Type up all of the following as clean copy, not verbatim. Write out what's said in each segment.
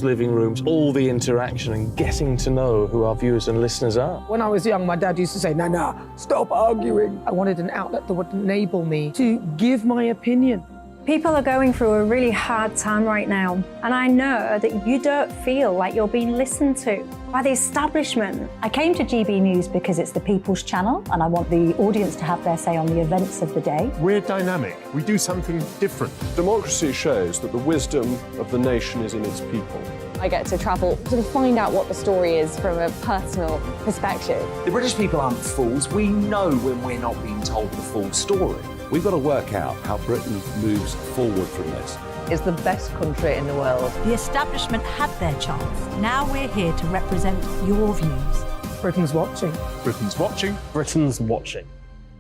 living rooms, all the interaction and getting to know who our viewers and listeners are. When I was young, my dad used to say, Nana, stop arguing. I wanted an outlet that would enable me to give my opinion. People are going through a really hard time right now, and I know that you don't feel like you're being listened to by the establishment. I came to GB News because it's the People's Channel, and I want the audience to have their say on the events of the day. We're dynamic. We do something different. Democracy shows that the wisdom of the nation is in its people. I get to travel to find out what the story is from a personal perspective. The British people aren't fools. We know when we're not being told the full story. We've got to work out how Britain moves forward from this. It's the best country in the world. The establishment had their chance. Now we're here to represent your views. Britain's watching. Britain's watching. Britain's watching.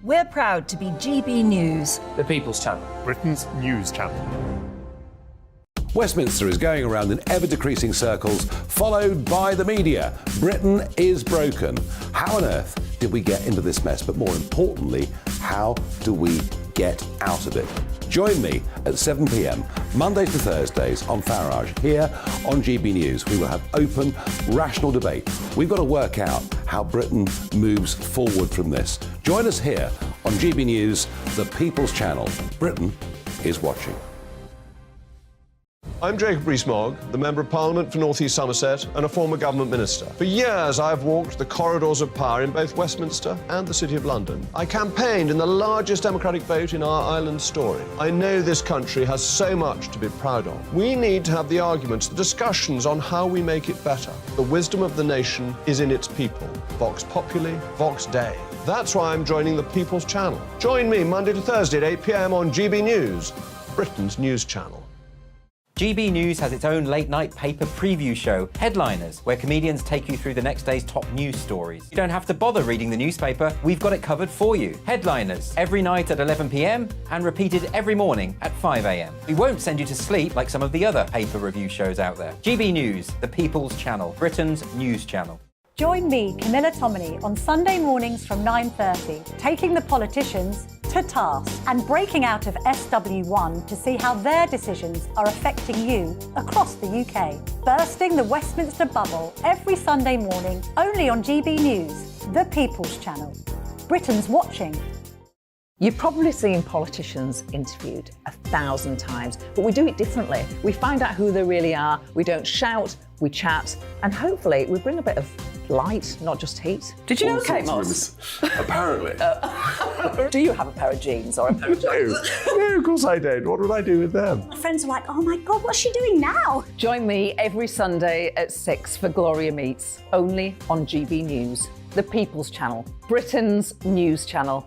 We're proud to be GB News. The People's Channel. Britain's news channel. Westminster is going around in ever-decreasing circles, followed by the media. Britain is broken. How on earth did we get into this mess? But more importantly, how do we get out of it? Join me at 7 p.m, Mondays to Thursdays on Farage, here on GB News. We will have open, rational debate. We've got to work out how Britain moves forward from this. Join us here on GB News, the People's Channel. Britain is watching. I'm Jacob Rees-Mogg, the Member of Parliament for North East Somerset and a former government minister. For years, I've walked the corridors of power in both Westminster and the City of London. I campaigned in the largest democratic vote in our island's story. I know this country has so much to be proud of. We need to have the arguments, the discussions on how we make it better. The wisdom of the nation is in its people. Vox Populi, Vox Dei. That's why I'm joining the People's Channel. Join me Monday to Thursday at 8 p.m. on GB News, Britain's news channel. GB News has its own late-night paper preview show, Headliners, where comedians take you through the next day's top news stories. You don't have to bother reading the newspaper, we've got it covered for you. Headliners, every night at 11 p.m. and repeated every morning at 5 a.m. We won't send you to sleep like some of the other paper review shows out there. GB News, the People's Channel, Britain's news channel. Join me, Camilla Tominey, on Sunday mornings from 9:30, taking the politicians to task and breaking out of SW1 to see how their decisions are affecting you across the UK. Bursting the Westminster bubble every Sunday morning, only on GB News, the People's Channel. Britain's watching. You've probably seen politicians interviewed 1,000 times, but we do it differently. We find out who they really are, we don't shout, we chat, and hopefully we bring a bit of light, not just heat. Did you know Kate Moss? Apparently. Do you have a pair of jeans or a pair of jeans? No, of course I don't. What would I do with them? My friends are like, oh my God, what's she doing now? Join me every Sunday at 6 for Gloria Meets, only on GB News, the People's Channel, Britain's news channel.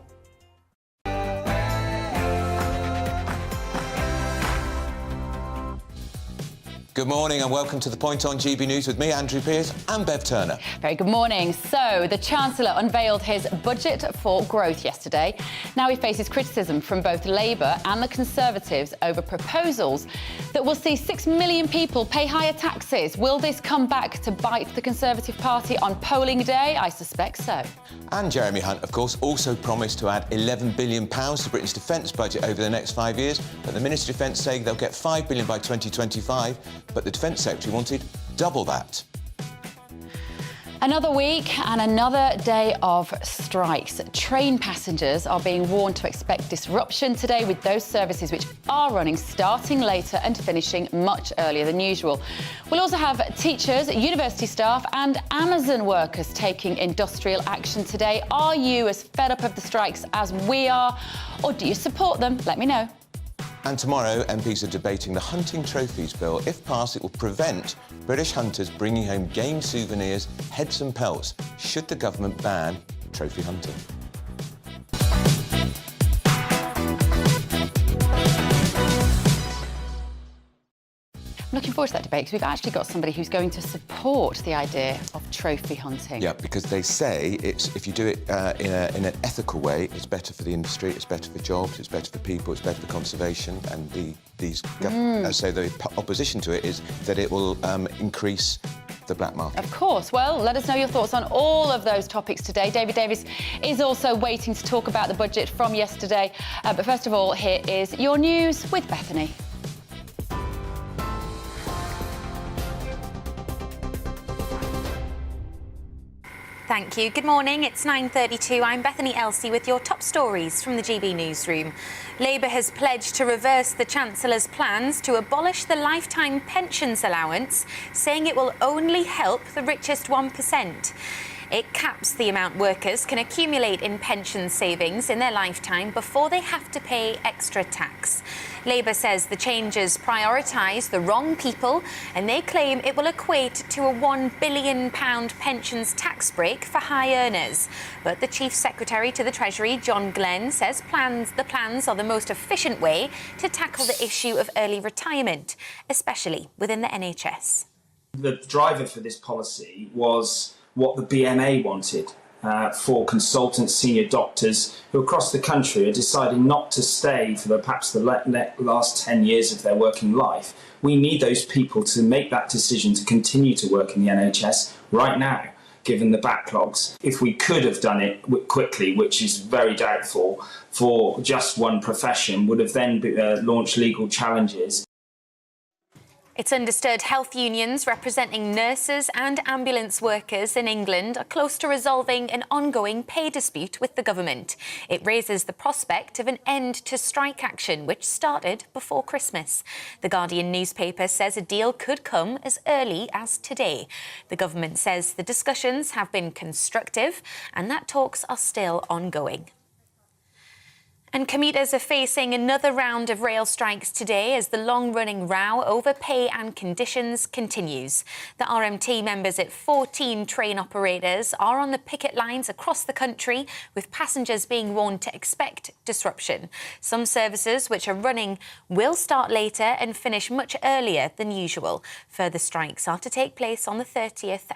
Good morning and welcome to The Point on GB News with me, Andrew Pearce, and Bev Turner. Very good morning. So, the Chancellor unveiled his budget for growth yesterday. Now he faces criticism from both Labour and the Conservatives over proposals that will see 6 million people pay higher taxes. Will this come back to bite the Conservative Party on polling day? I suspect so. And Jeremy Hunt, of course, also promised to add £11 billion to Britain's defence budget over the next 5 years, but the Minister of Defence saying they'll get £5 billion by 2025, but the Defence Secretary wanted double that. Another week and another day of strikes. Train passengers are being warned to expect disruption today, with those services which are running starting later and finishing much earlier than usual. We'll also have teachers, university staff and Amazon workers taking industrial action today. Are you as fed up of the strikes as we are, or do you support them? Let me know. And tomorrow, MPs are debating the Hunting Trophies Bill. If passed, it will prevent British hunters bringing home game souvenirs, heads and pelts, should the government ban trophy hunting. I'm looking forward to that debate because we've actually got somebody who's going to support the idea of trophy hunting. Yeah, because they say it's if you do it in an ethical way, it's better for the industry, it's better for jobs, it's better for people, it's better for conservation, and so the opposition to it is that it will increase the black market. Of course. Well, let us know your thoughts on all of those topics today. David Davis is also waiting to talk about the budget from yesterday. But first of all, here is your news with Bethany. Thank you. Good morning. It's 9:32. I'm Bethany Elsey with your top stories from the GB newsroom. Labour has pledged to reverse the Chancellor's plans to abolish the lifetime pensions allowance, saying it will only help the richest 1%. It caps the amount workers can accumulate in pension savings in their lifetime before they have to pay extra tax. Labour says the changes prioritise the wrong people, and they claim it will equate to a £1 billion pensions tax break for high earners. But the Chief Secretary to the Treasury, John Glenn, says the plans are the most efficient way to tackle the issue of early retirement, especially within the NHS. The driver for this policy was what the BMA wanted for consultants, senior doctors who across the country are deciding not to stay for perhaps the last 10 years of their working life. We need those people to make that decision to continue to work in the NHS right now, given the backlogs. If we could have done it quickly, which is very doubtful, for just one profession, would have then launched legal challenges. It's understood health unions representing nurses and ambulance workers in England are close to resolving an ongoing pay dispute with the government. It raises the prospect of an end to strike action, which started before Christmas. The Guardian newspaper says a deal could come as early as today. The government says the discussions have been constructive and that talks are still ongoing. And commuters are facing another round of rail strikes today as the long-running row over pay and conditions continues. The RMT members at 14 train operators are on the picket lines across the country, with passengers being warned to expect disruption. Some services which are running will start later and finish much earlier than usual. Further strikes are to take place on the 30th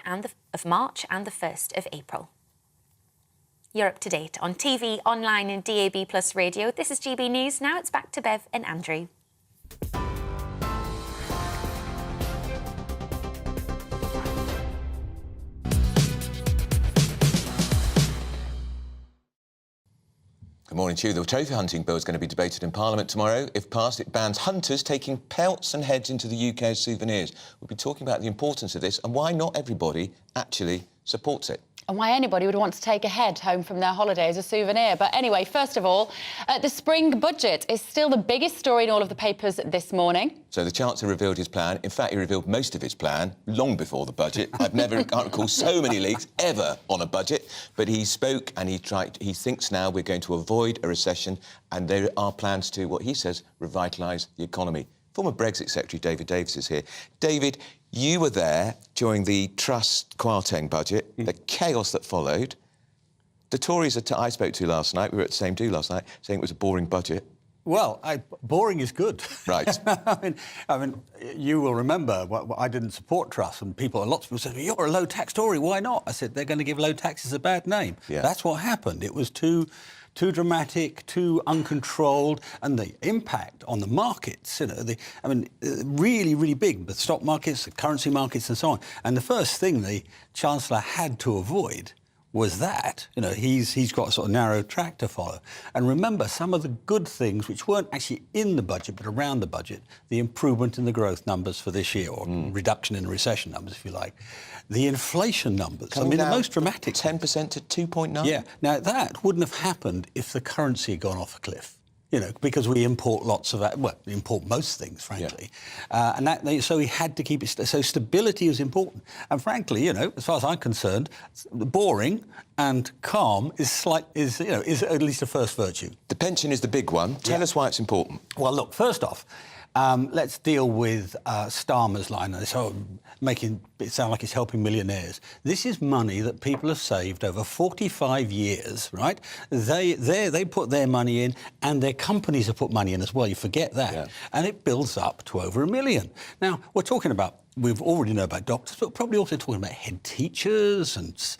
of March and the 1st of April. You're up to date on TV, online and DAB+ radio. This is GB News. Now it's back to Bev and Andrew. Good morning to you. The trophy hunting bill is going to be debated in Parliament tomorrow. If passed, it bans hunters taking pelts and heads into the UK as souvenirs. We'll be talking about the importance of this and why not everybody actually supports it. And why anybody would want to take a head home from their holiday as a souvenir. But anyway, first of all, the spring budget is still the biggest story in all of the papers this morning. So the Chancellor revealed his plan. In fact, he revealed most of his plan long before the budget. I can't recall so many leaks ever on a budget. But he spoke and he thinks now we're going to avoid a recession, and there are plans to, what he says, revitalise the economy. Former Brexit Secretary David Davis is here. David, you were there during the Truss Kwarteng budget, the chaos that followed. The Tories that I spoke to last night, we were at the same do last night, saying it was a boring budget. Well, boring is good. Right. I mean, you will remember I didn't support Truss, and lots of people said, "You're a low-tax Tory, why not?" I said, they're going to give low taxes a bad name. Yeah. That's what happened. It was too dramatic, too uncontrolled, and the impact on the markets, really, really big. The stock markets, the currency markets, and so on. And the first thing the Chancellor had to avoid was that, he's got a sort of narrow track to follow. And remember, some of the good things which weren't actually in the budget, but around the budget, the improvement in the growth numbers for this year, or reduction in the recession numbers, if you like. The inflation numbers, the most dramatic. 10% to 2.9? Yeah. Now, that wouldn't have happened if the currency had gone off a cliff. Because we import lots of that. Well, we import most things, frankly. Yeah. So we had to keep it. So stability is important. And frankly, as far as I'm concerned, boring and calm is at least a first virtue. The pension is the big one. Tell us why it's important. Well, look, first off, let's deal with Starmer's line. So making it sound like it's helping millionaires. This is money that people have saved over 45 years, right? They put their money in, and their companies have put money in as well. You forget that. Yeah. And it builds up to over $1 million. Now, we're talking about, we've already know about doctors, but probably also talking about head teachers and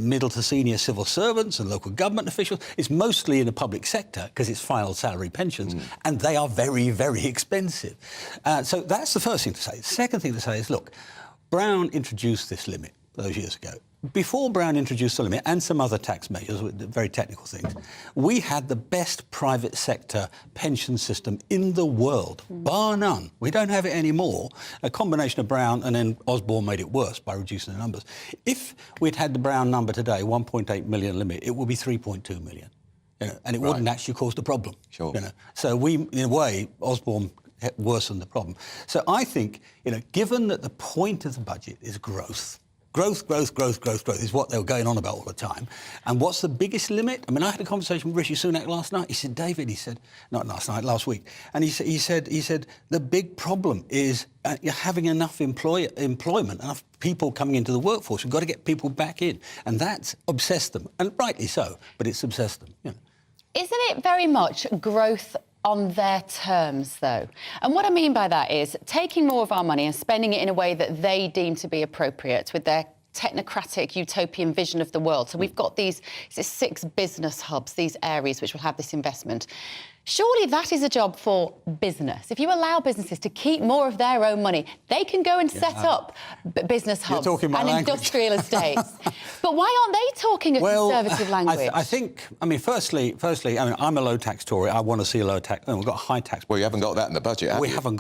middle to senior civil servants and local government officials. It's mostly in the public sector because it's final salary pensions, and they are very, very expensive. So that's the first thing to say. The second thing to say is, look, Brown introduced this limit. those years ago, before Brown introduced the limit and some other tax measures, very technical things, we had the best private sector pension system in the world, bar none. We don't have it anymore. A combination of Brown and then Osborne made it worse by reducing the numbers. If we'd had the Brown number today, 1.8 million limit, it would be 3.2 million. And it wouldn't actually cause the problem. Sure. So we, in a way, Osborne worsened the problem. So I think, given that the point of the budget is growth, growth is what they were going on about all the time. And what's the biggest limit? I mean, I had a conversation with Rishi Sunak last night. He said, David, not last night, last week. And he said, the big problem is you're having enough employment, enough people coming into the workforce. We've got to get people back in. And that's obsessed them. And rightly so, but it's obsessed them. Isn't it very much growth on their terms, though? And what I mean by that is taking more of our money and spending it in a way that they deem to be appropriate with their technocratic utopian vision of the world. So we've got these 6 business hubs, these areas which will have this investment. Surely that is a job for business. If you allow businesses to keep more of their own money, they can go and set up business hubs and industrial estates. But why aren't they talking a conservative language? I think, firstly, I'm a low tax Tory. I want to see a low tax. We've got a high tax. Well, you haven't got that in the budget, have you? We haven't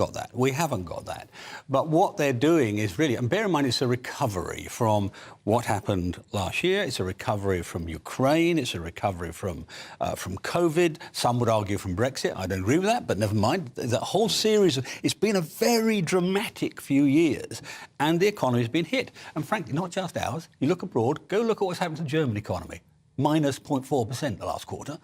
got that. But what they're doing is really, and bear in mind, it's a recovery from what happened last year. It's a recovery from Ukraine. It's a recovery from COVID. Some would argue from Brexit. I don't agree with that, but never mind. The whole series, it's been a very dramatic few years, and the economy's been hit. And frankly, not just ours. You look abroad, go look at what's happened to the German economy. Minus 0.4% the last quarter.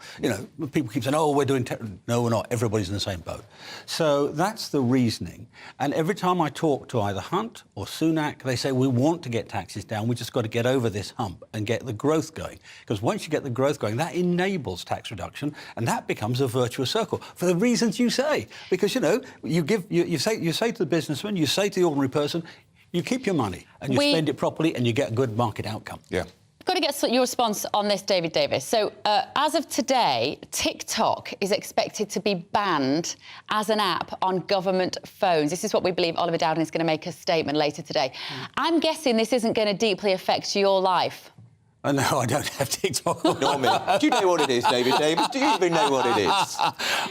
People keep saying, we're doing... No, we're not. Everybody's in the same boat. So that's the reasoning. And every time I talk to either Hunt or Sunak, they say, we want to get taxes down. We just got to get over this hump and get the growth going. Because once you get the growth going, that enables tax reduction, and that becomes a virtuous circle for the reasons you say. Because, you say to the businessman, you say to the ordinary person, you keep your money and you spend it properly and you get a good market outcome. Yeah. Got to get your response on this, David Davis. So, as of today, TikTok is expected to be banned as an app on government phones. This is what we believe Oliver Dowden is going to make a statement later today. I'm guessing this isn't going to deeply affect your life. No, I don't have TikTok. Nor me. Do you know what it is, David Davis? Do you even know what it is?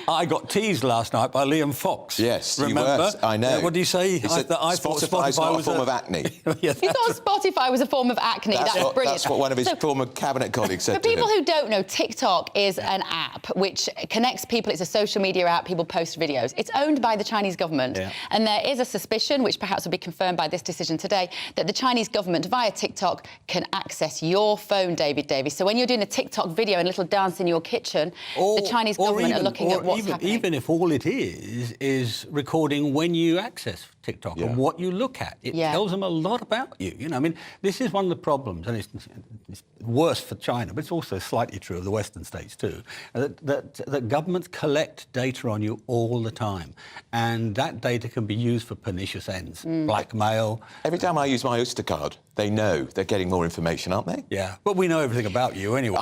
I got teased last night by Liam Fox. Yes, remember? You were. I know. What did he say? I thought Spotify was a form of acne. You thought Spotify was a form of acne. That's brilliant. That's what one of his former cabinet colleagues said to him. For people who don't know, TikTok is an app which connects people. It's a social media app. People post videos. It's owned by the Chinese government. Yeah. And there is a suspicion, which perhaps will be confirmed by this decision today, that the Chinese government, via TikTok, can access your phone, David Davis. So when you're doing a TikTok video and a little dance in your kitchen, the Chinese government are looking at what's happening. Even if all it is recording when you access TikTok and what you look at. It tells them a lot about you. This is one of the problems, and it's worse for China, but it's also slightly true of the Western states too, that governments collect data on you all the time, and that data can be used for pernicious ends, blackmail. Every time I use my Oyster card, they know they're getting more information, aren't they? Yeah, but we know everything about you anyway.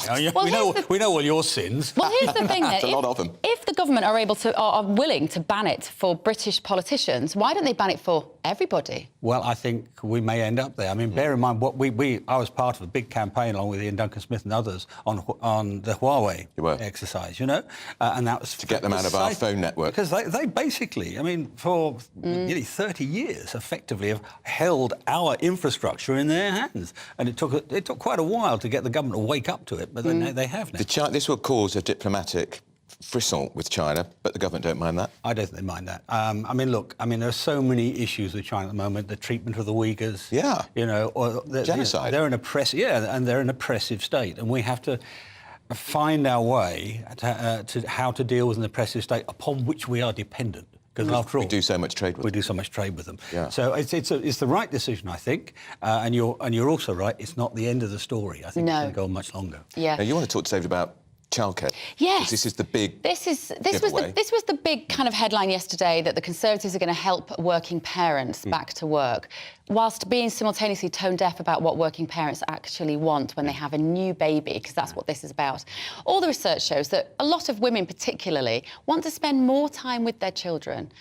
We know all your sins. Well, here's the thing, then. A lot of them. If the government are willing to ban it for British politicians, why don't they ban it for everybody? Well, I think we may end up there. Bear in mind what I was part of a big campaign along with Ian Duncan Smith and others on the Huawei exercise, and that was to get them out of our phone network. Because they basically, for nearly 30 years, effectively have held our infrastructure in their hands, and it took quite a while to get the government to wake up to it, but then they have now. This will cause a diplomatic frisson with China, but the government don't mind that? I don't think they mind that. There are so many issues with China at the moment. The treatment of the Uyghurs. Yeah. Or genocide. They're an oppressive state, and we have to find our way to how to deal with an oppressive state upon which we are dependent. Because after all, we do so much trade with them. Yeah. So it's the right decision, I think. And you're also right. It's not the end of the story. I think it's going to go on much longer. Yeah. Now, you want to talk to David about childcare? Yes. This is the big This was giveaway. the big kind of headline yesterday, that the Conservatives are going to help working parents back to work, whilst being simultaneously tone deaf about what working parents actually want when they have a new baby, because that's what this is about. All the research shows that a lot of women particularly want to spend more time with their children,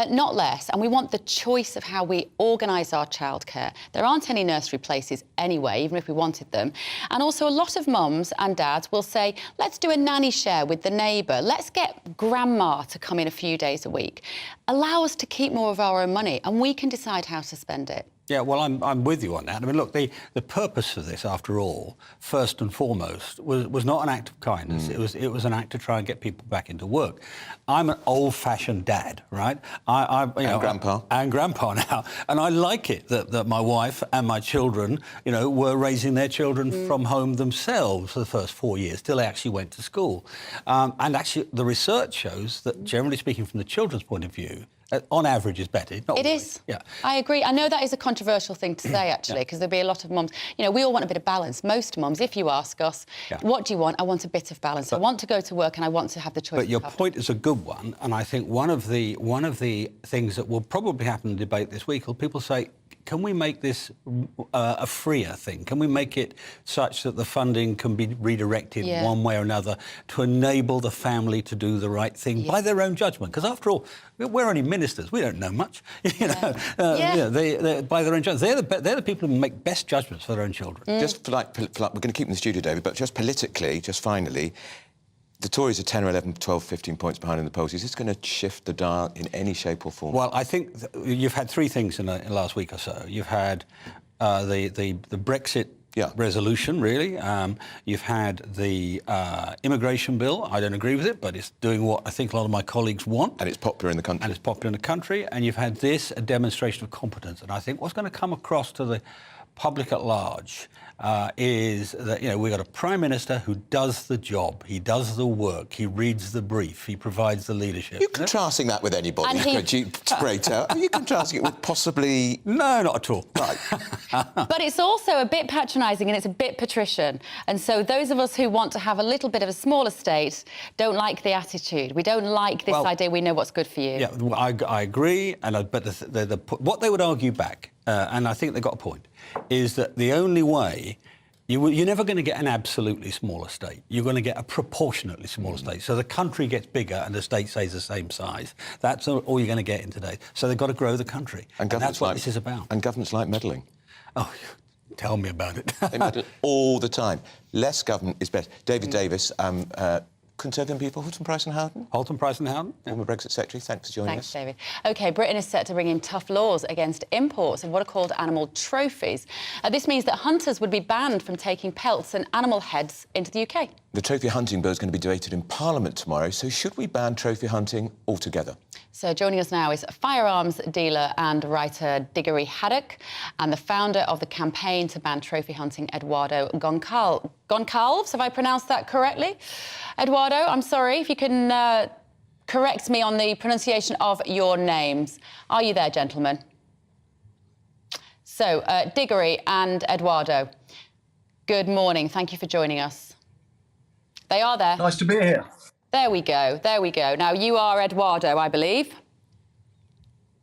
not less, and we want the choice of how we organise our childcare. There aren't any nursery places anyway, even if we wanted them. And also a lot of mums and dads will say, let's do a nanny share with the neighbour. Let's get grandma to come in a few days a week. Allow us to keep more of our own money and we can decide how to spend it. Yeah, well, I'm with you on that. I mean, look, the purpose of this, after all, first and foremost, was not an act of kindness. It was an act to try and get people back into work. I'm an old-fashioned dad, right? And grandpa. And grandpa now. And I like it that my wife and my children, were raising their children from home themselves for the first 4 years, till they actually went to school. And actually, the research shows that, generally speaking, from the children's point of view, on average is better. Not It always. is. Yeah. I agree. I know that is a controversial thing to say, actually, because there'll be a lot of mums. We all want a bit of balance. Most mums, if you ask us, what do you want? I want a bit of balance. I want to go to work and I want to have the choice. But your point is a good one, and I think one of the things that will probably happen in the debate this week will people say, can we make this a freer thing? Can we make it such that the funding can be redirected one way or another to enable the family to do the right thing by their own judgment? Because after all, we're only ministers. We don't know much. They by their own judgment. They're the people who make best judgments for their own children. Just for like, we're going to keep in the studio, David, but just politically, just finally, the Tories are 10 or 11, 12, 15 points behind in the polls. Is this going to shift the dial in any shape or form? Well, I think you've had three things in the last week or so. You've had the Brexit resolution, really. You've had the immigration bill. I don't agree with it, but it's doing what I think a lot of my colleagues want. And it's popular in the country. And you've had this, a demonstration of competence. And I think what's going to come across to the public at large is that, we've got a Prime Minister who does the job, he does the work, he reads the brief, he provides the leadership. Are you contrasting that with anybody? Are you contrasting it with possibly... No, not at all. Right. But it's also a bit patronising and it's a bit patrician. And so those of us who want to have a little bit of a smaller state don't like the attitude. We don't like this idea we know what's good for you. Yeah, I agree. But what they would argue back, and I think they got a point, is that the only way... You're never going to get an absolutely smaller state. You're going to get a proportionately smaller state. So the country gets bigger and the state stays the same size. That's all you're going to get in today. So they've got to grow the country. And that's what this is about. And governments like meddling. Oh, tell me about it. They meddle all the time. Less government is better. David Davis, Conservative people, Holton Price and Howden. Holton Price and Howden. Former Brexit Secretary, thanks for joining us. Thanks, David. OK, Britain is set to bring in tough laws against imports of what are called animal trophies. This means that hunters would be banned from taking pelts and animal heads into the UK. The trophy hunting bill is going to be debated in Parliament tomorrow, so should we ban trophy hunting altogether? So joining us now is firearms dealer and writer Diggory Haddock and the founder of the campaign to ban trophy hunting, Eduardo Goncalves. Have I pronounced that correctly? Eduardo, I'm sorry if you can correct me on the pronunciation of your names. Are you there, gentlemen? So, Diggory and Eduardo, good morning. Thank you for joining us. They are there. Nice to be here. There we go. There we go. Now, you are Eduardo, I believe.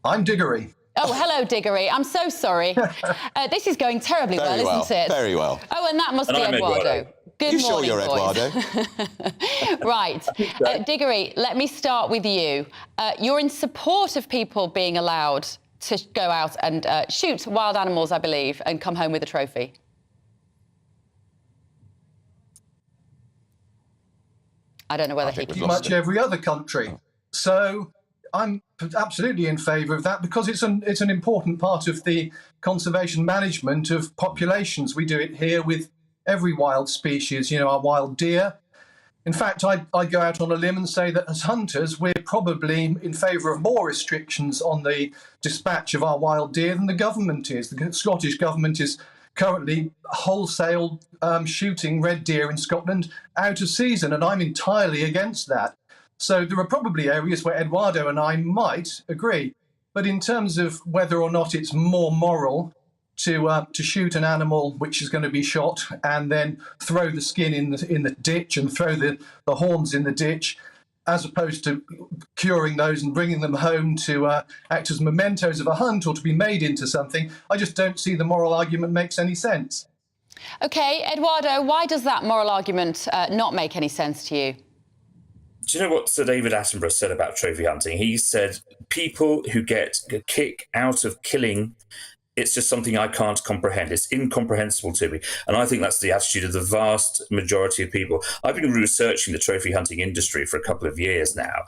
I'm Diggory. Oh, hello, Diggory. I'm so sorry. This is going terribly well, isn't it? Very well. Oh, and that must be Eduardo. Good morning, sure you're boys. Eduardo? Right. Diggory, let me start with you. You're in support of people being allowed to go out and shoot wild animals, I believe, and come home with a trophy. I don't know whether he can... Pretty much every other country. So I'm absolutely in favour of that because it's an important part of the conservation management of populations. We do it here with every wild species, our wild deer. In fact, I go out on a limb and say that as hunters, we're probably in favour of more restrictions on the dispatch of our wild deer than the government is. The Scottish government is currently wholesale shooting red deer in Scotland out of season, and I'm entirely against that. So there are probably areas where Eduardo and I might agree. But in terms of whether or not it's more moral to shoot an animal which is going to be shot and then throw the skin in the ditch and throw the horns in the ditch, as opposed to curing those and bringing them home to act as mementos of a hunt or to be made into something. I just don't see the moral argument makes any sense. OK, Eduardo, why does that moral argument not make any sense to you? Do you know what Sir David Attenborough said about trophy hunting? He said, people who get a kick out of killing, it's just something I can't comprehend. It's incomprehensible to me. And I think that's the attitude of the vast majority of people. I've been researching the trophy hunting industry for a couple of years now.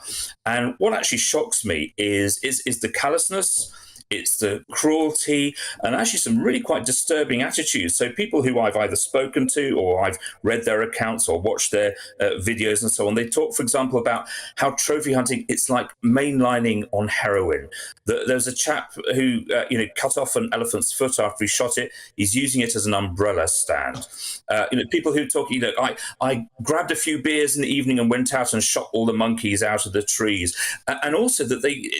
And what actually shocks me is the callousness, it's the cruelty, and actually some really quite disturbing attitudes. So people who I've either spoken to or I've read their accounts or watched their videos and so on, they talk, for example, about how trophy hunting, it's like mainlining on heroin. There's a chap who cut off an elephant's foot after he shot it. He's using it as an umbrella stand. People who talk, I grabbed a few beers in the evening and went out and shot all the monkeys out of the trees. And also that they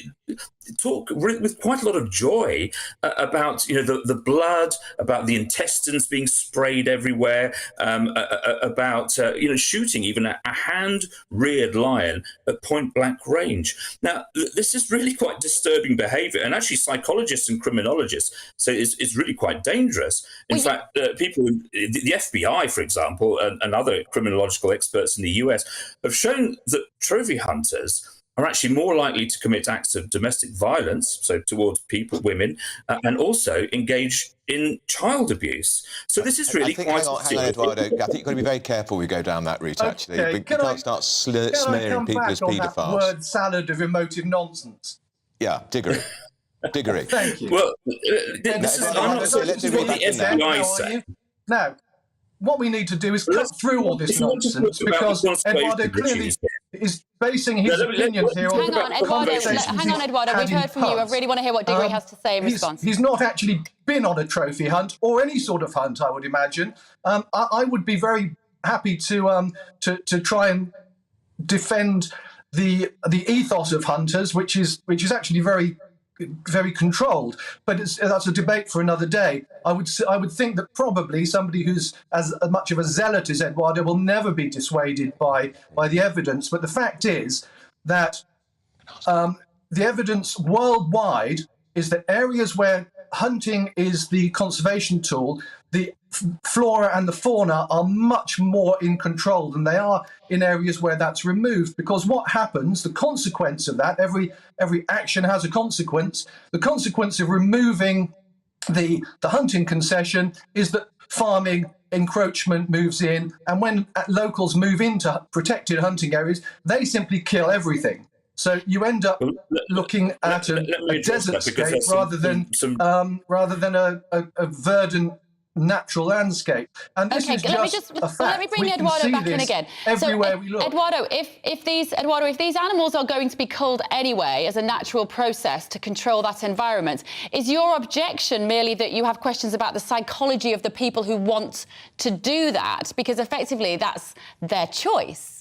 talk with quite a lot of joy about the blood, about the intestines being sprayed everywhere, about shooting even a hand-reared lion at point-blank range. Now, this is really quite disturbing behaviour, and actually psychologists and criminologists say it's really quite dangerous. In fact, people, the FBI, for example, and other criminological experts in the US have shown that trophy hunters are actually more likely to commit acts of domestic violence, so towards people, women, and also engage in child abuse. So this is really hang on, Eduardo. I think you've got to be very careful we go down that route, actually. We can't start smearing people as paedophiles. That word salad of emotive nonsense? Yeah, Diggory. Diggory. Thank you. Well, this is what the FBI say. Now, what we need to do is cut through all this nonsense, because Eduardo clearly is basing his opinions here on... Hang on, Eduardo, we've heard from you. I really want to hear what Diggory has to say in response. He's not actually been on a trophy hunt, or any sort of hunt, I would imagine. I would be very happy to try and defend the ethos of hunters, which is actually very controlled, but that's a debate for another day. I would think that probably somebody who's as much of a zealot as Eduardo will never be dissuaded by the evidence. But the fact is that the evidence worldwide is that areas where hunting is the conservation tool, the flora and the fauna are much more in control than they are in areas where that's removed. Because what happens, the consequence of that, every action has a consequence. The consequence of removing the hunting concession is that farming encroachment moves in, and when locals move into protected hunting areas, they simply kill everything. So you end up looking at a desert scape rather than a verdant natural landscape. And this is just a fact. Let me bring Eduardo back in again. Everywhere we look. Eduardo, if these animals are going to be culled anyway as a natural process to control that environment, is your objection merely that you have questions about the psychology of the people who want to do that? Because effectively that's their choice.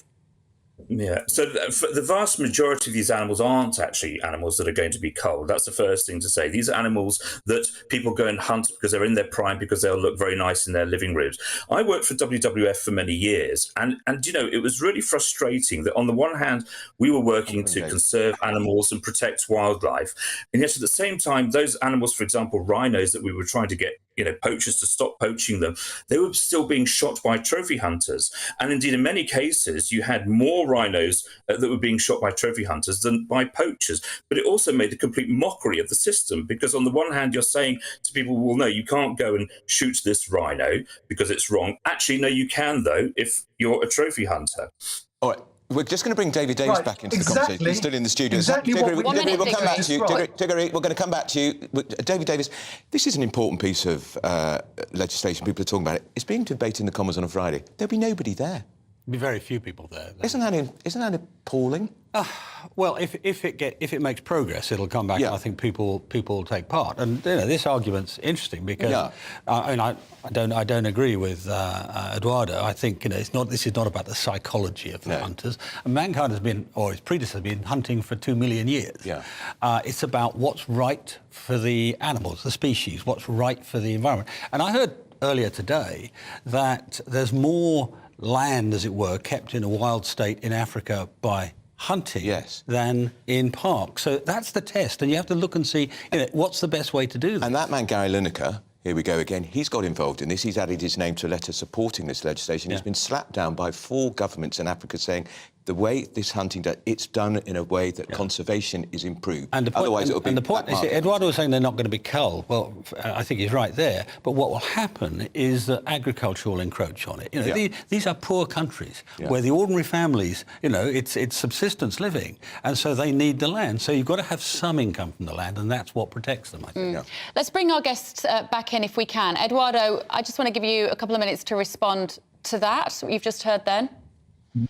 Yeah, so the vast majority of these animals aren't actually animals that are going to be culled. That's the first thing to say. These are animals that people go and hunt because they're in their prime, because they'll look very nice in their living rooms. I worked for WWF for many years, and it was really frustrating that on the one hand, we were working to conserve animals and protect wildlife, and yet at the same time, those animals, for example, rhinos that we were trying to get poachers to stop poaching them, they were still being shot by trophy hunters. And indeed, in many cases, you had more rhinos that were being shot by trophy hunters than by poachers. But it also made a complete mockery of the system, because on the one hand, you're saying to people, well, no, you can't go and shoot this rhino because it's wrong. Actually, no, you can, though, if you're a trophy hunter. All right. We're just going to bring David Davis back into the conversation. He's still in the studio. Diggory, we'll come back to you. Diggory, we're going to come back to you. David Davis, this is an important piece of legislation. People are talking about it. It's being debated in the Commons on a Friday. There'll be nobody there. Be very few people there. Isn't that appalling? Well, if it makes progress, it'll come back. And I think people will take part. And this argument's interesting because I don't agree with Eduardo. I think this is not about the psychology of the hunters. And mankind has been, or its predecessors, been hunting for 2 million years. It's about what's right for the animals, the species, what's right for the environment. And I heard earlier today that there's more land, as it were, kept in a wild state in Africa by hunting than in parks. So that's the test, and you have to look and see what's the best way to do that. And that man, Gary Lineker, here we go again, he's got involved in this. He's added his name to a letter supporting this legislation. He's been slapped down by 4 governments in Africa saying the way this hunting does, it's done in a way that conservation is improved. And the point, otherwise, it'll be and the point is, Eduardo was saying they're not going to be culled. Well, I think he's right there. But what will happen is that agriculture will encroach on it. These are poor countries where the ordinary families, it's subsistence living, and so they need the land. So you've got to have some income from the land, and that's what protects them, I think. Let's bring our guests back in if we can. Eduardo, I just want to give you a couple of minutes to respond to that, what you've just heard then.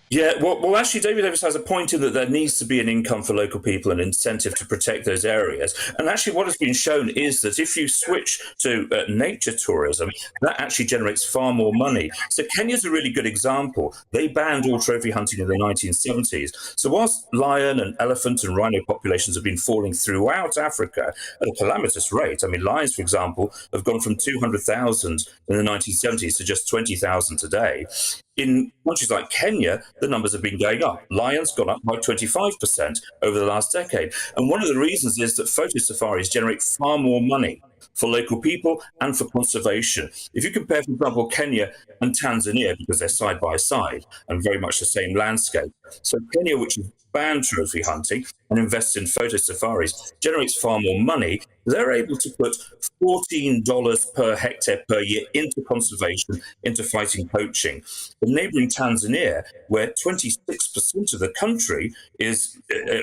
Yeah, well, actually, David Davis has a point in that there needs to be an income for local people, an incentive to protect those areas. And actually, what has been shown is that if you switch to nature tourism, that actually generates far more money. So Kenya's a really good example. They banned all trophy hunting in the 1970s. So whilst lion and elephant and rhino populations have been falling throughout Africa at a calamitous rate, I mean, lions, for example, have gone from 200,000 in the 1970s to just 20,000 today. In countries like Kenya, the numbers have been going up. Lions gone up by 25% over the last decade. And one of the reasons is that photo safaris generate far more money for local people and for conservation. If you compare, for example, Kenya and Tanzania, because they're side by side and very much the same landscape. So Kenya, which has banned trophy hunting and invests in photo safaris, generates far more money. They're able to put $14 per hectare per year into conservation, into fighting poaching. In neighbouring Tanzania, where 26% of the country is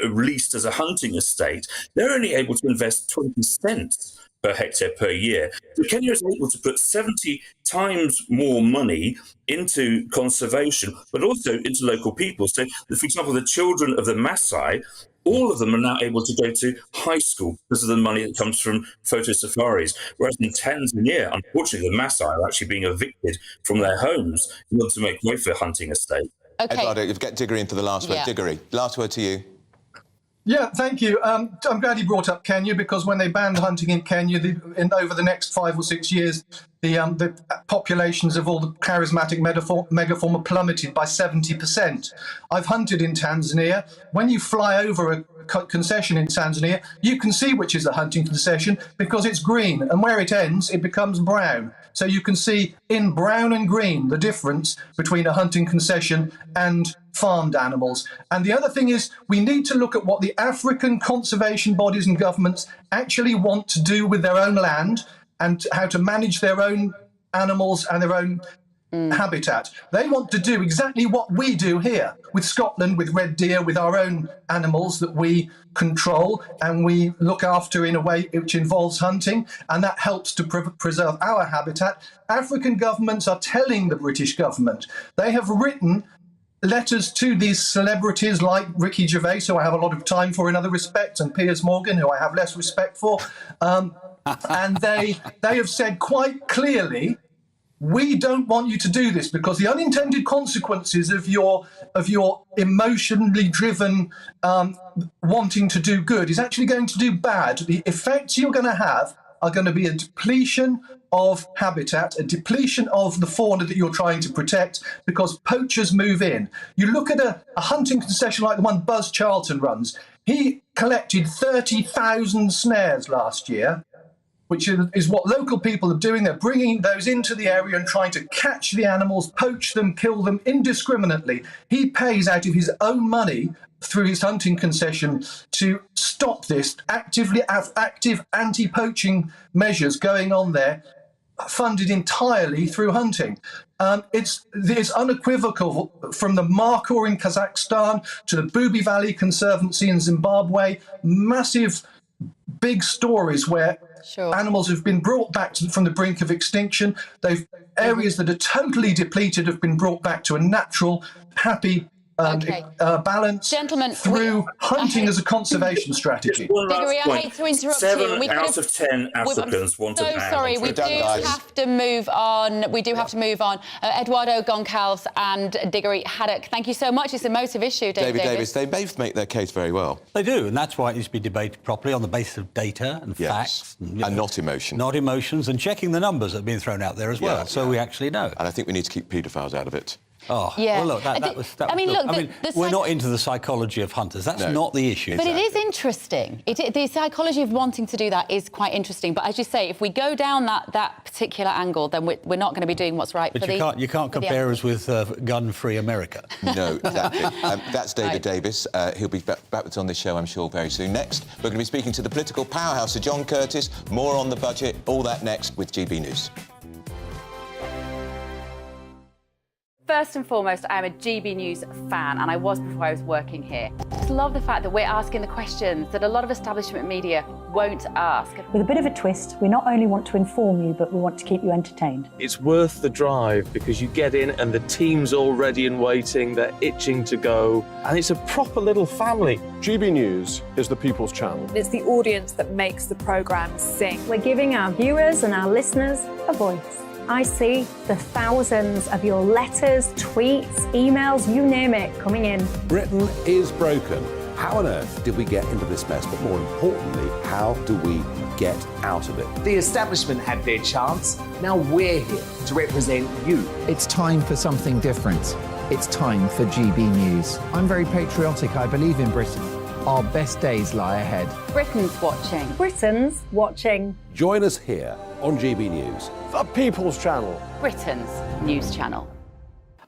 released as a hunting estate, they're only able to invest 20 cents per hectare per year. So Kenya is able to put 70 times more money into conservation, but also into local people. So, for example, the children of the Maasai, all of them are now able to go to high school because of the money that comes from photo safaris. Whereas in Tanzania, unfortunately, the Maasai are actually being evicted from their homes in order to make way for hunting estate. Okay. Eduardo, you've got Diggory in for the last word. Diggory, last word to you. Yeah, thank you. I'm glad you brought up Kenya, because when they banned hunting in Kenya, over the next 5 or 6 years, the populations of all the charismatic megafauna plummeted by 70%. I've hunted in Tanzania. When you fly over a concession in Tanzania, you can see which is a hunting concession because it's green, and where it ends, it becomes brown. So you can see in brown and green the difference between a hunting concession and farmed animals. And the other thing is, we need to look at what the African conservation bodies and governments actually want to do with their own land and how to manage their own animals and their own habitat. They want to do exactly what we do here with Scotland, with red deer, with our own animals that we control and we look after in a way which involves hunting, and that helps to preserve our habitat. African governments are telling the British government, they have written letters to these celebrities like Ricky Gervais, who I have a lot of time for in other respects, and Piers Morgan, who I have less respect for, and they have said quite clearly, we don't want you to do this because the unintended consequences of your emotionally driven wanting to do good is actually going to do bad. The effects you're going to have are going to be a depletion of habitat, a depletion of the fauna that you're trying to protect because poachers move in. You look at a hunting concession like the one Buzz Charlton runs. He collected 30,000 snares last year, which is what local people are doing. They're bringing those into the area and trying to catch the animals, poach them, kill them indiscriminately. He pays out of his own money through his hunting concession to stop this active anti-poaching measures going on there, funded entirely through hunting. It's unequivocal, from the Markhor in Kazakhstan to the Bubi Valley Conservancy in Zimbabwe, massive big stories where animals have been brought back from the brink of extinction. Areas that are totally depleted have been brought back to a natural, happy balance through hunting as a conservation strategy. Diggory, I hate to interrupt you. 7 out of 10 Africans want to ban. So sorry, we do have to move on. Eduardo Goncalves and Diggory Haddock, thank you so much. It's a motive issue, David Davis. They both make their case very well. They do, and that's why it needs to be debated properly on the basis of data and facts. And not emotion. Not emotions, and checking the numbers that have been thrown out there as well, so we actually know. And I think we need to keep paedophiles out of it. Oh, yeah. Well, look, that was we're not into the psychology of hunters. That's not the issue. But it is interesting. The psychology of wanting to do that is quite interesting. But as you say, if we go down that particular angle, then we're not going to be doing what's right for the... But you can't compare us with gun-free America. No, exactly. That's David Davis. He'll be back with us on this show, I'm sure, very soon. Next, we're going to be speaking to the political powerhouse, Sir John Curtis. More on the budget. All that next with GB News. First and foremost, I am a GB News fan, and I was before I was working here. I just love the fact that we're asking the questions that a lot of establishment media won't ask. With a bit of a twist, we not only want to inform you, but we want to keep you entertained. It's worth the drive because you get in and the team's all ready and waiting, they're itching to go, and it's a proper little family. GB News is the People's Channel. It's the audience that makes the programme sing. We're giving our viewers and our listeners a voice. I see the thousands of your letters, tweets, emails, you name it, coming in. Britain is broken. How on earth did we get into this mess? But more importantly, how do we get out of it? The establishment had their chance. Now we're here to represent you. It's time for something different. It's time for GB News. I'm very patriotic. I believe in Britain. Our best days lie ahead. Britain's watching. Britain's watching. Join us here on GB News. The People's Channel. Britain's news channel.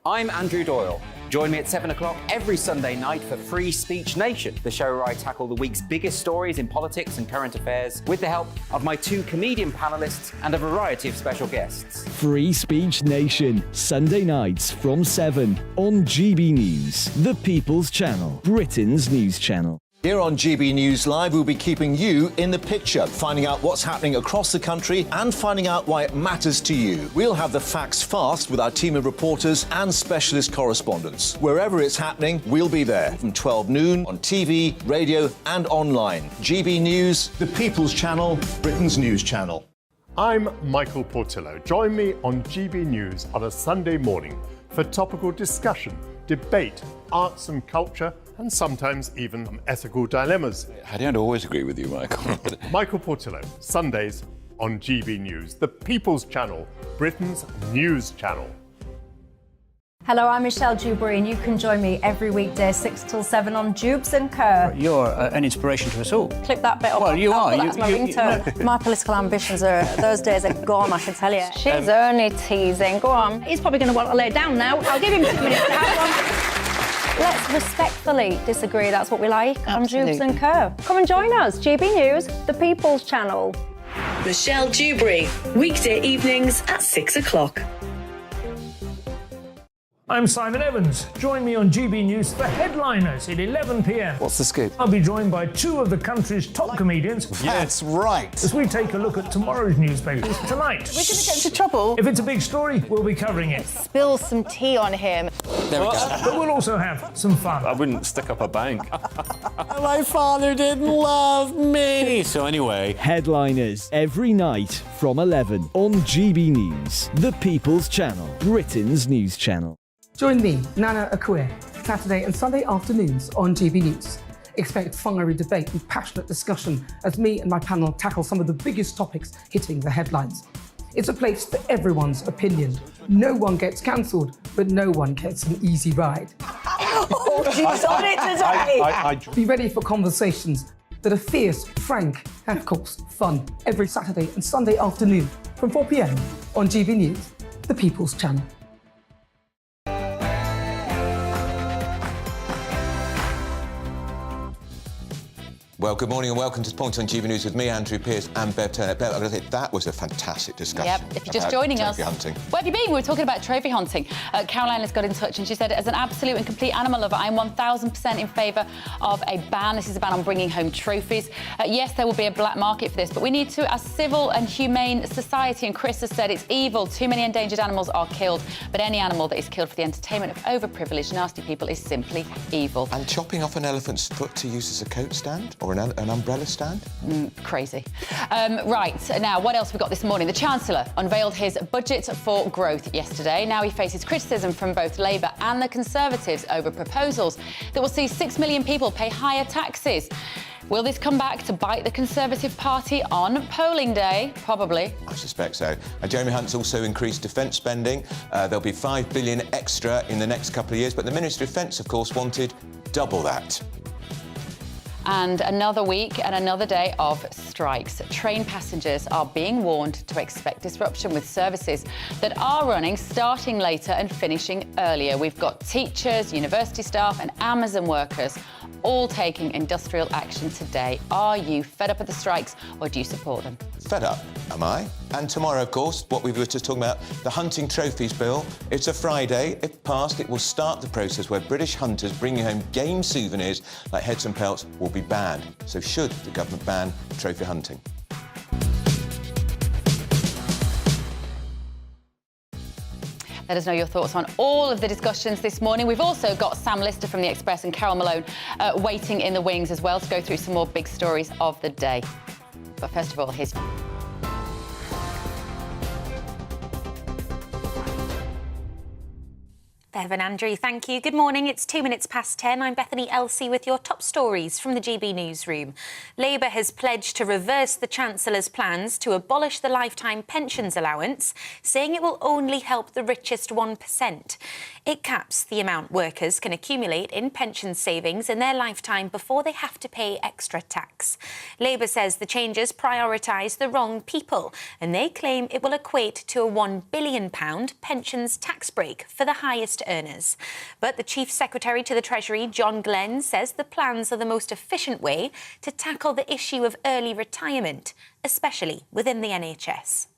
I'm Andrew Doyle. Join me at 7 o'clock every Sunday night for Free Speech Nation, the show where I tackle the week's biggest stories in politics and current affairs with the help of my 2 comedian panellists and a variety of special guests. Free Speech Nation, Sunday nights from 7 on GB News, the People's Channel, Britain's news channel. Here on GB News Live, we'll be keeping you in the picture, finding out what's happening across the country and finding out why it matters to you. We'll have the facts fast with our team of reporters and specialist correspondents. Wherever it's happening, we'll be there from 12 noon on TV, radio and online. GB News, the People's Channel, Britain's news channel. I'm Michael Portillo. Join me on GB News on a Sunday morning for topical discussion, debate, arts and culture, and sometimes even ethical dilemmas. I don't always agree with you, Michael. Michael Portillo, Sundays on GB News, the People's Channel, Britain's news channel. Hello, I'm Michelle Dewberry, and you can join me every weekday 6 till 7 on Jubes and Kerr. You're an inspiration to us all. Clip that bit up. Well, you are. That's my ringtone. My political ambitions those days are gone, I can tell you. She's only teasing. Go on. He's probably going to want to lay down now. I'll give him 2 minutes to have one. Let's respectfully disagree. That's what we like on Jubes and Kerr. Come and join us. GB News, the People's Channel. Michelle Dewberry, weekday evenings at 6 o'clock. I'm Simon Evans. Join me on GB News for Headliners at 11 p.m. What's the scoop? I'll be joined by 2 of the country's top comedians. That's right. As we take a look at tomorrow's newspapers tonight. We're going to get into trouble. If it's a big story, we'll be covering it. Spill some tea on him. There we go. But we'll also have some fun. I wouldn't stick up a bank. My father didn't love me. So anyway. Headliners every night from 11 on GB News, the People's Channel, Britain's news channel. Join me, Nana Akue, Saturday and Sunday afternoons on GB News. Expect fiery debate and passionate discussion as me and my panel tackle some of the biggest topics hitting the headlines. It's a place for everyone's opinion. No one gets cancelled, but no one gets an easy ride. Oh, she's on it today! Be ready for conversations that are fierce, frank, and of course, fun. Every Saturday and Sunday afternoon from 4 p.m. on GB News, the People's Channel. Well, good morning and welcome to The Point on GB News with me, Andrew Pearce, and Bev Turner. Bev, I've got to say, that was a fantastic discussion. Yep, if you're just joining us. Hunting. Where have you been? We were talking about trophy hunting. Caroline has got in touch and she said, as an absolute and complete animal lover, I'm 1,000% in favour of a ban. This is a ban on bringing home trophies. Yes, there will be a black market for this, but we need to, as civil and humane society, and Chris has said it's evil. Too many endangered animals are killed, but any animal that is killed for the entertainment of overprivileged, nasty people is simply evil. And chopping off an elephant's foot to use as a coat stand or an umbrella stand? Crazy. Right, now, what else we got this morning? The Chancellor unveiled his budget for growth yesterday. Now he faces criticism from both Labour and the Conservatives over proposals that will see 6 million people pay higher taxes. Will this come back to bite the Conservative Party on polling day? Probably. I suspect so. Jeremy Hunt's also increased defence spending. There'll be £5 billion extra in the next couple of years, but the Ministry of Defence, of course, wanted double that. And another week and another day of strikes. Train passengers are being warned to expect disruption with services that are running starting later and finishing earlier. We've got teachers, university staff and Amazon workers all taking industrial action today. Are you fed up with the strikes or do you support them? Fed up, am I? And tomorrow, of course, what we were just talking about, the Hunting Trophies Bill. It's a Friday. If passed, it will start the process where British hunters bringing home game souvenirs like heads and pelts will be banned. So should the government ban trophy hunting? Let us know your thoughts on all of the discussions this morning. We've also got Sam Lister from The Express and Carol Malone waiting in the wings as well to go through some more big stories of the day. But first of all, here's... Bev and Andrew, thank you. Good morning. It's 2 minutes past 10. I'm Bethany Elsey with your top stories from the GB newsroom. Labour has pledged to reverse the Chancellor's plans to abolish the lifetime pensions allowance, saying it will only help the richest 1%. It caps the amount workers can accumulate in pension savings in their lifetime before they have to pay extra tax. Labour says the changes prioritise the wrong people, and they claim it will equate to a £1 billion pensions tax break for the highest earners. But the Chief Secretary to the Treasury, John Glenn, says the plans are the most efficient way to tackle the issue of early retirement, especially within the NHS.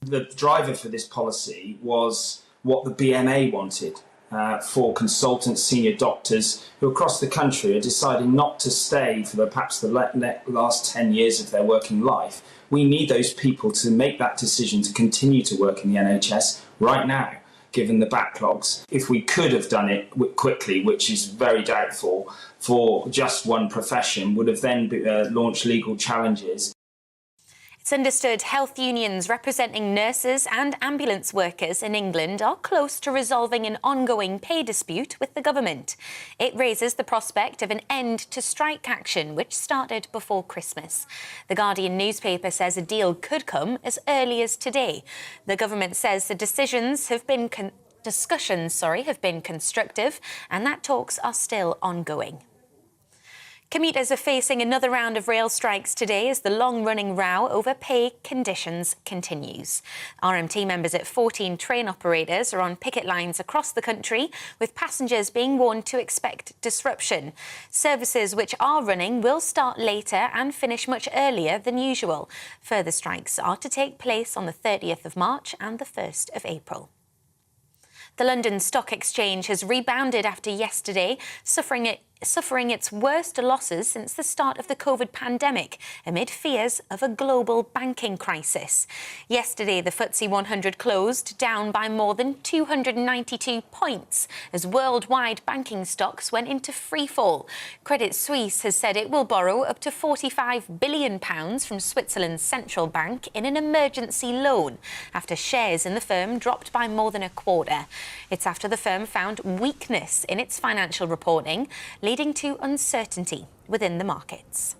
The driver for this policy was what the BMA wanted. For consultants, senior doctors who across the country are deciding not to stay for perhaps the last 10 years of their working life. We need those people to make that decision to continue to work in the NHS right now, given the backlogs. If we could have done it quickly, which is very doubtful, for just one profession, would have then launched legal challenges. It's understood health unions representing nurses and ambulance workers in England are close to resolving an ongoing pay dispute with the government. It raises the prospect of an end to strike action, which started before Christmas. The Guardian newspaper says a deal could come as early as today. The government says the discussions have been constructive and that talks are still ongoing. Commuters are facing another round of rail strikes today as the long-running row over pay conditions continues. RMT members at 14 train operators are on picket lines across the country, with passengers being warned to expect disruption. Services which are running will start later and finish much earlier than usual. Further strikes are to take place on the 30th of March and the 1st of April. The London Stock Exchange has rebounded after yesterday, suffering its worst losses since the start of the COVID pandemic, amid fears of a global banking crisis. Yesterday, the FTSE 100 closed down by more than 292 points as worldwide banking stocks went into freefall. Credit Suisse has said it will borrow up to £45 billion from Switzerland's central bank in an emergency loan after shares in the firm dropped by more than a quarter. It's after the firm found weakness in its financial reporting, leading to uncertainty within the markets.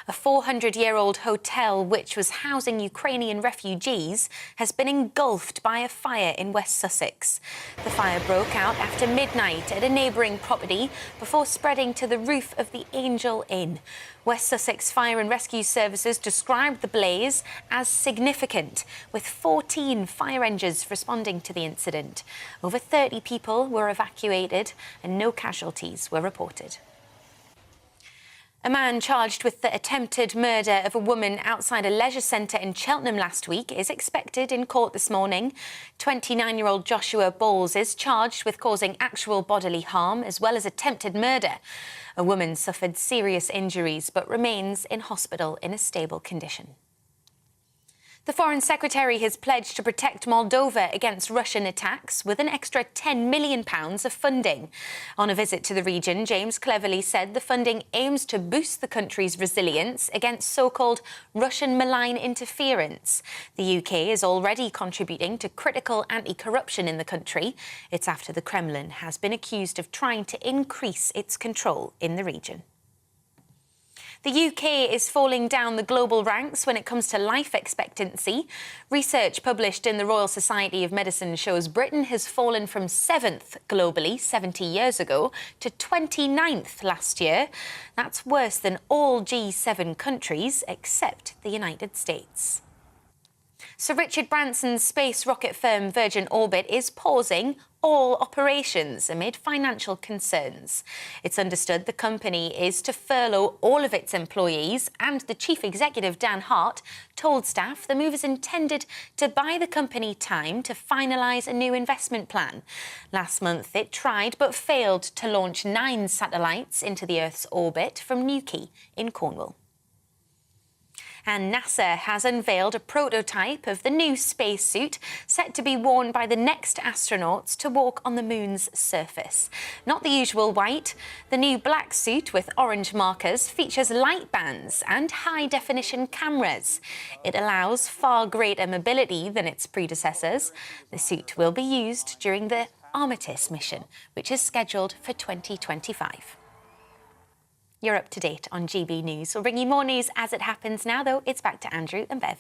A 400-year-old hotel which was housing Ukrainian refugees has been engulfed by a fire in West Sussex. The fire broke out after midnight at a neighbouring property before spreading to the roof of the Angel Inn. West Sussex Fire and Rescue Services described the blaze as significant, with 14 fire engines responding to the incident. Over 30 people were evacuated and no casualties were reported. A man charged with the attempted murder of a woman outside a leisure centre in Cheltenham last week is expected in court this morning. 29-year-old Joshua Bowles is charged with causing actual bodily harm as well as attempted murder. A woman suffered serious injuries but remains in hospital in a stable condition. The Foreign Secretary has pledged to protect Moldova against Russian attacks with an extra £10 million of funding. On a visit to the region, James Cleverly said the funding aims to boost the country's resilience against so-called Russian malign interference. The UK is already contributing to critical anti-corruption in the country. It's after the Kremlin has been accused of trying to increase its control in the region. The UK is falling down the global ranks when it comes to life expectancy. Research published in the Royal Society of Medicine shows Britain has fallen from 7th globally 70 years ago to 29th last year. That's worse than all G7 countries except the United States. Sir Richard Branson's space rocket firm Virgin Orbit is pausing all operations amid financial concerns. It's understood the company is to furlough all of its employees, and the chief executive, Dan Hart, told staff the move is intended to buy the company time to finalise a new investment plan. Last month it tried but failed to launch 9 satellites into the Earth's orbit from Newquay in Cornwall. And NASA has unveiled a prototype of the new spacesuit set to be worn by the next astronauts to walk on the moon's surface. Not the usual white, the new black suit with orange markers features light bands and high-definition cameras. It allows far greater mobility than its predecessors. The suit will be used during the Artemis mission, which is scheduled for 2025. You're up to date on GB News. We'll bring you more news as it happens. Now, though, it's back to Andrew and Bev.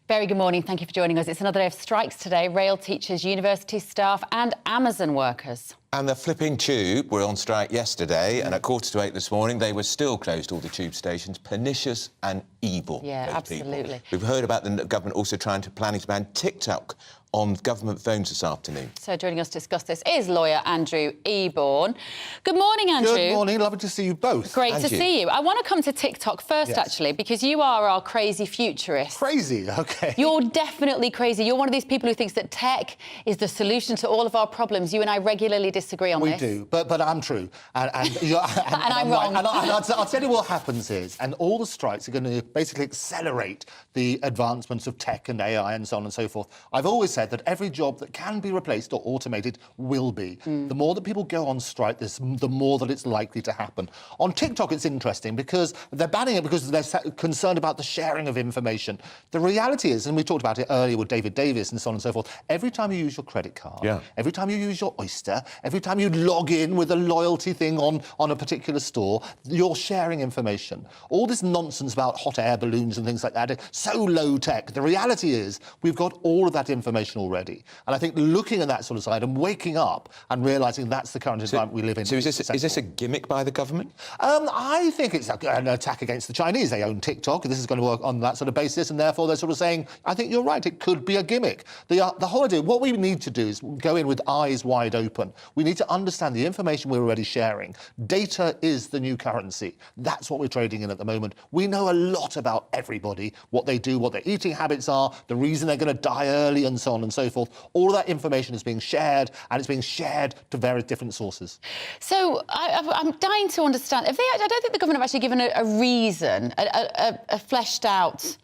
Very good morning. Thank you for joining us. It's another day of strikes today. Rail teachers, university staff and Amazon workers. And the flipping tube were on strike yesterday, and at 7:45 this morning, they were still closed, all the tube stations. Pernicious and evil. Yeah, absolutely. People. We've heard about the government also planning to ban TikTok on government phones this afternoon. So joining us to discuss this is lawyer Andrew Eborn. Good morning, Andrew. Good morning. Lovely to see you both. Great to see you. I want to come to TikTok first, actually, because you are our crazy futurist. Crazy, OK. You're definitely crazy. You're one of these people who thinks that tech is the solution to all of our problems. You and I regularly disagree on this. We do, but I'm true. And I'm wrong. Right. And I'll tell you what happens is, and all the strikes are going to basically accelerate the advancements of tech and AI and so on and so forth. I've always said that every job that can be replaced or automated will be. The more that people go on strike, the more that it's likely to happen. On TikTok, it's interesting because they're banning it because they're concerned about the sharing of information. The reality is, and we talked about it earlier with David Davis and so on and so forth, every time you use your credit card, every time you use your Oyster, every time you log in with a loyalty thing on a particular store, you're sharing information. All this nonsense about hot air balloons and things like that, so low tech. The reality is we've got all of that information already. And I think looking at that sort of side and waking up and realising that's the current environment we live in. So is this a gimmick by the government? I think it's an attack against the Chinese. They own TikTok. This is going to work on that sort of basis, and therefore they're sort of saying, I think you're right, it could be a gimmick. The whole idea, what we need to do is go in with eyes wide open. We need to understand the information we're already sharing. Data is the new currency. That's what we're trading in at the moment. We know a lot about everybody, what they do, what their eating habits are, the reason they're going to die early, and so on and so forth. All of that information is being shared, and it's being shared to various different sources. So I'm dying to understand. I don't think the government have actually given a reason, a fleshed out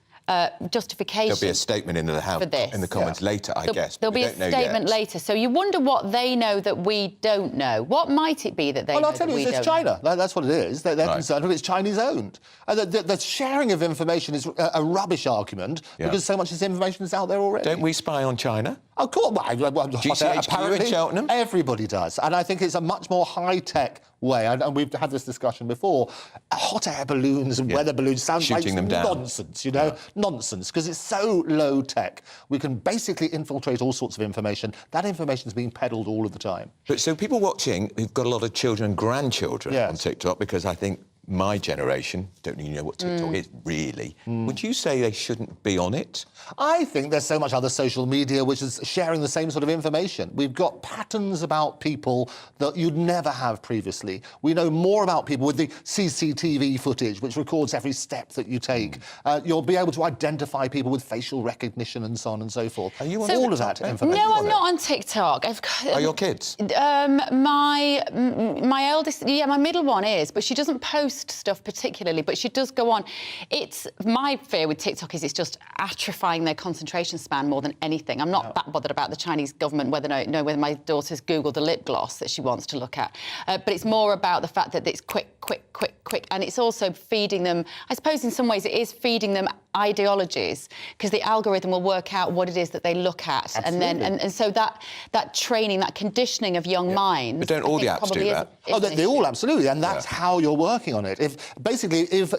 justification. There'll be a statement in the House, in the Commons later, I guess. There'll be a statement later. So you wonder what they know that we don't know. What might it be that they know I'll tell you, it's China. That's what it is. They're concerned with it's Chinese-owned. The sharing of information is a rubbish argument because so much of this information is out there already. Don't we spy on China? Of course. GCHQ in Cheltenham? Everybody does. And I think it's a much more high-tech way, and we've had this discussion before. Hot air balloons and weather balloons sound like nonsense, you know? Nonsense, because it's so low tech. We can basically infiltrate all sorts of information. That information is being peddled all of the time. But so people watching who've got a lot of children and grandchildren on TikTok, because I think my generation don't really know what TikTok is, really. Would you say they shouldn't be on it? I think there's so much other social media which is sharing the same sort of information. We've got patterns about people that you'd never have previously. We know more about people with the CCTV footage, which records every step that you take. You'll be able to identify people with facial recognition and so on and so forth. Are you on all of that information? No, I'm not on TikTok. Are your kids? My eldest, my middle one is, but she doesn't post stuff particularly, but she does go on. It's my fear with TikTok is it's just atrophying their concentration span more than anything. I'm not that bothered about the Chinese government, whether my daughter's Googled a lip gloss that she wants to look at. But it's more about the fact that it's quick, and it's also feeding them, I suppose in some ways it is feeding them ideologies, because the algorithm will work out what it is that they look at. Absolutely. And so that training, that conditioning of young minds. But don't all the apps do that? They all, absolutely, and that's how you're working on it. If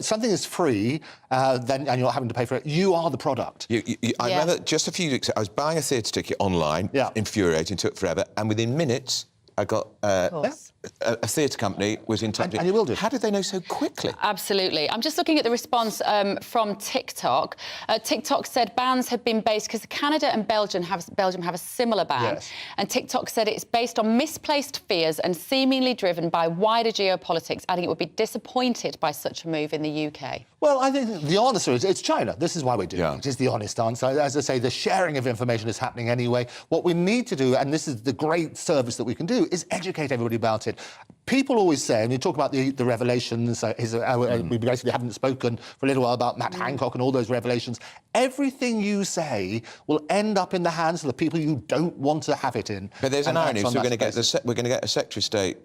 something is free, then and you're not having to pay for it, you are the product. I remember just a few weeks ago, I was buying a theatre ticket online, infuriating, took forever, and within minutes I got a theatre company was in touch. And you will do. How did they know so quickly? Absolutely. I'm just looking at the response from TikTok. TikTok said bans had been based, because Canada and Belgium have a similar ban. Yes. And TikTok said it's based on misplaced fears and seemingly driven by wider geopolitics, adding it would be disappointed by such a move in the UK. Well, I think the answer is it's China. This is why we're doing it. It is the honest answer. As I say, the sharing of information is happening anyway. What we need to do, and this is the great service that we can do, is educate everybody about it. People always say, and you talk about the revelations, we basically haven't spoken for a little while about Matt Hancock and all those revelations. Everything you say will end up in the hands of the people you don't want to have it in. But there's an irony. So we're going to get a Secretary of State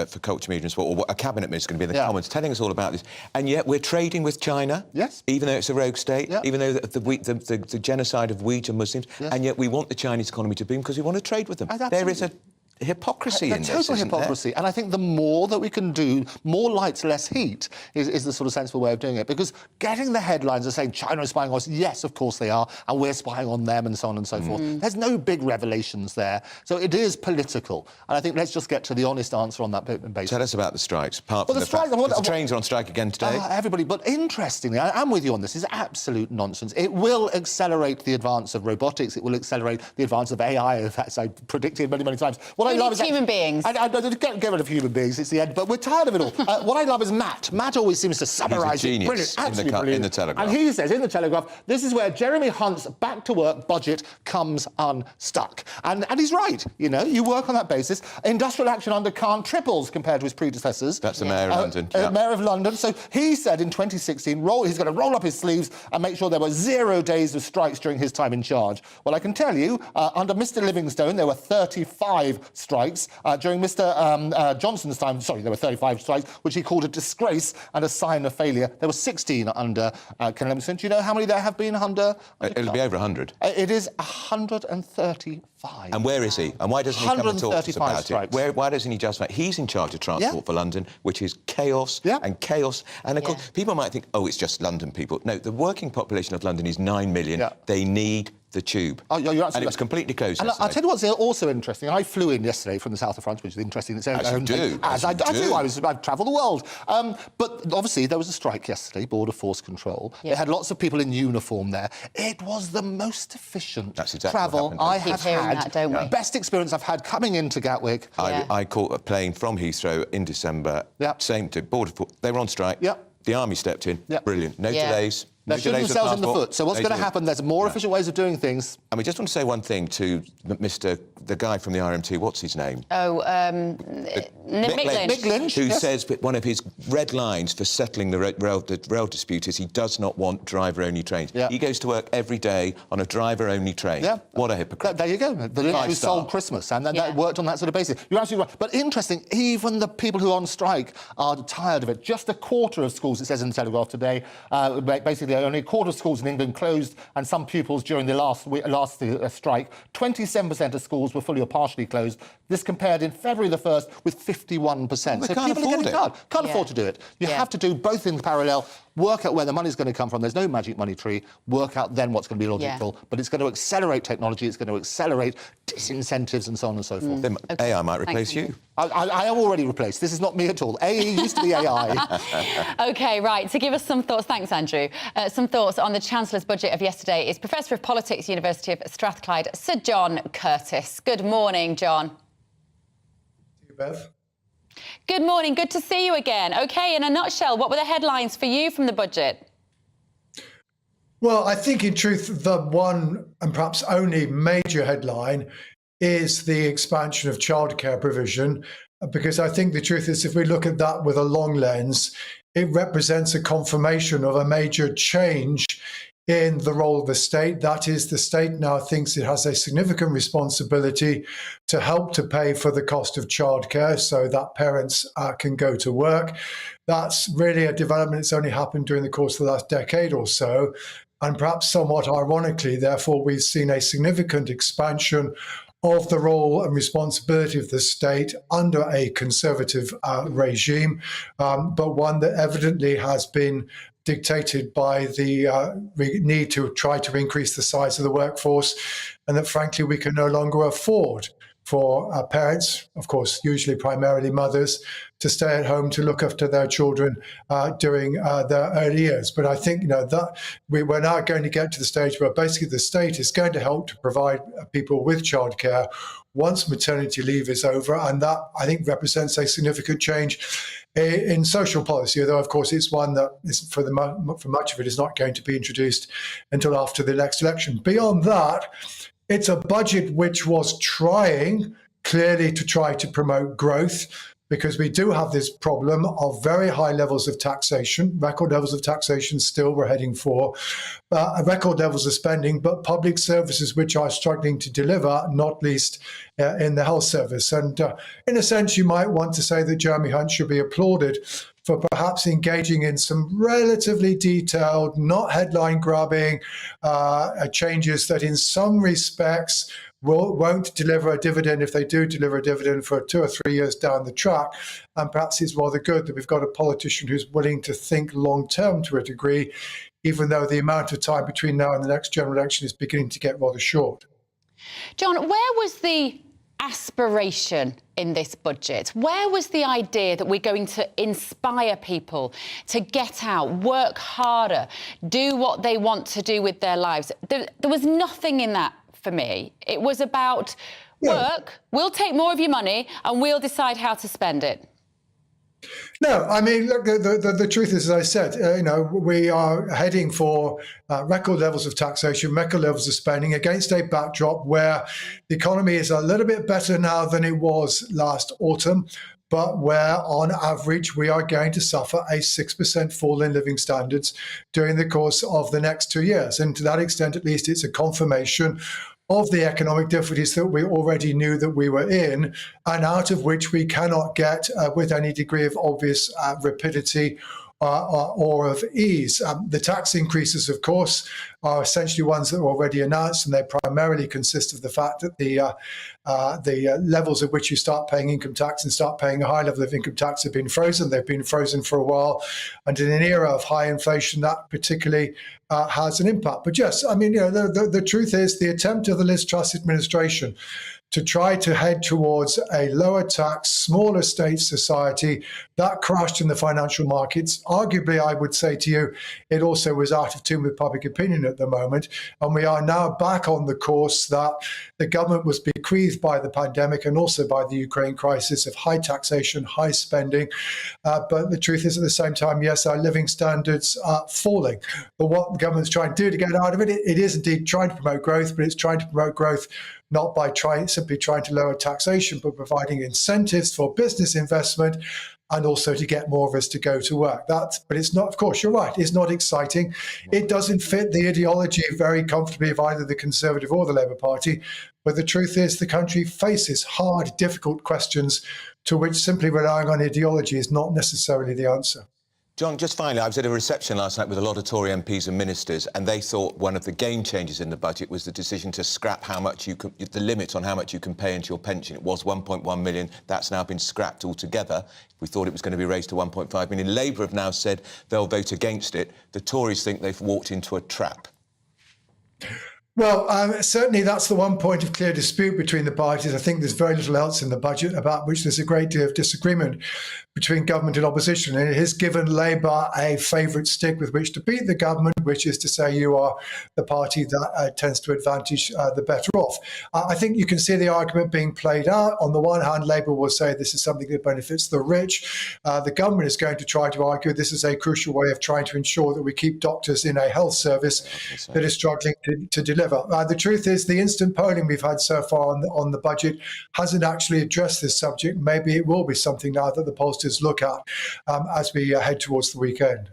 for Culture, Media and Sport, or a Cabinet Minister going to be in the Commons telling us all about this. And yet we're trading with China, even though it's a rogue state, even though the genocide of Uyghur Muslims, and yet we want the Chinese economy to boom because we want to trade with them. There is a hypocrisy in this, total hypocrisy. And I think the more that we can do, more lights, less heat, is the sort of sensible way of doing it. Because getting the headlines and saying China is spying on us, yes, of course they are, and we're spying on them and so on and so forth. There's no big revelations there. So it is political. And I think let's just get to the honest answer on that basis. Tell us about the strikes, apart from the fact that the trains are on strike again today. Everybody. But interestingly, I'm with you on this, is absolute nonsense. It will accelerate the advance of robotics. It will accelerate the advance of AI, as I predicted many, many times. What I love is human beings. Get rid of human beings, it's the end. But we're tired of it all. What I love is Matt. Matt always seems to summarise it. Brilliant, absolutely brilliant. In the Telegraph. And he says in the Telegraph, this is where Jeremy Hunt's back-to-work budget comes unstuck. And he's right, you know, you work on that basis. Industrial action under Khan triples compared to his predecessors. That's the Mayor of London. Mayor of London. So he said in 2016, he's going to roll up his sleeves and make sure there were 0 days of strikes during his time in charge. Well, I can tell you, under Mr Livingstone, there were 35 strikes. During Mr Johnson's time, there were 35 strikes, which he called a disgrace and a sign of failure. There were 16 under Ken Livingstone. Do you know how many there have been under It'll be over 100. It is 135. And where is he? And why doesn't he come and talk to us about strikes. it? Why doesn't he justify it? He's in charge of transport for London, which is chaos and chaos. And of course, people might think, oh, it's just London people. No, the working population of London is 9 million. They need the tube. Oh, you're absolutely and it was completely closed and yesterday. I'll tell you what's also interesting. I flew in yesterday from the south of France, which is interesting in its own. As you do. I've travelled the world. But obviously there was a strike yesterday, Border Force Control. They had lots of people in uniform there. It was the most efficient travel I have had. Best experience I've had coming into Gatwick. I caught a plane from Heathrow in December. Same to Border Force. They were on strike. The Army stepped in. Brilliant. No delays. They're shooting themselves in the foot. So what's going to happen? There's more efficient ways of doing things. And we just want to say one thing to the guy from the RMT. What's his name? Mick Lynch. Who says that one of his red lines for settling the rail dispute is he does not want driver-only trains. He goes to work every day on a driver-only train. What a hypocrite. There you go. The Lynch who sold Christmas, and that worked on that sort of basis. You're absolutely right. But interesting, even the people who are on strike are tired of it. Just a quarter of schools, it says in the Telegraph today, basically only a quarter of schools in England closed, and some pupils during the last strike. 27% of schools were fully or partially closed. This compared in February the 1st with 51%. They So can't people are afford getting it. tired. Can't afford to do it. You have to do both in parallel, work out where the money's going to come from. There's no magic money tree. Work out then what's going to be logical. But it's going to accelerate technology. It's going to accelerate disincentives and so on and so forth. Then AI might replace you. I am already replaced. This is not me at all. AE used to be AI. OK, right. To give us some thoughts, thanks, Andrew. Some thoughts on the Chancellor's budget of yesterday is Professor of Politics, University of Strathclyde, Sir John Curtis. Good morning, John. Bev. Good morning. Good to see you again. OK, in a nutshell, what were the headlines for you from the budget? Well, I think in truth, the one and perhaps only major headline is the expansion of childcare provision, because I think the truth is if we look at that with a long lens, it represents a confirmation of a major change in the role of the state. That is, the state now thinks it has a significant responsibility to help to pay for the cost of childcare so that parents can go to work. That's really a development that's only happened during the course of the last decade or so. And perhaps somewhat ironically, therefore, we've seen a significant expansion of the role and responsibility of the state under a conservative regime, but one that evidently has been dictated by the need to try to increase the size of the workforce, and that frankly we can no longer afford for parents, of course, usually primarily mothers, to stay at home to look after their children during their early years. But I think that we're now going to get to the stage where basically the state is going to help to provide people with childcare once maternity leave is over, and that I think represents a significant change in social policy, although of course it's one that is for much of it is not going to be introduced until after the next election. Beyond that, it's a budget which was trying clearly to try to promote growth, because we do have this problem of very high levels of taxation, record levels of taxation still we're heading for, record levels of spending, but public services which are struggling to deliver, not least in the health service. And in a sense, you might want to say that Jeremy Hunt should be applauded for perhaps engaging in some relatively detailed, not headline-grabbing changes that in some respects won't deliver a dividend if they do deliver a dividend for 2 or 3 years down the track. And perhaps it's rather good that we've got a politician who's willing to think long-term to a degree, even though the amount of time between now and the next general election is beginning to get rather short. John, where was the aspiration in this budget? Where was the idea that we're going to inspire people to get out, work harder, do what they want to do with their lives? There was nothing in that for me. It was about work, we'll take more of your money and we'll decide how to spend it. No, I mean, look, the truth is, as I said, we are heading for record levels of taxation, record levels of spending against a backdrop where the economy is a little bit better now than it was last autumn, but where on average we are going to suffer a 6% fall in living standards during the course of the next 2 years. And to that extent, at least, it's a confirmation of the economic difficulties that we already knew that we were in, and out of which we cannot get with any degree of obvious rapidity or of ease. The tax increases, of course, are essentially ones that were already announced, and they primarily consist of the fact that the levels at which you start paying income tax and start paying a high level of income tax have been frozen. They've been frozen for a while, and in an era of high inflation, that particularly has an impact. But yes, I mean, the truth is the attempt of the Liz Truss administration to try to head towards a lower tax, smaller state society that crashed in the financial markets. Arguably, I would say to you, it also was out of tune with public opinion at the moment. And we are now back on the course that the government was bequeathed by the pandemic and also by the Ukraine crisis of high taxation, high spending. But the truth is, at the same time, yes, our living standards are falling. But what the government's trying to do to get out of it, it is indeed trying to promote growth, but it's trying to promote growth not by simply trying to lower taxation, but providing incentives for business investment and also to get more of us to go to work. But it's not, of course, you're right, it's not exciting. It doesn't fit the ideology very comfortably of either the Conservative or the Labour Party. But the truth is the country faces hard, difficult questions to which simply relying on ideology is not necessarily the answer. John, just finally, I was at a reception last night with a lot of Tory MPs and ministers, and they thought one of the game changers in the budget was the decision to scrap the limit on how much you can pay into your pension. It was 1.1 million. That's now been scrapped altogether. We thought it was going to be raised to 1.5 million. Labour have now said they'll vote against it. The Tories think they've walked into a trap. Well, certainly that's the one point of clear dispute between the parties. I think there's very little else in the budget about which there's a great deal of disagreement between government and opposition. And it has given Labour a favourite stick with which to beat the government, which is to say you are the party that tends to advantage the better off. I think you can see the argument being played out. On the one hand, Labour will say this is something that benefits the rich. The government is going to try to argue this is a crucial way of trying to ensure that we keep doctors in a health service that is struggling to deliver. The truth is the instant polling we've had so far on the budget hasn't actually addressed this subject. Maybe it will be something now that the pollsters look at as we head towards the weekend.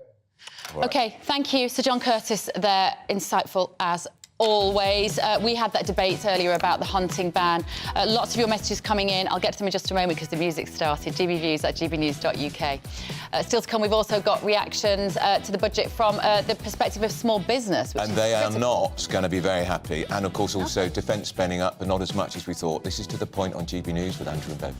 Right. OK, thank you. Sir John Curtis there, insightful as always. We had that debate earlier about the hunting ban. Lots of your messages coming in. I'll get to them in just a moment because the music started. gbviews@gbnews.uk. Still to come, we've also got reactions to the budget from the perspective of small business. And they are not going to be very happy. And, of course, also defence spending up, but not as much as we thought. This is To The Point on GB News with Andrew and Bev.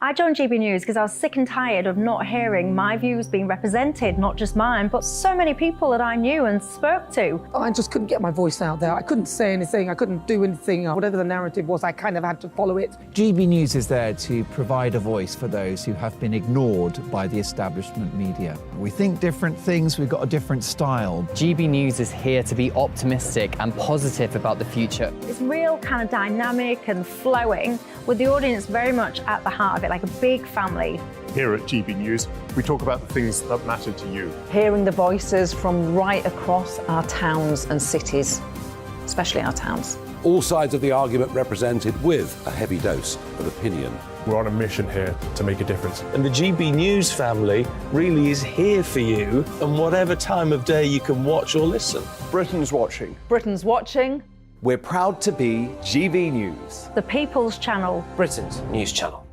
I joined GB News because I was sick and tired of not hearing my views being represented, not just mine, but so many people that I knew and spoke to. I just couldn't get my voice out there. I couldn't say anything. I couldn't do anything. Whatever the narrative was, I kind of had to follow it. GB News is there to provide a voice for those who have been ignored by the establishment media. We think different things. We've got a different style. GB News is here to be optimistic and positive about the future. It's real kind of dynamic and flowing, with the audience very much at the heart of it, like a big family. Here at GB News, we talk about the things that matter to you. Hearing the voices from right across our towns and cities, especially our towns. All sides of the argument represented with a heavy dose of opinion. We're on a mission here to make a difference. And the GB News family really is here for you, and whatever time of day you can watch or listen. Britain's watching. Britain's watching. We're proud to be GB News. The People's Channel. Britain's news channel.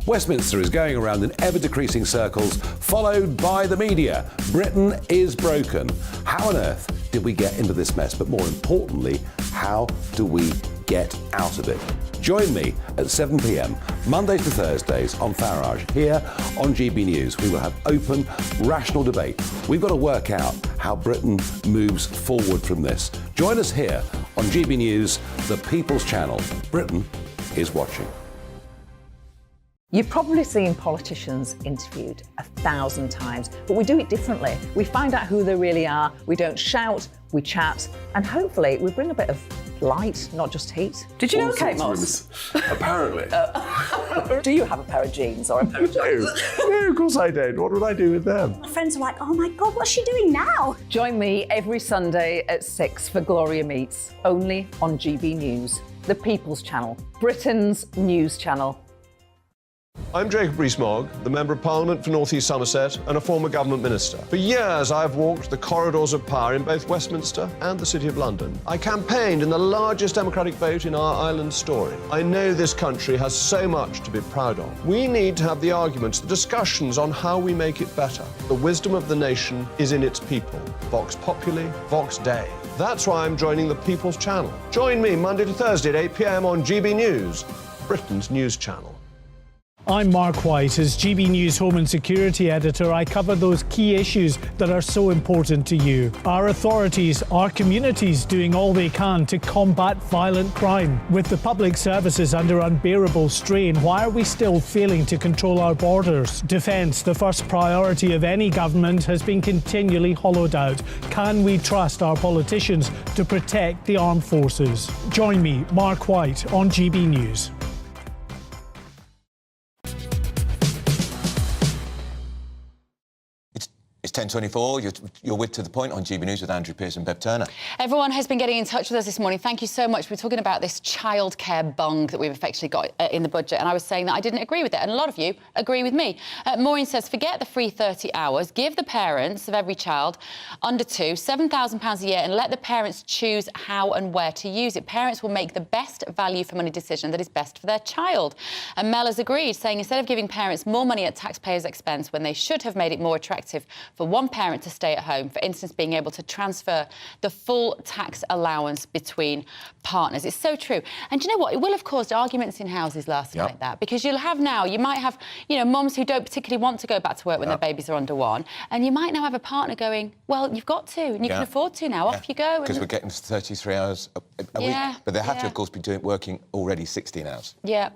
Westminster is going around in ever-decreasing circles, followed by the media. Britain is broken. How on earth did we get into this mess? But more importantly, how do we get out of it? Join me at 7 p.m, Mondays to Thursdays on Farage, here on GB News. We will have open, rational debate. We've got to work out how Britain moves forward from this. Join us here on GB News, the People's Channel. Britain is watching. You've probably seen politicians interviewed 1,000 times, but we do it differently. We find out who they really are, we don't shout, we chat, and hopefully we bring a bit of light, not just heat. Did you know Kate Moss? Apparently. Do you have a pair of jeans or a pair of jeans? No, of course I don't. What would I do with them? My friends are like, oh my God, what's she doing now? Join me every Sunday at 6 for Gloria Meets, only on GB News, the People's Channel, Britain's news channel. I'm Jacob Rees-Mogg, the Member of Parliament for North East Somerset and a former government minister. For years, I've walked the corridors of power in both Westminster and the City of London. I campaigned in the largest democratic vote in our island story. I know this country has so much to be proud of. We need to have the arguments, the discussions on how we make it better. The wisdom of the nation is in its people. Vox Populi, Vox Dei. That's why I'm joining the People's Channel. Join me Monday to Thursday at 8 p.m. on GB News, Britain's news channel. I'm Mark White. As GB News Home and Security Editor, I cover those key issues that are so important to you. Our authorities, our communities doing all they can to combat violent crime. With the public services under unbearable strain, why are we still failing to control our borders? Defence, the first priority of any government, has been continually hollowed out. Can we trust our politicians to protect the armed forces? Join me, Mark White, on GB News. It's 10:24, you're with To The Point on GB News with Andrew Pearce and Bev Turner. Everyone has been getting in touch with us this morning. Thank you so much. We're talking about this childcare bung that we've effectively got in the budget, and I was saying that I didn't agree with it, and a lot of you agree with me. Maureen says, forget the free 30 hours, give the parents of every child under 2 £7,000 a year and let the parents choose how and where to use it. Parents will make the best value for money decision that is best for their child. And Mel has agreed, saying instead of giving parents more money at taxpayers' expense when they should have made it more attractive for one parent to stay at home, for instance, being able to transfer the full tax allowance between partners. It's so true. And do you know what? It will have caused arguments in houses last night, that, because you might have, mums who don't particularly want to go back to work when their babies are under 1, and you might now have a partner going, well, you've got to, and you can afford to now, off you go. Because we're getting 33 hours a week. But they have to, of course, be working already 16 hours. Yeah.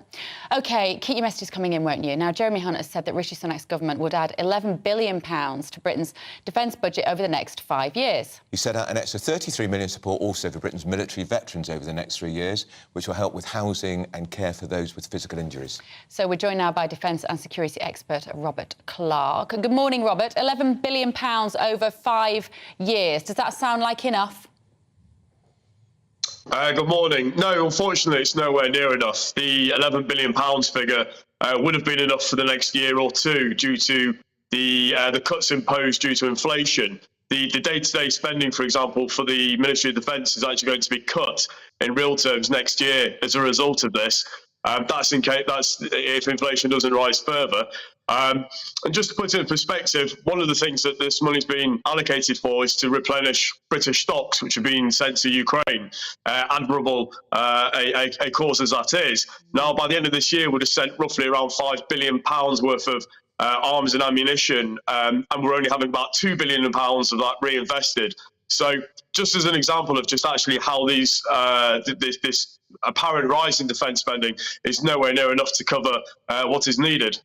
OK, keep your messages coming in, won't you? Now, Jeremy Hunt has said that Rishi Sunak's government would add £11 billion to Britain's defence budget over the next 5 years. He set out an extra 33 million support also for Britain's military veterans over the next 3 years, which will help with housing and care for those with physical injuries. So we're joined now by defence and security expert Robert Clark. Good morning, Robert. £11 billion over 5 years. Does that sound like enough? Good morning. No, unfortunately, it's nowhere near enough. The £11 billion figure would have been enough for the next year or two due to the cuts imposed due to inflation. The day-to-day spending, for example, for the Ministry of Defence is actually going to be cut in real terms next year as a result of this. That's if inflation doesn't rise further. And just to put it in perspective, one of the things that this money's been allocated for is to replenish British stocks, which have been sent to Ukraine. Admirable a cause as that is. Now, by the end of this year, we'd have sent roughly around £5 billion worth of arms and ammunition, and we're only having about £2 billion of that reinvested. So, just as an example of just actually how this apparent rise in defence spending is nowhere near enough to cover what is needed.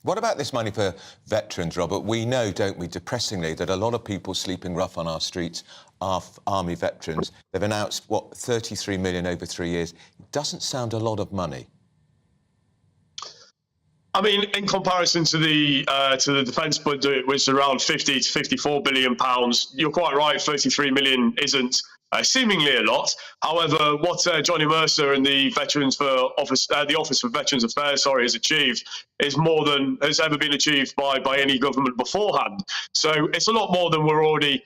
What about this money for veterans, Robert? We know, don't we, depressingly, that a lot of people sleeping rough on our streets are Army veterans. They've announced, 33 million over 3 years. It doesn't sound a lot of money. I mean, in comparison to the defence budget, which is around 50 to 54 billion pounds, you're quite right. 33 million isn't seemingly a lot. However, what Johnny Mercer and the Office for Veterans Affairs, has achieved is more than has ever been achieved by any government beforehand. So it's a lot more than we're already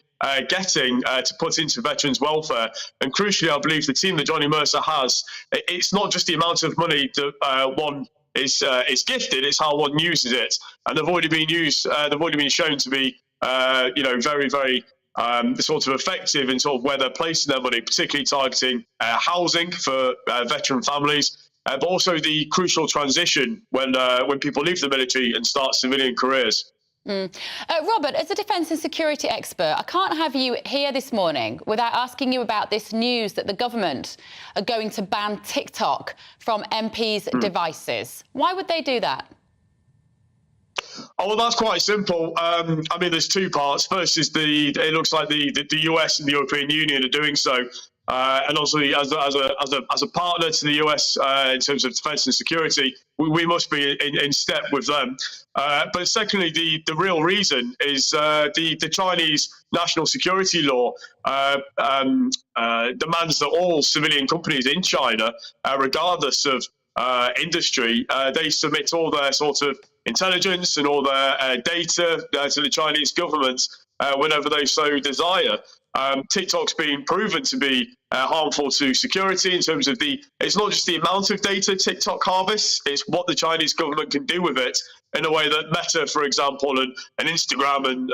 getting to put into veterans' welfare. And crucially, I believe the team that Johnny Mercer has, it's not just the amount of money that one is gifted, it's how one uses it. And they've already been shown to be, very, very sort of effective in sort of where they're placing their money, particularly targeting housing for veteran families, but also the crucial transition when people leave the military and start civilian careers. Robert, as a defence and security expert, I can't have you here this morning without asking you about this news that the government are going to ban TikTok from MPs' devices. Why would they do that? Oh, well, that's quite simple. I mean, there's two parts. First is it looks like the US and the European Union are doing so. And also, as a partner to the US in terms of defence and security, we must be in step with them. But secondly, the real reason is the Chinese national security law demands that all civilian companies in China, regardless of industry, they submit all their sort of intelligence and all their data to the Chinese government whenever they so desire. TikTok's been proven to be harmful to security in terms of it's not just the amount of data TikTok harvests, it's what the Chinese government can do with it in a way that Meta, for example, and Instagram and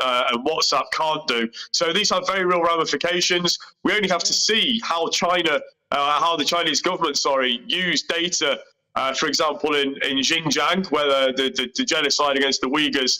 WhatsApp can't do. So these have very real ramifications. We only have to see how the Chinese government, use data, for example, in Xinjiang, where the genocide against the Uyghurs,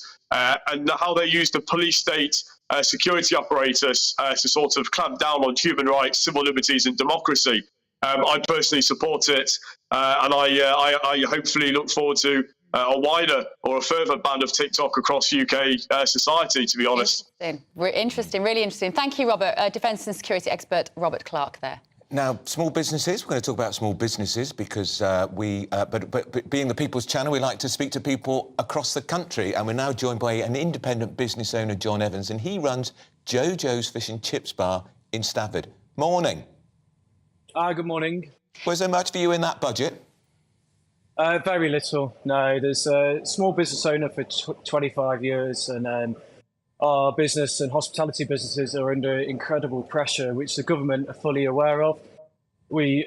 and how they use the police state security apparatus to sort of clamp down on human rights, civil liberties and democracy. I personally support it, and I hopefully look forward to a wider or a further ban of TikTok across UK society, to be honest. Interesting, really interesting. Thank you, Robert. Defence and security expert Robert Clark there. Now, small businesses. We're going to talk about small businesses because but being the People's Channel, we like to speak to people across the country, and we're now joined by an independent business owner, John Evans, and he runs Jojo's Fish and Chips Bar in Stafford. Morning. Good morning. Was there much for you in that budget? Very little. No, there's a small business owner for 25 years, and our business and hospitality businesses are under incredible pressure, which the government are fully aware of. We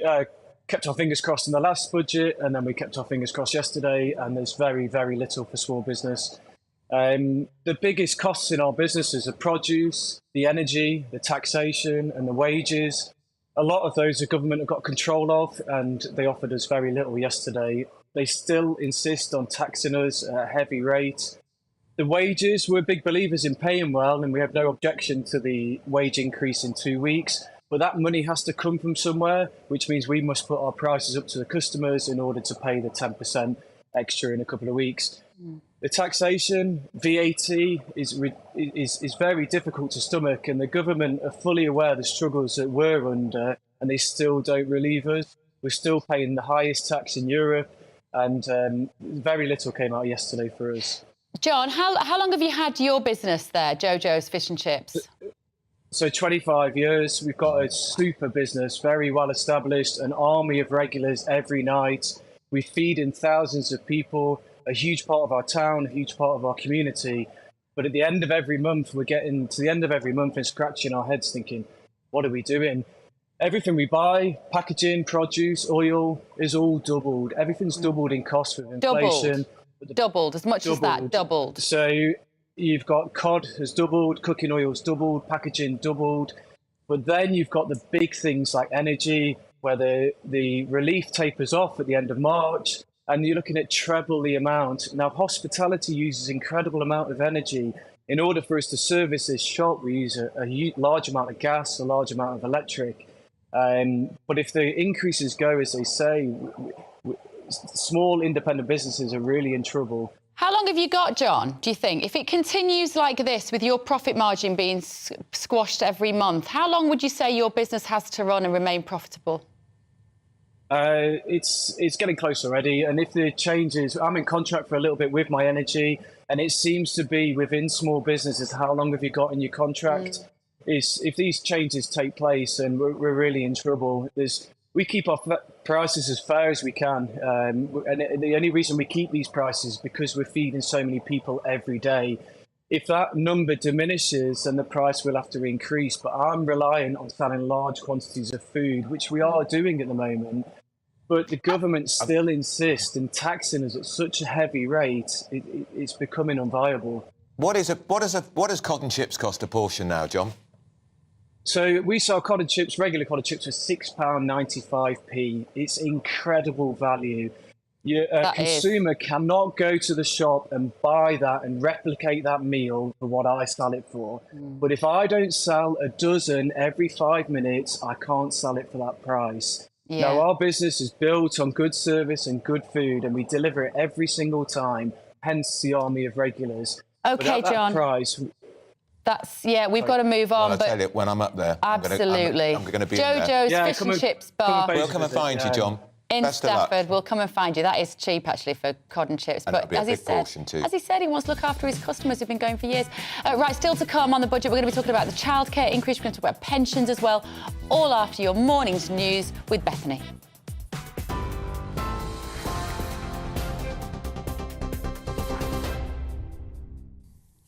kept our fingers crossed in the last budget, and then we kept our fingers crossed yesterday, and there's very, very little for small business. The biggest costs in our business is the produce, the energy, the taxation, and the wages. A lot of those the government have got control of, and they offered us very little yesterday. They still insist on taxing us at a heavy rate. The wages, we're big believers in paying well, and we have no objection to the wage increase in 2 weeks. But that money has to come from somewhere, which means we must put our prices up to the customers in order to pay the 10% extra in a couple of weeks. The taxation, VAT, is very difficult to stomach, and the government are fully aware of the struggles that we're under, and they still don't relieve us. We're still paying the highest tax in Europe, and very little came out yesterday for us. John, how long have you had your business there, Jojo's Fish and Chips? So 25 years. We've got a super business, very well established, an army of regulars every night. We feed in thousands of people, a huge part of our town, a huge part of our community. But at the end of every month, we're getting to the end of every month and scratching our heads thinking, what are we doing? Everything we buy, packaging, produce, oil, is all doubled. Everything's doubled in cost with inflation. Doubled, as much as that, doubled. So you've got cod has doubled, cooking oil's doubled, packaging doubled. But then you've got the big things like energy, where the relief tapers off at the end of March, and you're looking at treble the amount. Now, hospitality uses incredible amount of energy. In order for us to service this shop, we use a large amount of gas, a large amount of electric. But if the increases go as they say, small independent businesses are really in trouble. How long have you got, John, do you think? If it continues like this, with your profit margin being squashed every month, how long would you say your business has to run and remain profitable? It's getting close already, and if the changes, I'm in contract for a little bit with my energy, and it seems to be within small businesses, how long have you got in your contract? If these changes take place, and we're really in trouble. We keep our prices as fair as we can, and the only reason we keep these prices is because we're feeding so many people every day. If that number diminishes, then the price will have to increase, but I'm reliant on selling large quantities of food, which we are doing at the moment. But the government still insists in taxing us at such a heavy rate, it's becoming unviable. What does cod and chips cost a portion now, John? So we sell cod and chips, regular cod and chips, for £6.95p. It's incredible value. A consumer cannot go to the shop and buy that and replicate that meal for what I sell it for. But if I don't sell a dozen every 5 minutes, I can't sell it for that price. Now, our business is built on good service and good food, and we deliver it every single time, hence the army of regulars. OK, John. Price, we've got to move on. Well, I'll tell you, when I'm up there, absolutely. I'm going to be in there. Jojo's Fish and Chips Bar. We'll come and find you, John. In Best of luck. Stafford, we'll come and find you. That is cheap, actually, for cod and chips. And but as he said, he wants to look after his customers who've been going for years. Right, still to come on the budget, we're going to be talking about the childcare increase. We're going to talk about pensions as well, all after your morning's news with Bethany.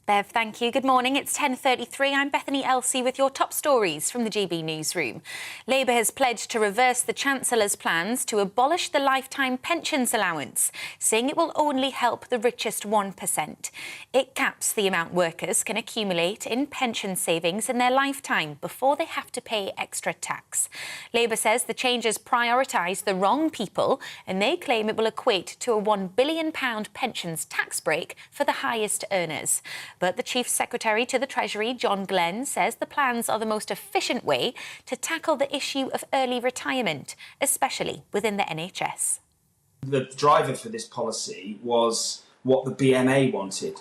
Bev, thank you. Good morning. It's 10:33. I'm Bethany Elsey with your top stories from the GB newsroom. Labour has pledged to reverse the Chancellor's plans to abolish the lifetime pensions allowance, saying it will only help the richest 1%. It caps the amount workers can accumulate in pension savings in their lifetime before they have to pay extra tax. Labour says the changes prioritise the wrong people, and they claim it will equate to a £1 billion pensions tax break for the highest earners. But the Chief Secretary to the Treasury, John Glenn, says the plans are the most efficient way to tackle the issue of early retirement, especially within the NHS. The driver for this policy was what the BMA wanted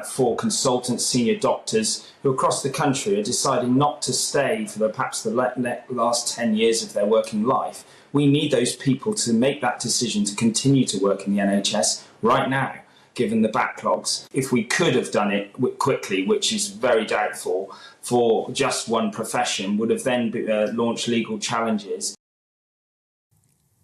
for consultants, senior doctors who across the country are deciding not to stay for perhaps the last 10 years of their working life. We need those people to make that decision to continue to work in the NHS right now, given the backlogs. If we could have done it quickly, which is very doubtful, for just one profession, would have then launched legal challenges.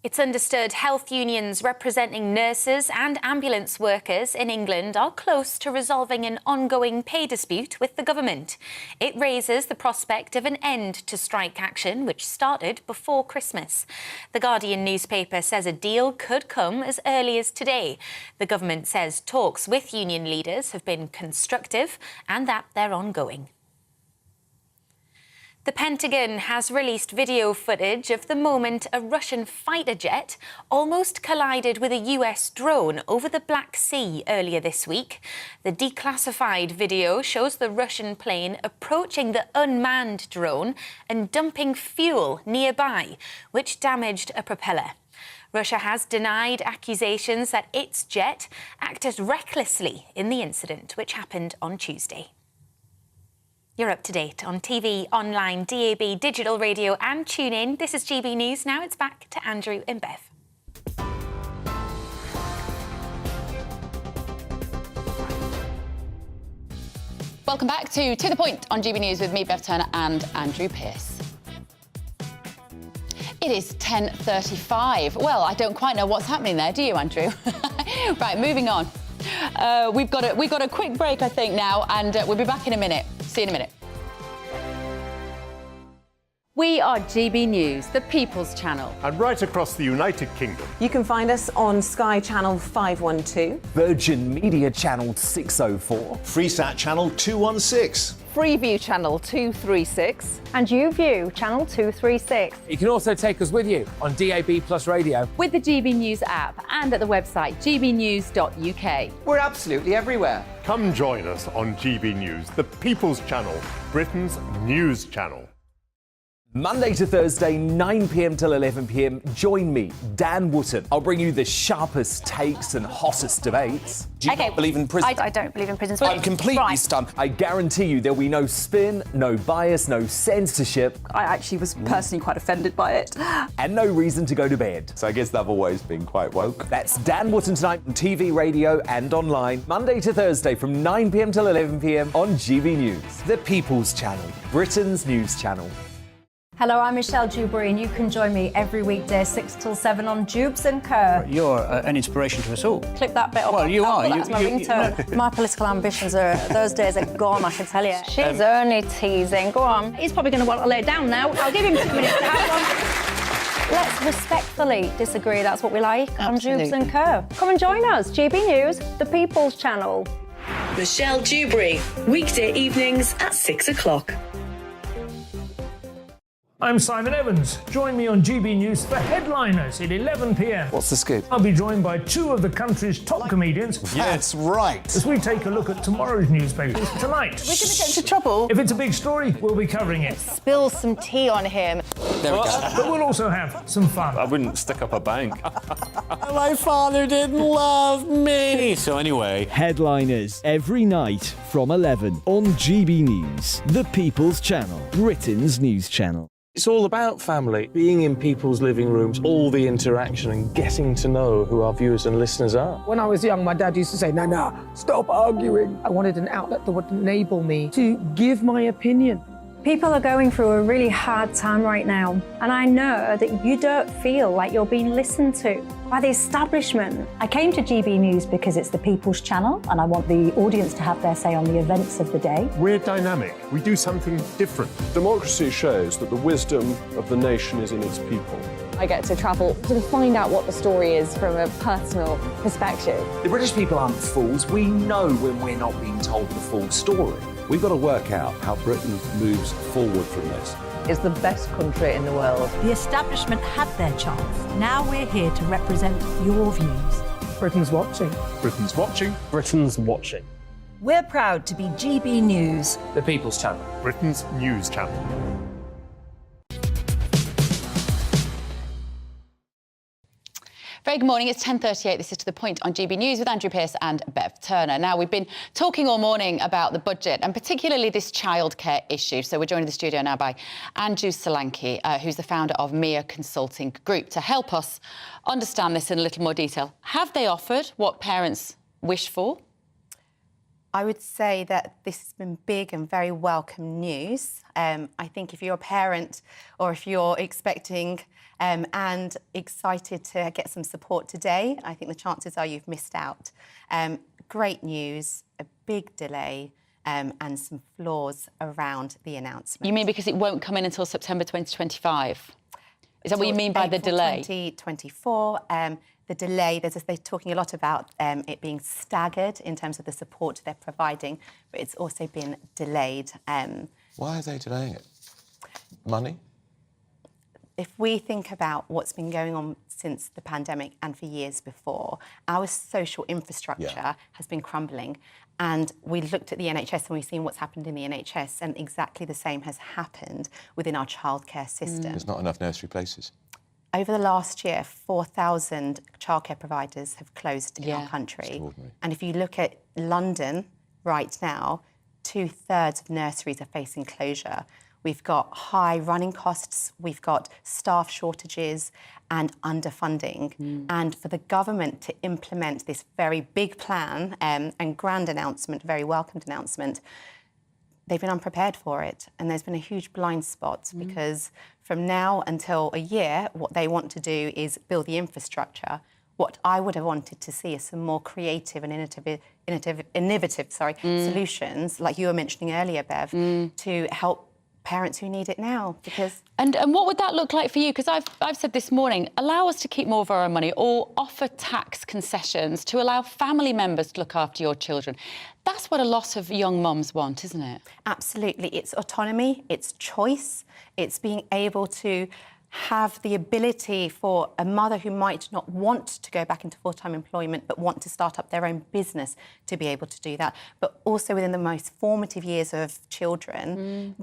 It's understood health unions representing nurses and ambulance workers in England are close to resolving an ongoing pay dispute with the government. It raises the prospect of an end to strike action, which started before Christmas. The Guardian newspaper says a deal could come as early as today. The government says talks with union leaders have been constructive and that they're ongoing. The Pentagon has released video footage of the moment a Russian fighter jet almost collided with a US drone over the Black Sea earlier this week. The declassified video shows the Russian plane approaching the unmanned drone and dumping fuel nearby, which damaged a propeller. Russia has denied accusations that its jet acted recklessly in the incident, which happened on Tuesday. You're up to date on TV, online, DAB, digital radio and TuneIn. This is GB News. Now it's back to Andrew and Bev. Welcome back to The Point on GB News with me, Bev Turner, and Andrew Pearce. It is 10:35. Well, I don't quite know what's happening there, do you, Andrew? Right, moving on. We've got a quick break, I think, now, and we'll be back in a minute. See you in a minute. We are GB News, the People's Channel. And right across the United Kingdom. You can find us on Sky Channel 512. Virgin Media Channel 604. Freesat Channel 216. Freeview Channel 236. And YouView Channel 236. You can also take us with you on DAB Plus Radio. With the GB News app and at the website gbnews.uk. We're absolutely everywhere. Come join us on GB News, the People's Channel, Britain's news channel. Monday to Thursday, 9 p.m. till 11 p.m. Join me, Dan Wootton. I'll bring you the sharpest takes and hottest debates. Do you not believe in prison? I don't believe in prisons. I'm completely stunned. I guarantee you there'll be no spin, no bias, no censorship. I actually was personally quite offended by it. And no reason to go to bed. So I guess they've always been quite woke. That's Dan Wootton tonight on TV, radio and online. Monday to Thursday from 9 p.m. till 11 p.m. on GB News. The People's Channel, Britain's news channel. Hello, I'm Michelle Dewberry, and you can join me every weekday 6 till 7 on Jubes and Kerr. You're an inspiration to us all. Clip that bit up. Well, you are. That's my ringtone. My political ambitions those days are gone, I can tell you. She's only teasing. Go on. He's probably going to want to lay down now. I'll give him 2 minutes to have one. Let's respectfully disagree. That's what we like on Jubes and Kerr. Come and join us. GB News, the People's Channel. Michelle Dewberry, weekday evenings at 6 o'clock. I'm Simon Evans. Join me on GB News for Headliners at 11 p.m. What's the scoop? I'll be joined by two of the country's top comedians. That's right. As we take a look at tomorrow's newspapers tonight. We're going to get into trouble. If it's a big story, we'll be covering it. Spill some tea on him. There we go. But we'll also have some fun. I wouldn't stick up a bank. My father didn't love me. So anyway. Headliners every night from 11 on GB News, the People's Channel, Britain's news channel. It's all about family, being in people's living rooms, all the interaction and getting to know who our viewers and listeners are. When I was young, my dad used to say, "Nana, stop arguing." I wanted an outlet that would enable me to give my opinion. People are going through a really hard time right now, and I know that you don't feel like you're being listened to by the establishment. I came to GB News because it's the People's Channel, and I want the audience to have their say on the events of the day. We're dynamic. We do something different. Democracy shows that the wisdom of the nation is in its people. I get to travel to find out what the story is from a personal perspective. The British people aren't fools. We know when we're not being told the full story. We've got to work out how Britain moves forward from this. It's the best country in the world. The establishment had their chance. Now we're here to represent your views. Britain's watching. Britain's watching. Britain's watching. We're proud to be GB News, The People's Channel, Britain's news channel. Very good morning. It's 10:38. This is To The Point on GB News with Andrew Pearce and Bev Turner. Now, we've been talking all morning about the budget and particularly this childcare issue. So we're joined in the studio now by Andrew Solanki, who's the founder of Mia Consulting Group, to help us understand this in a little more detail. Have they offered what parents wish for? I would say that this has been big and very welcome news. I think if you're a parent or if you're expecting and excited to get some support today, I think the chances are you've missed out. Great news, a big delay and some flaws around the announcement. You mean because it won't come in until September 2025? Is that what you mean by the delay? 2024. The delay, they're talking a lot about it being staggered in terms of the support they're providing, but it's also been delayed. Why are they delaying it? Money? If we think about what's been going on since the pandemic and for years before, our social infrastructure has been crumbling. And we looked at the NHS and we've seen what's happened in the NHS, and exactly the same has happened within our childcare system. There's not enough nursery places. Over the last year, 4,000 childcare providers have closed in our country. And if you look at London right now, 2/3 of nurseries are facing closure. We've got high running costs, we've got staff shortages and underfunding. And for the government to implement this very big plan and grand announcement, very welcomed announcement, they've been unprepared for it. And there's been a huge blind spot because from now until a year, what they want to do is build the infrastructure. What I would have wanted to see is some more creative and innovative solutions, like you were mentioning earlier, Bev, to help parents who need it now. Because and what would that look like for you? Because I've said this morning, allow us to keep more of our own money or offer tax concessions to allow family members to look after your children. That's what a lot of young mums want, isn't it? Absolutely. It's autonomy, it's choice, it's being able to have the ability for a mother who might not want to go back into full-time employment but want to start up their own business to be able to do that. But also within the most formative years of children,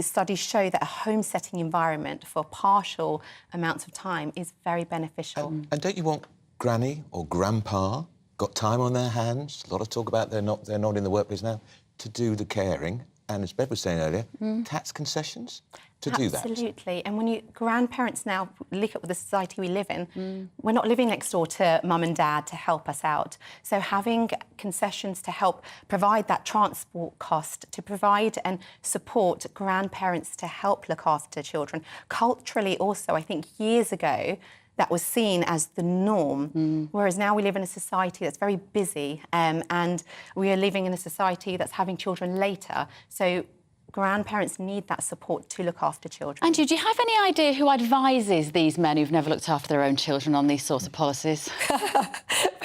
studies show that a home-setting environment for partial amounts of time is very beneficial. And don't you want granny or grandpa, got time on their hands, a lot of talk about they're not in the workplace now, to do the caring, and as Bev was saying earlier, tax concessions to do that? Absolutely. And when grandparents now look at the society we live in, we're not living next door to mum and dad to help us out. So having concessions to help provide that transport cost, to provide and support grandparents to help look after children. Culturally also, I think years ago, that was seen as the norm, whereas now we live in a society that's very busy and we are living in a society that's having children later. So grandparents need that support to look after children. Andrew, do you have any idea who advises these men who've never looked after their own children on these sorts of policies?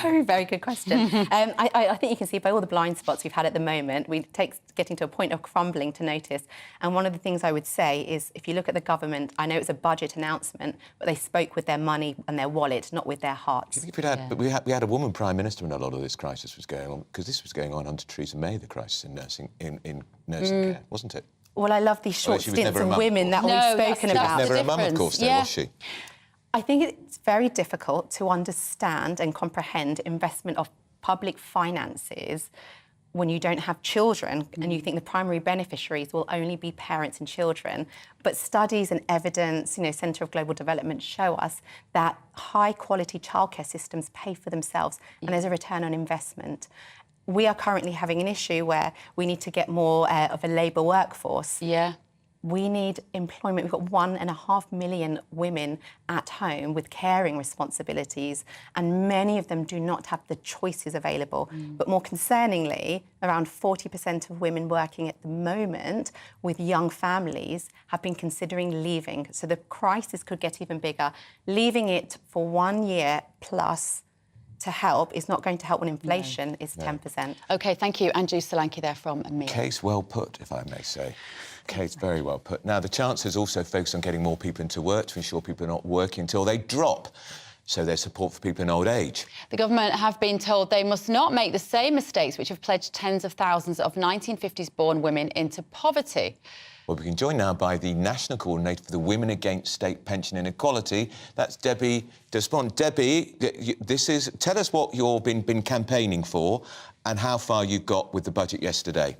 Very, very good question. I think you can see by all the blind spots we've had at the moment, it takes getting to a point of crumbling to notice. And one of the things I would say is, if you look at the government, I know it's a budget announcement, but they spoke with their money and their wallet, not with their hearts. But we had a woman Prime Minister when a lot of this crisis was going on, because this was going on under Theresa May, the crisis in nursing care, wasn't it? Well, I love these short stints of women that we've spoken about. She was never a mum, of course, though, was she? I think it's very difficult to understand and comprehend investment of public finances when you don't have children and you think the primary beneficiaries will only be parents and children. But studies and evidence, Centre of Global Development show us that high-quality childcare systems pay for themselves and there's a return on investment. We are currently having an issue where we need to get more of a labour workforce. We need employment. We've got 1.5 million women at home with caring responsibilities, and many of them do not have the choices available. But more concerningly, around 40% of women working at the moment with young families have been considering leaving. So the crisis could get even bigger. Leaving it for 1 year plus to help is not going to help when inflation is 10%. OK, thank you. Andrew Solanki there from Mia. Case well put, if I may say. Case very well put. Now, the Chancellor's also focused on getting more people into work to ensure people are not working until they drop. So there's support for people in old age. The government have been told they must not make the same mistakes which have pledged tens of thousands of 1950s-born women into poverty. Well, we can join now by the National Coordinator for the Women Against State Pension Inequality. That's Debbie Despont. Debbie, tell us what you've been campaigning for and how far you got with the budget yesterday.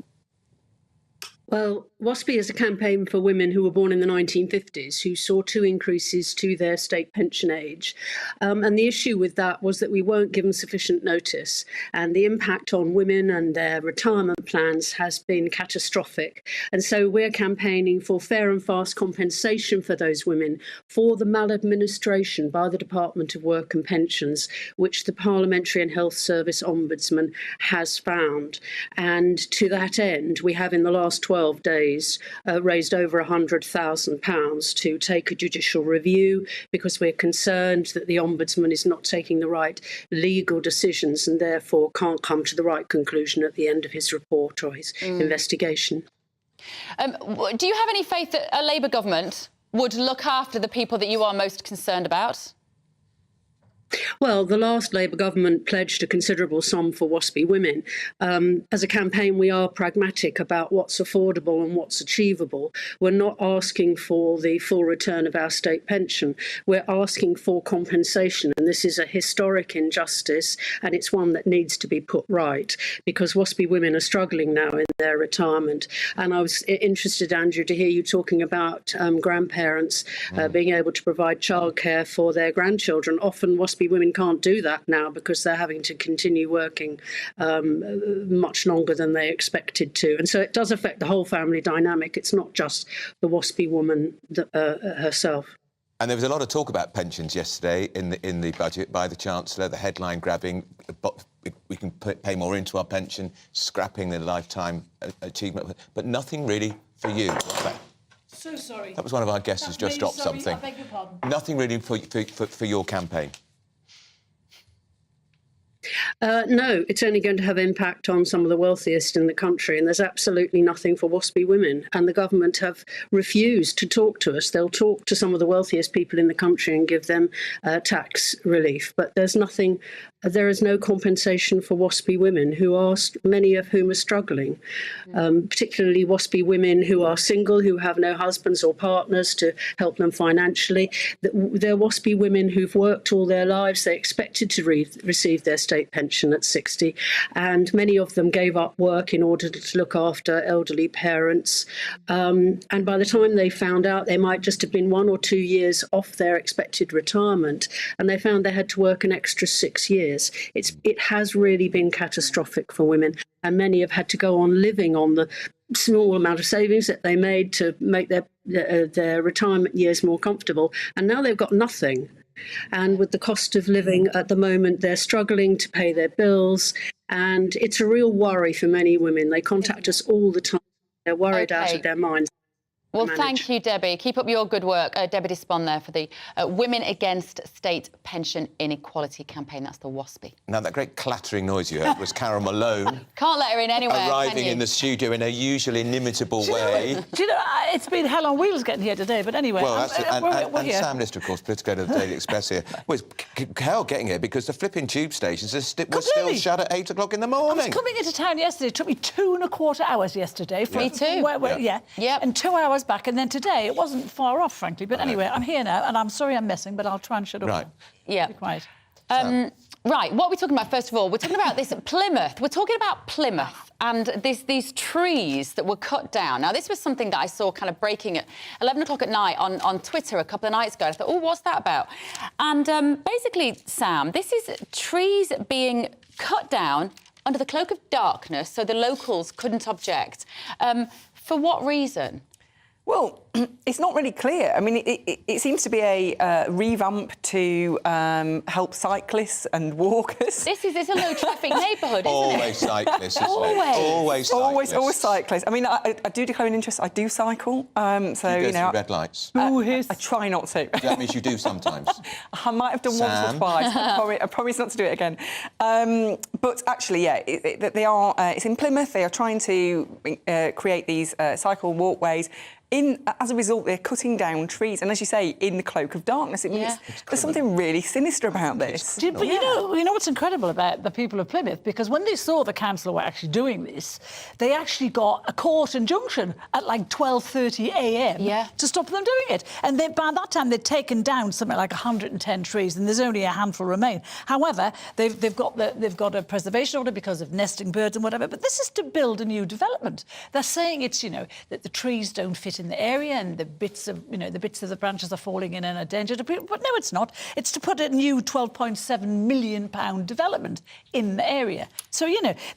Well, WASPI is a campaign for women who were born in the 1950s who saw 2 increases to their state pension age. And the issue with that was that we weren't given sufficient notice, and the impact on women and their retirement plans has been catastrophic. And so we're campaigning for fair and fast compensation for those women for the maladministration by the Department of Work and Pensions, which the Parliamentary and Health Service Ombudsman has found. And to that end, we have in the last 12 days raised over £100,000 to take a judicial review, because we're concerned that the Ombudsman is not taking the right legal decisions and therefore can't come to the right conclusion at the end of his report or his investigation. Do you have any faith that a Labour government would look after the people that you are most concerned about? Well, the last Labour government pledged a considerable sum for WASPI women. As a campaign, we are pragmatic about what's affordable and what's achievable. We're not asking for the full return of our state pension. We're asking for compensation, and this is a historic injustice, and it's one that needs to be put right, because WASPI women are struggling now in their retirement. And I was interested, Andrew, to hear you talking about grandparents being able to provide childcare for their grandchildren. Often WASPI women can't do that now because they're having to continue working much longer than they expected to. And so it does affect the whole family dynamic. It's not just the WASPI woman herself. And there was a lot of talk about pensions yesterday in the budget by the Chancellor, the headline grabbing, we can pay more into our pension, scrapping the lifetime achievement, but nothing really for you. So sorry. That was one of our guests who's just dropped something. I beg your pardon. Nothing really for your campaign. No, it's only going to have impact on some of the wealthiest in the country, and there's absolutely nothing for WASPI women. And the government have refused to talk to us. They'll talk to some of the wealthiest people in the country and give them tax relief, but there's nothing. There is no compensation for WASPI women, many of whom are struggling, particularly WASPI women who are single, who have no husbands or partners to help them financially. They're WASPI women who've worked all their lives. They expected to receive their state pension at 60, and many of them gave up work in order to look after elderly parents. And by the time they found out, they might just have been 1 or 2 years off their expected retirement, and they found they had to work an extra 6 years. It has really been catastrophic for women, and many have had to go on living on the small amount of savings that they made to make their retirement years more comfortable, and now they've got nothing. And with the cost of living at the moment, they're struggling to pay their bills, and it's a real worry for many women. They contact us all the time. They're worried out of their minds. Well, thank you, Debbie. Keep up your good work. Debbie Despont there for the Women Against State Pension Inequality campaign. That's the WASPI. Now, that great clattering noise you heard was Carol Malone. Can't let her in anywhere, arriving in the studio in a usually inimitable way. Do you know, it's been hell on wheels getting here today, but anyway. Well, we're and here. Sam Lister, of course, political editor of the Daily Express here. Well, it's hell getting here because the flipping tube stations were still shut at 8 o'clock in the morning. I was coming into town yesterday. It took me 2.25 hours yesterday. Me too. And 2 hours back, and then today it wasn't far off, frankly. But anyway, I'm here now, and I'm sorry I'm messing, but I'll try and shut up. Right. Yeah. Be quiet. Right, what are we talking about, first of all? We're talking about this Plymouth. We're talking about Plymouth and these trees that were cut down. Now, this was something that I saw kind of breaking at 11 o'clock at night on Twitter a couple of nights ago. I thought, oh, what's that about? And basically, Sam, this is trees being cut down under the cloak of darkness so the locals couldn't object. For what reason? Well, it's not really clear. I mean, it seems to be a revamp to help cyclists and walkers. This is a low-traffic neighbourhood, isn't Always it? cyclists, isn't it? Always cyclists. Always cyclists. I mean, I do declare an interest. I do cycle. So, you go through red lights. I try not to. That means you do sometimes. I might have done once or twice. I promise not to do it again. But actually, yeah, they are. It's in Plymouth. They are trying to create these cycle walkways as a result, they're cutting down trees, and as you say, in the cloak of darkness. I mean, there's something really sinister about this. But you know what's incredible about the people of Plymouth? Because when they saw the council were actually doing this, they actually got a court injunction at like 12:30 a.m. to stop them doing it. And by that time, they'd taken down something like 110 trees, and there's only a handful remain. However, they've got a preservation order because of nesting birds and whatever. But this is to build a new development. They're saying it's that the trees don't fit in the area and the bits of the branches are falling in and are dangerous. But no, it's not. It's to put a new £12.7 million development in the area. So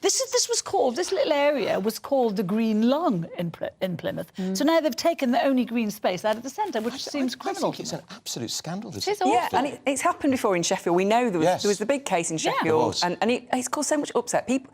this little area was called the Green Lung in Plymouth. So now they've taken the only green space out of the centre, which seems criminal. I think it's an absolute scandal. It is awful. Yeah, and it's happened before in Sheffield. We know there was the big case in Sheffield, and it's caused so much upset. People,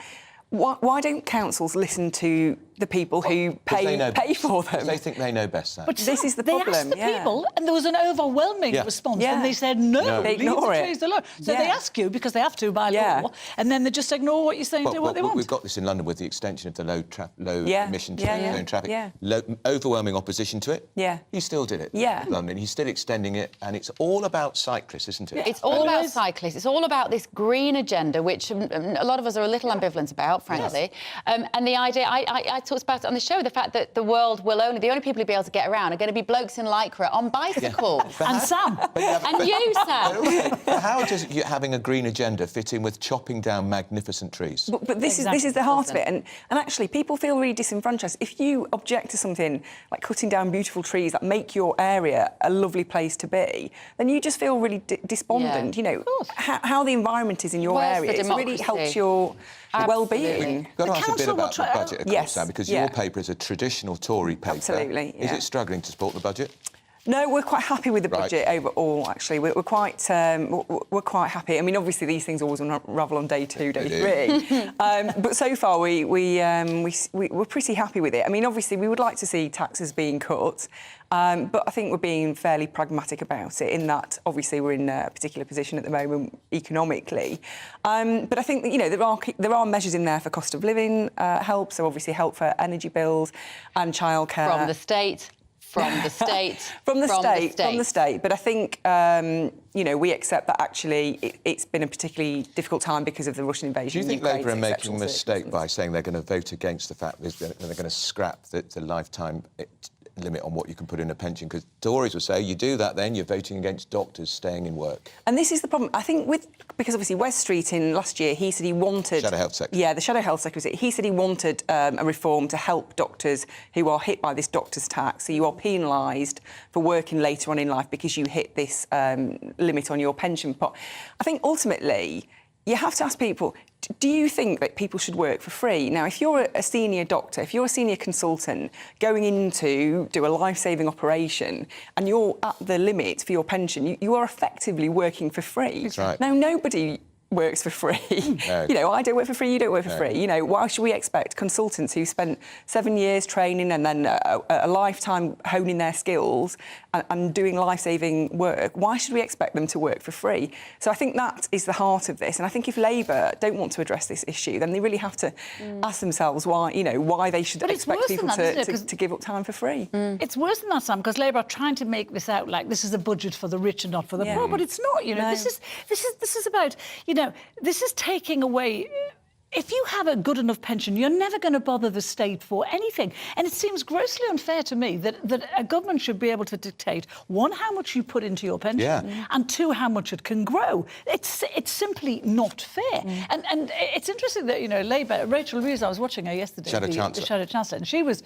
why don't councils listen to the people who pay for them? They think they know best, Sam. But this is the problem. They asked the people, and there was an overwhelming response, and they said no, they leave ignore the it. trees alone. So they ask you because they have to by law, and then they just ignore what you're saying, do what they want. We've got this in London with the extension of the low emission zone traffic. Overwhelming opposition to it. Yeah, he still did it. Yeah, in London, he's still extending it, and it's all about cyclists, isn't it? It's all about cyclists. It's all about this green agenda, which a lot of us are a little ambivalent about, frankly. And the idea, I talked about it on the show, the fact that the only people who'll be able to get around are going to be blokes in lycra on bicycles. And Sam. And you, Sam. How does having a green agenda fit in with chopping down magnificent trees? But this is the heart of it, and actually people feel really disenfranchised. If you object to something like cutting down beautiful trees that make your area a lovely place to be, then you just feel really despondent. How the environment is in your area, it really helps your well-being. You've got to ask a bit about the budget, of course, Sam, because your paper is a traditional Tory paper. Absolutely. Is it struggling to support the budget? No, we're quite happy with the budget overall. Actually, we're quite happy. I mean, obviously these things always unravel on day 2, day 3. But so far we're pretty happy with it. I mean, obviously we would like to see taxes being cut, but I think we're being fairly pragmatic about it. In that, obviously, we're in a particular position at the moment economically. But I think that, there are measures in there for cost of living help. So obviously help for energy bills and childcare from the state. From the state. From the state. But I think, we accept that actually it's been a particularly difficult time because of the Russian invasion. Do you think Labour are making a mistake by saying they're going to vote against the fact that they're going to scrap the lifetime limit on what you can put in a pension? Because Tories will say, you do that, then you're voting against doctors staying in work. And this is the problem. I think because obviously Wes Street last year, he said he wanted... Shadow Health Secretary. Yeah, the Shadow Health Secretary. He said he wanted a reform to help doctors who are hit by this doctor's tax. So you are penalised for working later on in life because you hit this limit on your pension pot. I think ultimately, you have to ask people, do you think that people should work for free? Now, if you're a senior doctor, if you're a senior consultant going in to do a life-saving operation and you're at the limit for your pension, you are effectively working for free. That's right. Now, nobody works for free. No. I don't work for free, you don't work for free. Why should we expect consultants who spent 7 years training and then a lifetime honing their skills and doing life-saving work, why should we expect them to work for free? So I think that is the heart of this. And I think if Labour don't want to address this issue, then they really have to ask themselves why they should expect people to give up time for free. It's worse than that, Sam, because Labour are trying to make this out like this is a budget for the rich and not for the poor, but it's not. No. This is about, this is taking away... If you have a good enough pension, you're never going to bother the state for anything. And it seems grossly unfair to me that a government should be able to dictate, 1, how much you put into your pension, and 2, how much it can grow. It's simply not fair. And it's interesting that, Labour, Rachel Reeves, I was watching her yesterday, the Shadow Chancellor, and she was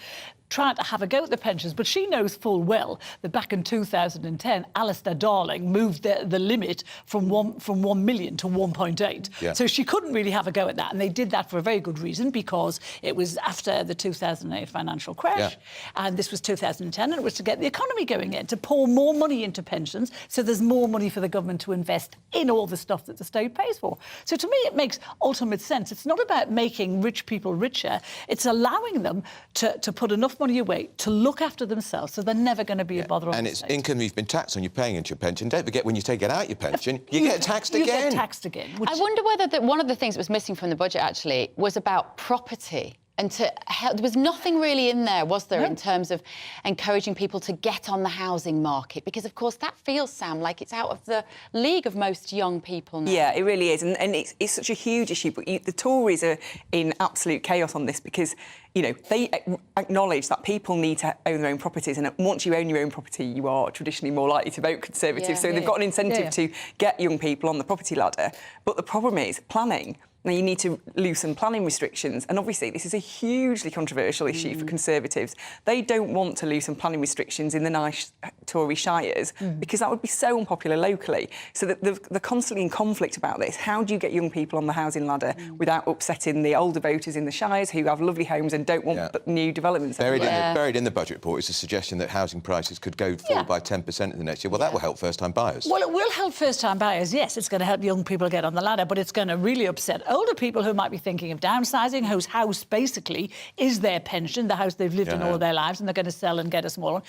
trying to have a go at the pensions, but she knows full well that back in 2010, Alistair Darling moved the limit from 1 million to 1.8. Yeah. So she couldn't really have a go at that. And they did that for a very good reason, because it was after the 2008 financial crash, and this was 2010, and it was to get the economy going again, to pour more money into pensions, so there's more money for the government to invest in all the stuff that the state pays for. So to me, it makes ultimate sense. It's not about making rich people richer, it's allowing them to put enough money away to look after themselves, so they're never going to be a bother on the And it's state. income you've been taxed on, you're paying into your pension. Don't forget, when you take it out your pension, you get taxed again. You get taxed again. I wonder whether one of the things that was missing from the budget, actually, was about property and to help. There was nothing really in there, was there, in terms of encouraging people to get on the housing market? Because, of course, that feels, Sam, like it's out of the league of most young people now. Yeah, it really is. And it's such a huge issue. But the Tories are in absolute chaos on this because, you know, they acknowledge that people need to own their own properties. And once you own your own property, you are traditionally more likely to vote Conservative. So they've got an incentive to get young people on the property ladder. But the problem is planning. Now, you need to loosen planning restrictions. And obviously, this is a hugely controversial issue for Conservatives. They don't want to loosen planning restrictions in the nice Tory shires because that would be so unpopular locally. So that they're constantly in conflict about this. How do you get young people on the housing ladder without upsetting the older voters in the shires who have lovely homes and don't want new developments? Buried in the budget report is a suggestion that housing prices could fall by 10% in the next year. Well, that will help first-time buyers. Well, it will help first-time buyers, yes. It's going to help young people get on the ladder, but it's going to really upset older people who might be thinking of downsizing, whose house basically is their pension, the house they've lived in all their lives, and they're going to sell and get a small one.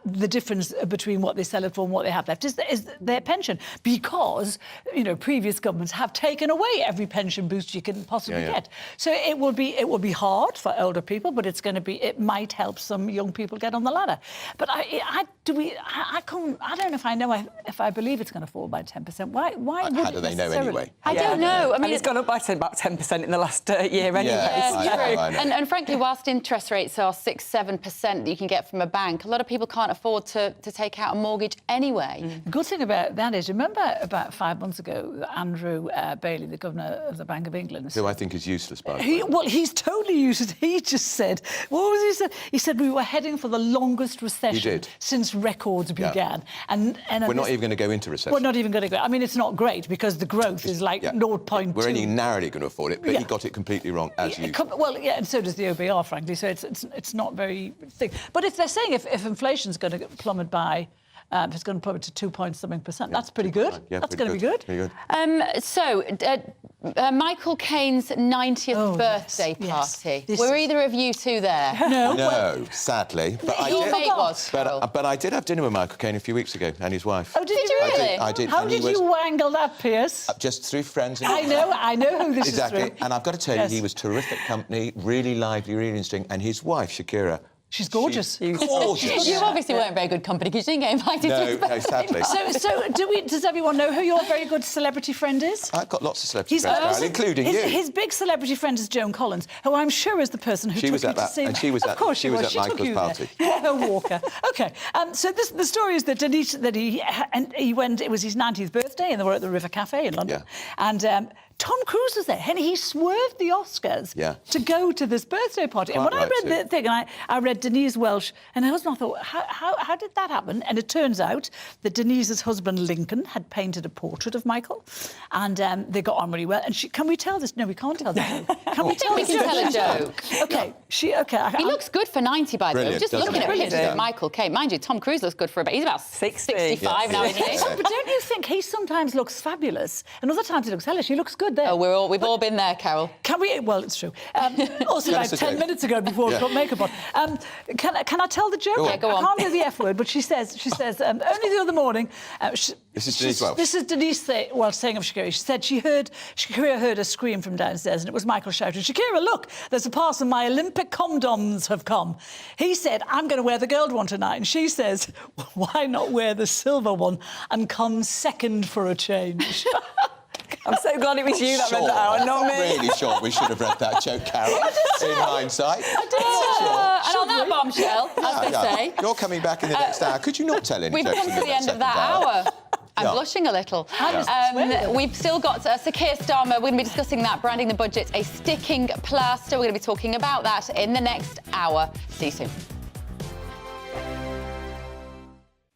The difference between what they sell it for and what they have left is their pension, because, you know, previous governments have taken away every pension boost you can possibly get. So it will be hard for older people, but it might help some young people get on the ladder. But I don't know if I believe it's going to fall by 10%. Why would How do they know anyway? I don't know. I mean, it's gone up by about 10% in the last year anyway. I know. And frankly, whilst interest rates are 6-7% that you can get from a bank, a lot of people can't afford to take out a mortgage anyway. The good thing about that is, remember about 5 months ago, Andrew Bailey, the Governor of the Bank of England... Who I think is useless, by the way. Well, he's totally useless. He just said... What was he said? He said we were heading for the longest recession since records began. And we're not even going to go into recession. We're not even going to go... I mean, it's not great, because the growth is like 0.2. We're only narrowly going to afford it, but he got it completely wrong, as usual. Well, yeah, and so does the OBR, frankly, so it's not very thick. But if they're saying if inflation's going to plummet by... if it's going to plummet to 2-something%, that's pretty good. That's going to be good. So, Michael Caine's 90th birthday party. Were either of you two there? No, sadly. But Your mate was. But I did have dinner with Michael Caine a few weeks ago, and his wife. Oh, did you really? I did. How did you wangle that, Piers? Just through friends. I know who this is through. And I've got to tell you, he was terrific company, really lively, really interesting, and his wife, Shakira... She's gorgeous. She's gorgeous. You obviously weren't very good company because you didn't get invited to his birthday. No, sadly. So does everyone know who your very good celebrity friend is? I've got lots of celebrity friends, Carol, including you. His big celebrity friend is Joan Collins, who I'm sure is the person who took you to see... And she was at Michael's party. Her walker. OK, so the story is that Denise, he went... It was his 90th birthday, and they were at the River Cafe in London. And... Tom Cruise was there, and he swerved the Oscars to go to this birthday party. And when I read the thing, and I read Denise Welch and her husband, I thought, how did that happen? And it turns out that Denise's husband, Lincoln, had painted a portrait of Michael, and they got on really well. And can we tell this? No, we can't tell this. Can we tell this? We can tell a joke. OK. He looks good for 90, by the way. Just looking at pictures of Michael Caine. Mind you, Tom Cruise looks good for he's about 65 now, isn't he? But don't you think he sometimes looks fabulous, and other times he looks hellish? He looks good there. Oh, we've all been there, Carol. Can we? Well, it's true. Also, about 10 minutes ago, before we put makeup on. Can I tell the joke? Yeah, go on. I can't do the F word, but she says only the other morning. This is Denise Welch. This is Denise saying of Shakira. She said Shakira heard a scream from downstairs, and it was Michael shouting, "Shakira, look, there's a parcel. My Olympic condoms have come." He said, "I'm going to wear the gold one tonight," and she says, "Why not wear the silver one and come second for a change?" I'm so glad it was you that read that out, and not me. I'm really sure we should have read that joke, Carol, in hindsight. And on that bombshell, as they say... You're coming back in the next hour. Could you not tell any jokes? We've come to the end of that hour. I'm blushing a little. We've still got Sir Keir Starmer. We're going to be discussing that, branding the budget a sticking plaster. We're going to be talking about that in the next hour. See you soon.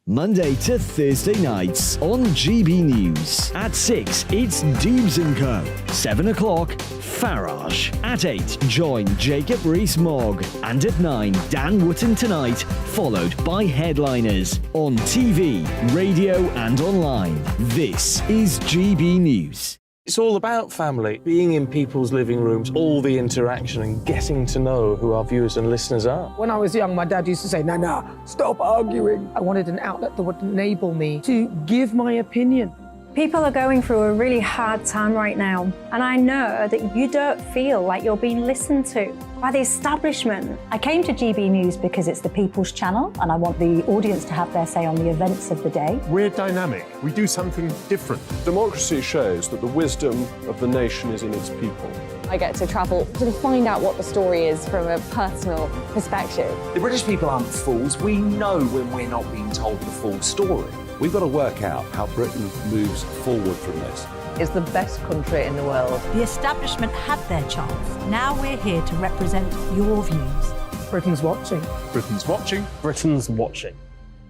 Monday to Thursday nights on GB News. At 6, it's Dubes & Co. 7 o'clock, Farage. At 8, join Jacob Rees-Mogg. And at 9, Dan Wootton Tonight, followed by Headliners. On TV, radio and online. This is GB News. It's all about family, being in people's living rooms, all the interaction and getting to know who our viewers and listeners are. When I was young, my dad used to say, "Nana, stop arguing." I wanted an outlet that would enable me to give my opinion People are going through a really hard time right now, and I know that you don't feel like you're being listened to by the establishment. I came to GB News because it's the People's Channel, and I want the audience to have their say on the events of the day. We're dynamic. We do something different. Democracy shows that the wisdom of the nation is in its people. I get to travel to find out what the story is from a personal perspective. The British people aren't fools. We know when we're not being told the full story. We've got to work out how Britain moves forward from this. It's the best country in the world. The establishment had their chance. Now we're here to represent your views. Britain's watching. Britain's watching. Britain's watching.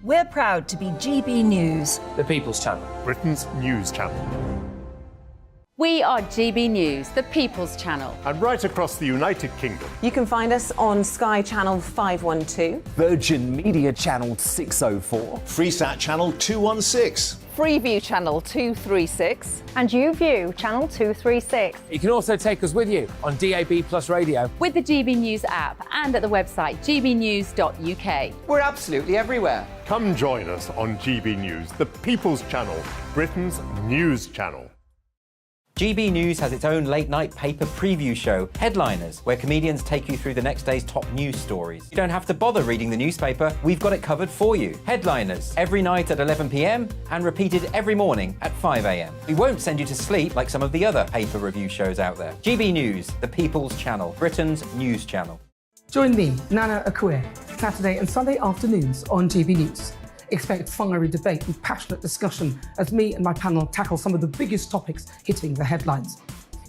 We're proud to be GB News. The People's Channel. Britain's news channel. We are GB News, the People's Channel. And right across the United Kingdom. You can find us on Sky Channel 512. Virgin Media Channel 604. Freesat Channel 216. Freeview Channel 236. And YouView Channel 236. You can also take us with you on DAB+ radio. With the GB News app and at the website gbnews.uk. We're absolutely everywhere. Come join us on GB News, the People's Channel, Britain's news channel. GB News has its own late-night paper preview show, Headliners, where comedians take you through the next day's top news stories. You don't have to bother reading the newspaper, we've got it covered for you. Headliners, every night at 11 p.m. and repeated every morning at 5 a.m. We won't send you to sleep like some of the other paper review shows out there. GB News, the People's Channel, Britain's news channel. Join me, Nana Akue, Saturday and Sunday afternoons on GB News. Expect fiery debate and passionate discussion as me and my panel tackle some of the biggest topics hitting the headlines.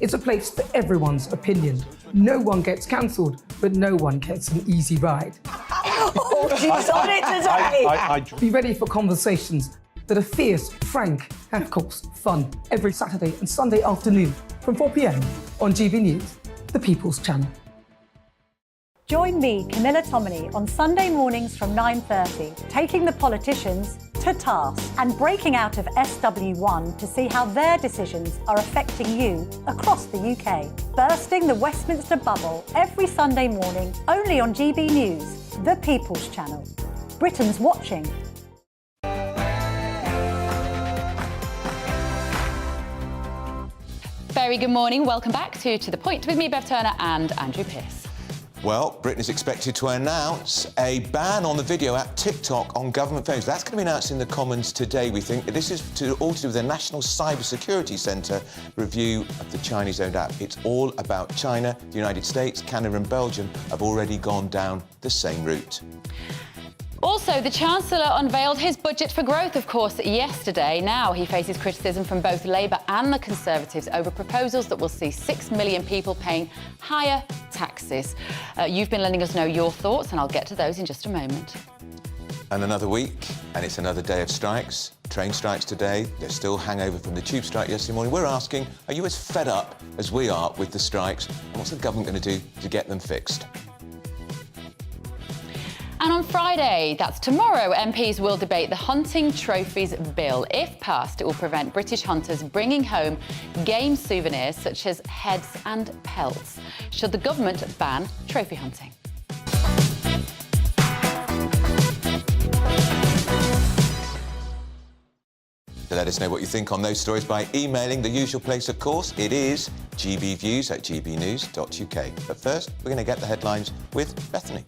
It's a place for everyone's opinion. No one gets cancelled, but no one gets an easy ride. Oh, she's on it today! Be ready for conversations that are fierce, frank, and of course, fun. Every Saturday and Sunday afternoon from 4 p.m. on GB News, the People's Channel. Join me, Camilla Tominey, on Sunday mornings from 9:30, taking the politicians to task and breaking out of SW1 to see how their decisions are affecting you across the UK. Bursting the Westminster bubble every Sunday morning, only on GB News, the People's Channel. Britain's watching. Very good morning. Welcome back to The Point with me, Bev Turner, and Andrew Pearce. Well, Britain is expected to announce a ban on the video app TikTok on government phones. That's going to be announced in the Commons today, we think. This is all to do with the National Cybersecurity Centre review of the Chinese-owned app. It's all about China. The United States, Canada and Belgium have already gone down the same route. Also, the Chancellor unveiled his budget for growth, of course, yesterday. Now he faces criticism from both Labour and the Conservatives over proposals that will see 6 million people paying higher taxes. You've been letting us know your thoughts, and I'll get to those in just a moment. And another week, and it's another day of strikes. Train strikes today. There's still hangover from the tube strike yesterday morning. We're asking, are you as fed up as we are with the strikes? And what's the government going to do to get them fixed? And on Friday, that's tomorrow, MPs will debate the Hunting Trophies Bill. If passed, it will prevent British hunters bringing home game souvenirs such as heads and pelts. Should the government ban trophy hunting? Let us know what you think on those stories by emailing the usual place, of course. It is gbviews@gbnews.uk. But first, we're going to get the headlines with Bethany.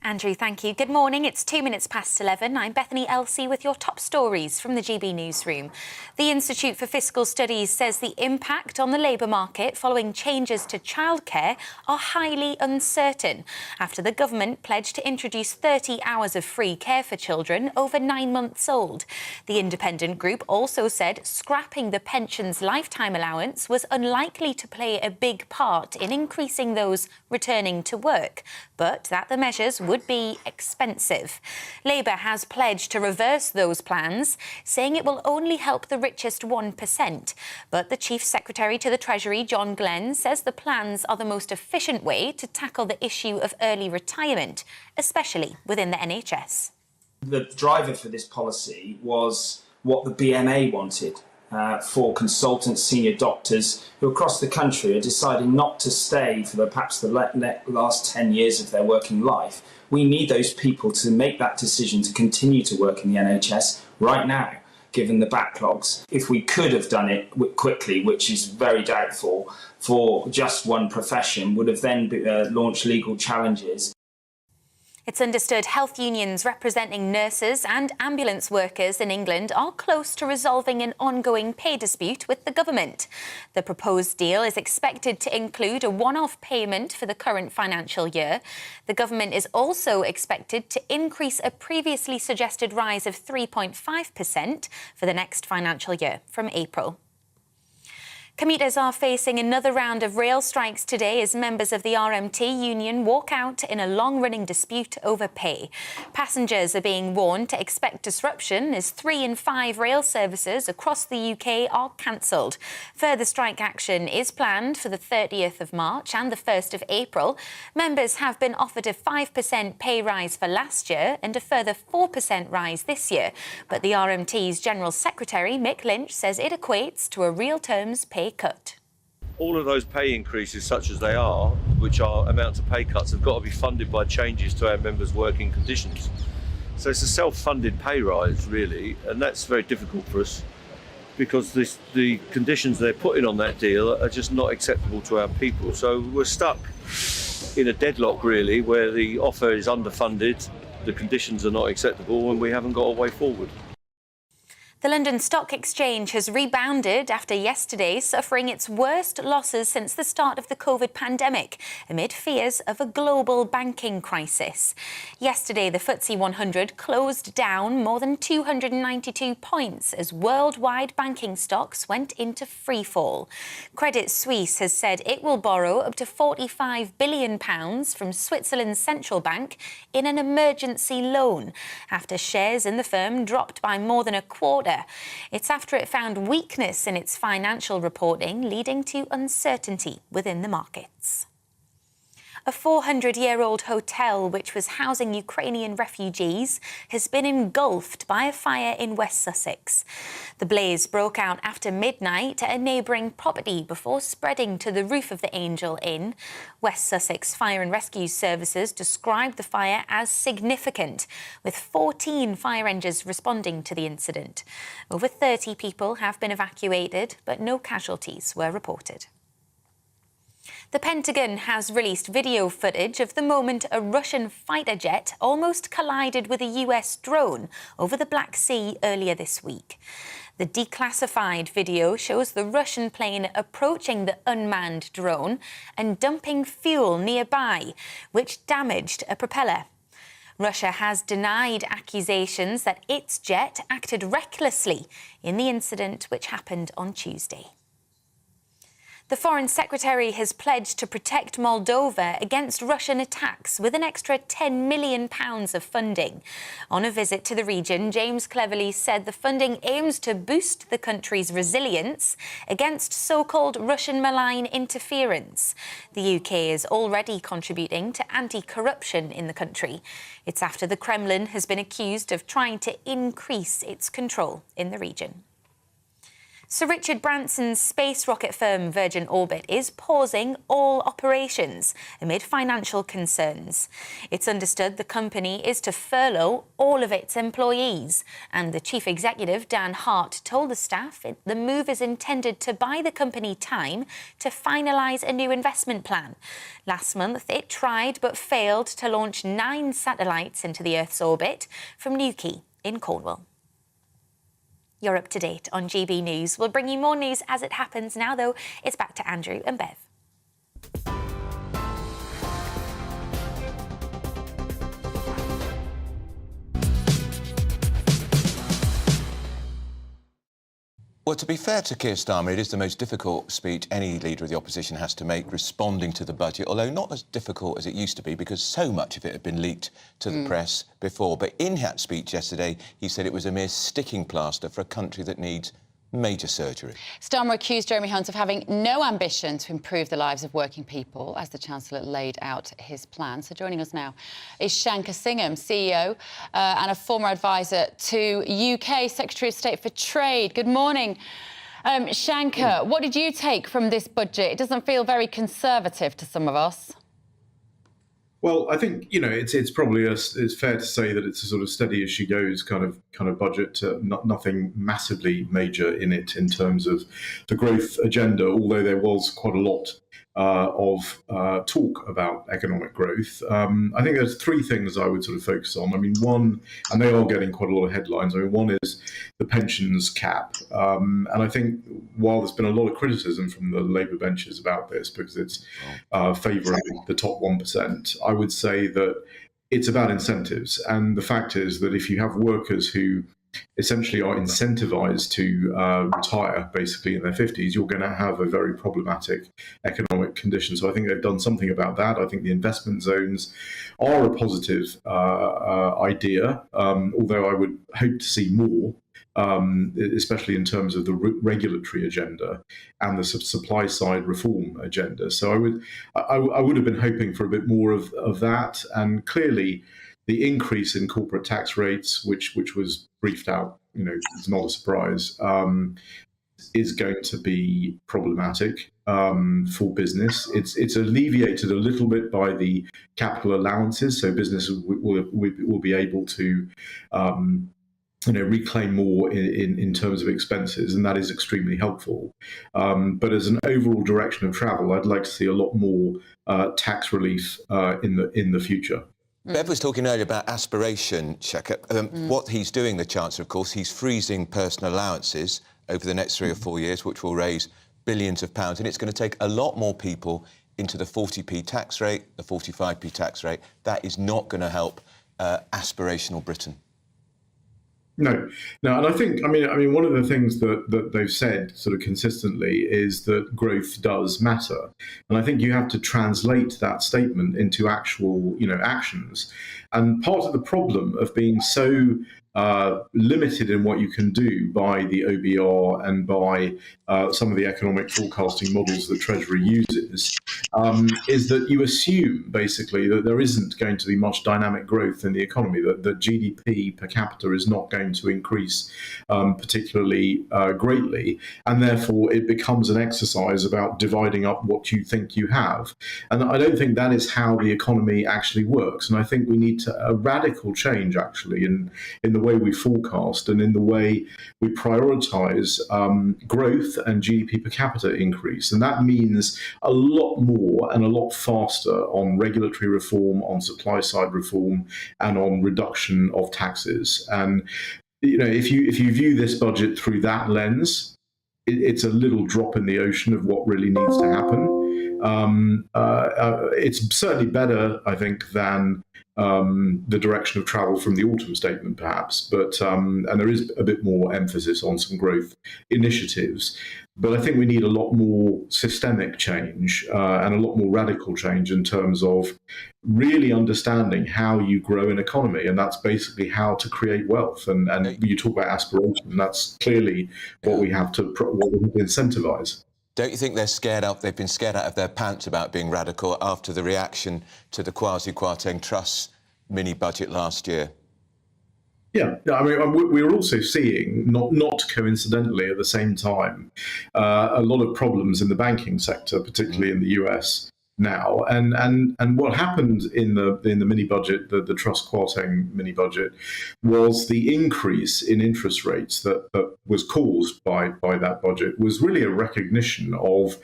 Andrew, thank you. Good morning. It's 2 minutes past 11. I'm Bethany Elsey with your top stories from the GB newsroom. The Institute for Fiscal Studies says the impact on the labour market following changes to childcare are highly uncertain after the government pledged to introduce 30 hours of free care for children over 9 months old. The independent group also said scrapping the pension's lifetime allowance was unlikely to play a big part in increasing those returning to work, but that the measures would be expensive. Labour has pledged to reverse those plans, saying it will only help the richest 1%. But the Chief Secretary to the Treasury, John Glenn, says the plans are the most efficient way to tackle the issue of early retirement, especially within the NHS. The driver for this policy was what the BMA wanted, for consultants, senior doctors who across the country are deciding not to stay for perhaps the last 10 years of their working life. We need those people to make that decision to continue to work in the NHS right now, given the backlogs. If we could have done it quickly, which is very doubtful, for just one profession, would have then launched legal challenges. It's understood health unions representing nurses and ambulance workers in England are close to resolving an ongoing pay dispute with the government. The proposed deal is expected to include a one-off payment for the current financial year. The government is also expected to increase a previously suggested rise of 3.5% for the next financial year from April. Commuters are facing another round of rail strikes today as members of the RMT union walk out in a long-running dispute over pay. Passengers are being warned to expect disruption as 3 in 5 rail services across the UK are cancelled. Further strike action is planned for the 30th of March and the 1st of April. Members have been offered a 5% pay rise for last year and a further 4% rise this year. But the RMT's General Secretary, Mick Lynch, says it equates to a real terms pay cut. All of those pay increases, such as they are, which are amount to pay cuts, have got to be funded by changes to our members' working conditions. So it's a self-funded pay rise, really, and that's very difficult for us because the conditions they're putting on that deal are just not acceptable to our people. So we're stuck in a deadlock, really, where the offer is underfunded, the conditions are not acceptable, and we haven't got a way forward. The London Stock Exchange has rebounded after yesterday suffering its worst losses since the start of the COVID pandemic, amid fears of a global banking crisis. Yesterday, the FTSE 100 closed down more than 292 points as worldwide banking stocks went into freefall. Credit Suisse has said it will borrow up to £45 billion from Switzerland's central bank in an emergency loan after shares in the firm dropped by more than a quarter. It's after it found weakness in its financial reporting, leading to uncertainty within the markets. A 400-year-old hotel, which was housing Ukrainian refugees, has been engulfed by a fire in West Sussex. The blaze broke out after midnight at a neighbouring property before spreading to the roof of the Angel Inn. West Sussex Fire and Rescue Services described the fire as significant, with 14 fire engines responding to the incident. Over 30 people have been evacuated, but no casualties were reported. The Pentagon has released video footage of the moment a Russian fighter jet almost collided with a US drone over the Black Sea earlier this week. The declassified video shows the Russian plane approaching the unmanned drone and dumping fuel nearby, which damaged a propeller. Russia has denied accusations that its jet acted recklessly in the incident, which happened on Tuesday. The Foreign Secretary has pledged to protect Moldova against Russian attacks with an extra £10 million of funding. On a visit to the region, James Cleverly said the funding aims to boost the country's resilience against so-called Russian malign interference. The UK is already contributing to anti-corruption in the country. It's after the Kremlin has been accused of trying to increase its control in the region. Sir Richard Branson's space rocket firm Virgin Orbit is pausing all operations amid financial concerns. It's understood the company is to furlough all of its employees, and the chief executive, Dan Hart, told the staff the move is intended to buy the company time to finalise a new investment plan. Last month, it tried but failed to launch 9 satellites into the Earth's orbit from Newquay in Cornwall. You're up to date on GB News. We'll bring you more news as it happens. Now, though, it's back to Andrew and Bev. Well, to be fair to Keir Starmer, it is the most difficult speech any leader of the opposition has to make, responding to the budget, although not as difficult as it used to be, because so much of it had been leaked to the press before. But in that speech yesterday, he said it was a mere sticking plaster for a country that needs major surgery. Starmer accused Jeremy Hunt of having no ambition to improve the lives of working people as the Chancellor laid out his plan. So joining us now is Shankar Singham, CEO and a former advisor to UK Secretary of State for Trade. Good morning. Shankar, what did you take from this budget? It doesn't feel very conservative to some of us. Well, I think it's probably it's fair to say that it's a sort of steady as she goes kind of budget. Nothing massively major in it in terms of the growth agenda. Although there was quite a lot of talk about economic growth. I think there's three things I would sort of focus on. I mean, one, and they are getting quite a lot of headlines. I mean, one is the pensions cap, and I think while there's been a lot of criticism from the Labour benches about this because it's favouring the top 1%, I would say that it's about incentives. And the fact is that if you have workers who essentially are incentivized to retire basically in their 50s, you're going to have a very problematic economic condition. So I think they've done something about that. I think the investment zones are a positive idea, although I would hope to see more, especially in terms of the regulatory agenda and the supply side reform agenda. So I would have been hoping for a bit more of that. And clearly, the increase in corporate tax rates, which was briefed out, it's not a surprise, is going to be problematic for business. It's alleviated a little bit by the capital allowances, so businesses will be able to reclaim more in terms of expenses, and that is extremely helpful. But as an overall direction of travel, I'd like to see a lot more tax relief in the future. Bev was talking earlier about aspiration, Shankar. What he's doing, the Chancellor, of course, he's freezing personal allowances over the next 3 or 4 years, which will raise billions of pounds. And it's going to take a lot more people into the 40p tax rate, the 45p tax rate. That is not going to help aspirational Britain. No, and I think, I mean, one of the things that they've said sort of consistently is that growth does matter, and I think you have to translate that statement into actual, actions. And part of the problem of being so limited in what you can do by the OBR and by some of the economic forecasting models that Treasury uses is that you assume basically that there isn't going to be much dynamic growth in the economy, that GDP per capita is not going to increase particularly greatly, and therefore it becomes an exercise about dividing up what you think you have. And I don't think that is how the economy actually works. And I think we need a radical change actually in the way we forecast and in the way we prioritise growth and GDP per capita increase. And that means a lot more and a lot faster on regulatory reform, on supply side reform, and on reduction of taxes. And if you view this budget through that lens, it's a little drop in the ocean of what really needs to happen. It's certainly better, I think, than the direction of travel from the autumn statement, perhaps, but and there is a bit more emphasis on some growth initiatives. But I think we need a lot more systemic change and a lot more radical change in terms of really understanding how you grow an economy, and that's basically how to create wealth. And you talk about aspiration, and that's clearly what we have to incentivize. Don't you think they've been scared out of their pants about being radical after the reaction to the Kwasi Truss mini-budget last year? Yeah, I mean, we're also seeing, not coincidentally at the same time, a lot of problems in the banking sector, particularly in the US now. And what happened in the mini budget, the Truss Kwarteng mini budget, was the increase in interest rates that was caused by that budget was really a recognition of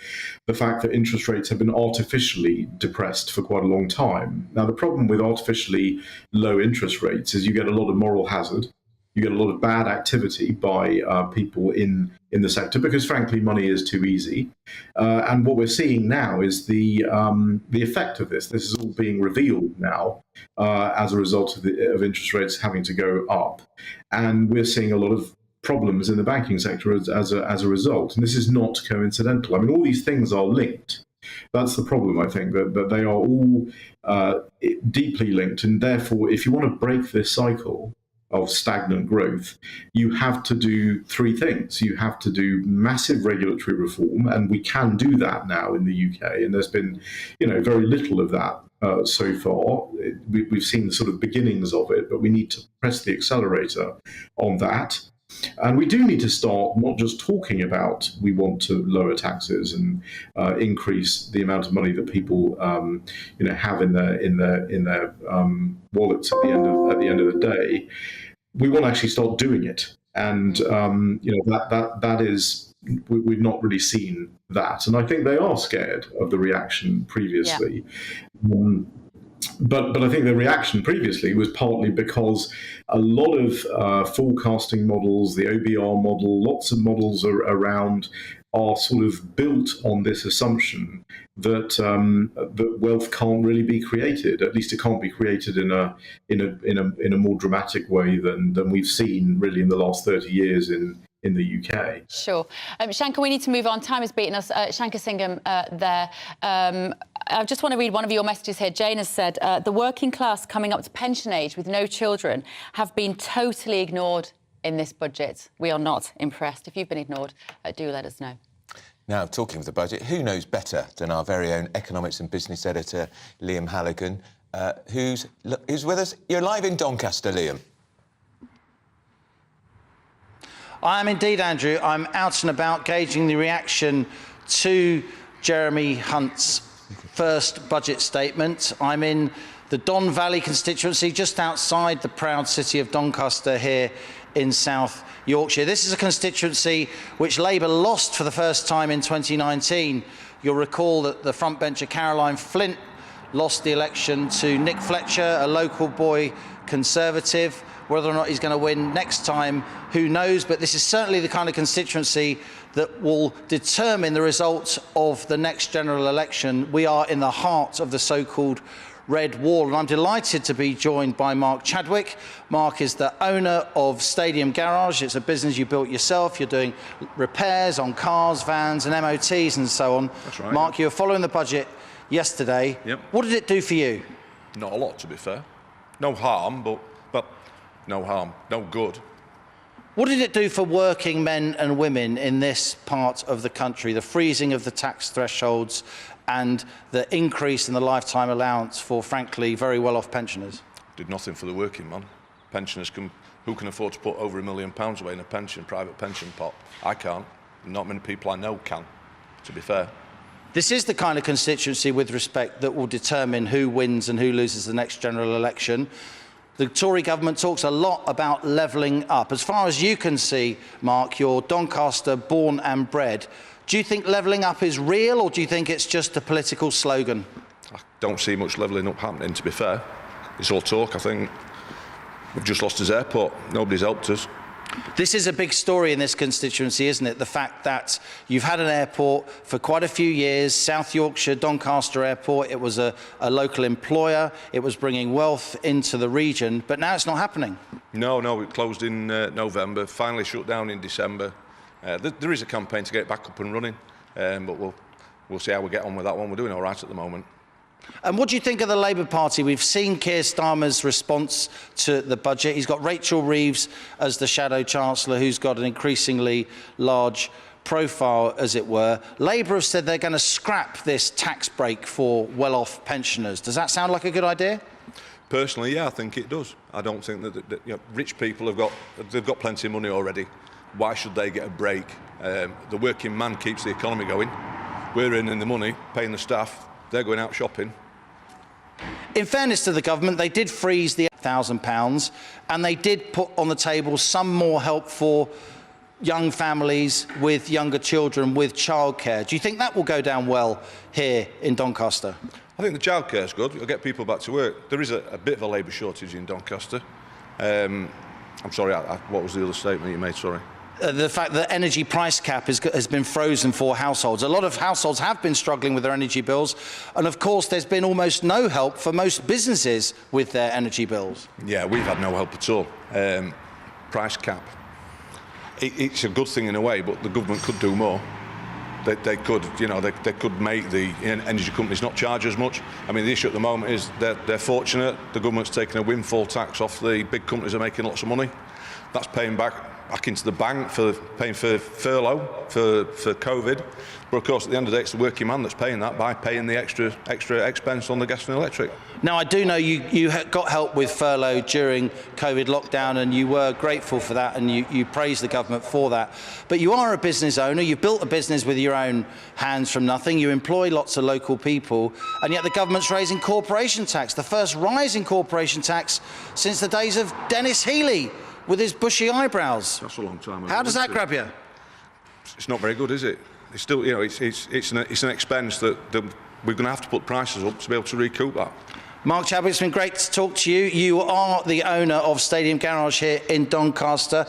the fact that interest rates have been artificially depressed for quite a long time. Now, the problem with artificially low interest rates is you get a lot of moral hazard. You get a lot of bad activity by people in the sector because, frankly, money is too easy. And what we're seeing now is the effect of this. This is all being revealed now as a result of interest rates having to go up. And we're seeing a lot of problems in the banking sector as a result. And this is not coincidental. I mean, all these things are linked. That's the problem, I think, that they are all deeply linked. And therefore, if you want to break this cycle of stagnant growth, you have to do three things. You have to do massive regulatory reform, and we can do that now in the UK, and there's been, very little of that so far. We've seen the sort of beginnings of it, but we need to press the accelerator on that. And we do need to start not just talking about we want to lower taxes and increase the amount of money that people have in their wallets at the end of the day. We want to actually start doing it, and that is we've not really seen that, and I think they are scared of the reaction previously. Yeah. But I think the reaction previously was partly because a lot of forecasting models, the OBR model, lots of models around are sort of built on this assumption that that wealth can't really be created. At least it can't be created in a more dramatic way than we've seen really in the last 30 years in the UK. Sure. Shankar, we need to move on. Time is beating us. Shankar Singham there. I just want to read one of your messages here. Jane has said, the working class coming up to pension age with no children have been totally ignored in this budget. We are not impressed. If you've been ignored, do let us know. Now, talking of the budget, who knows better than our very own economics and business editor, Liam Halligan, who's with us. You're live in Doncaster, Liam. I am indeed, Andrew. I'm out and about gauging the reaction to Jeremy Hunt's first budget statement. I'm in the Don Valley constituency, just outside the proud city of Doncaster here in South Yorkshire. This is a constituency which Labour lost for the first time in 2019. You'll recall that the frontbencher Caroline Flint lost the election to Nick Fletcher, a local boy Conservative. Whether or not he's going to win next time, who knows? But this is certainly the kind of constituency that will determine the result of the next general election. We are in the heart of the so-called Red Wall, and I'm delighted to be joined by Mark Chadwick. Mark is the owner of Stadium Garage. It's a business you built yourself. You're doing repairs on cars, vans and MOTs and so on. That's right. Mark, you were following the budget yesterday. Yep. What did it do for you? Not a lot, to be fair. No harm, but no harm, no good. What did it do for working men and women in this part of the country, the freezing of the tax thresholds and the increase in the lifetime allowance for, frankly, very well-off pensioners? Did nothing for the working man. Pensioners who can afford to put over £1 million away in a private pension pot? I can't. Not many people I know can, to be fair. This is the kind of constituency, with respect, that will determine who wins and who loses the next general election. The Tory government talks a lot about levelling up. As far as you can see, Mark, you're Doncaster born and bred. Do you think levelling up is real, or do you think it's just a political slogan? I don't see much levelling up happening, to be fair. It's all talk, I think. We've just lost his airport. Nobody's helped us. This is a big story in this constituency, isn't it? The fact that you've had an airport for quite a few years, South Yorkshire, Doncaster Airport. It was a local employer. It was bringing wealth into the region, but now it's not happening. No, it closed in November, finally shut down in December. There is a campaign to get it back up and running, but we'll see how we get on with that one. We're doing all right at the moment. And what do you think of the Labour Party? We've seen Keir Starmer's response to the budget. He's got Rachel Reeves as the Shadow Chancellor, who's got an increasingly large profile, as it were. Labour have said they're going to scrap this tax break for well-off pensioners. Does that sound like a good idea? Personally, yeah, I think it does. I don't think that rich people they've got plenty of money already. Why should they get a break? The working man keeps the economy going. We're earning the money, paying the staff. They're going out shopping. In fairness to the government, they did freeze the £1,000 and they did put on the table some more help for young families with younger children with childcare. Do you think that will go down well here in Doncaster? I think the childcare is good. It'll get people back to work. There is a bit of a labour shortage in Doncaster. I'm sorry, what was the other statement you made, sorry? The fact that energy price cap has been frozen for households. A lot of households have been struggling with their energy bills, and of course there's been almost no help for most businesses with their energy bills. Yeah, we've had no help at all. Price cap. It's a good thing in a way, but the government could do more. They could, they could make the energy companies not charge as much. I mean, the issue at the moment is they're fortunate. The government's taken a windfall tax off the big companies that are making lots of money. That's paying back back into the bank for paying for furlough, for COVID. But of course, at the end of the day, it's the working man that's paying that by paying the extra expense on the gas and electric. Now, I do know you got help with furlough during COVID lockdown, and you were grateful for that, and you praised the government for that. But you are a business owner. You've built a business with your own hands from nothing. You employ lots of local people, and yet the government's raising corporation tax, the first rise in corporation tax since the days of Dennis Healey with his bushy eyebrows. That's a long time ago. How does that grab you? It's not very good, is it? It's still, it's an expense that we're going to have to put prices up to be able to recoup that. Mark Chadwick, it's been great to talk to you. You are the owner of Stadium Garage here in Doncaster.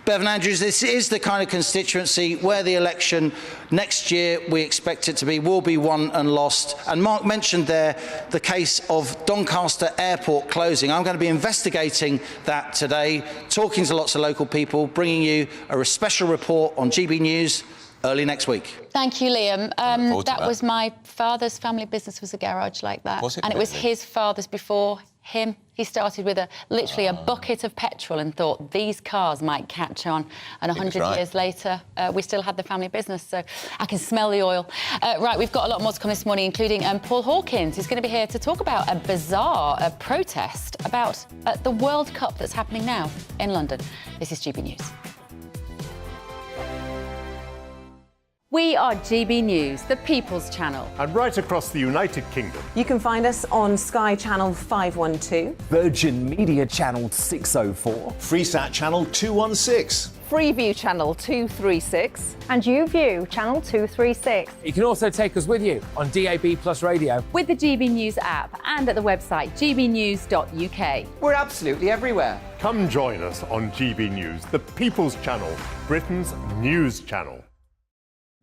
Bevan Andrews, this is the kind of constituency where the election next year, we expect it to be, will be won and lost. And Mark mentioned there the case of Doncaster Airport closing. I'm going to be investigating that today, talking to lots of local people, bringing you a special report on GB News early next week. Thank you, Liam. That was my father's family business, was a garage like that. Was it and it was really? his father's before him. He started with literally a bucket of petrol and thought these cars might catch on. And 100 years later, we still had the family business, so I can smell the oil. Right, we've got a lot more to come this morning, including Paul Hawkins, who's going to be here to talk about a bizarre protest about the World Cup that's happening now in London. This is GB News. We are GB News, the People's Channel. And right across the United Kingdom. You can find us on Sky Channel 512. Virgin Media Channel 604. Freesat Channel 216. Freeview Channel 236. And YouView Channel 236. You can also take us with you on DAB Plus Radio. With the GB News app and at the website gbnews.uk. We're absolutely everywhere. Come join us on GB News, the People's Channel, Britain's news channel.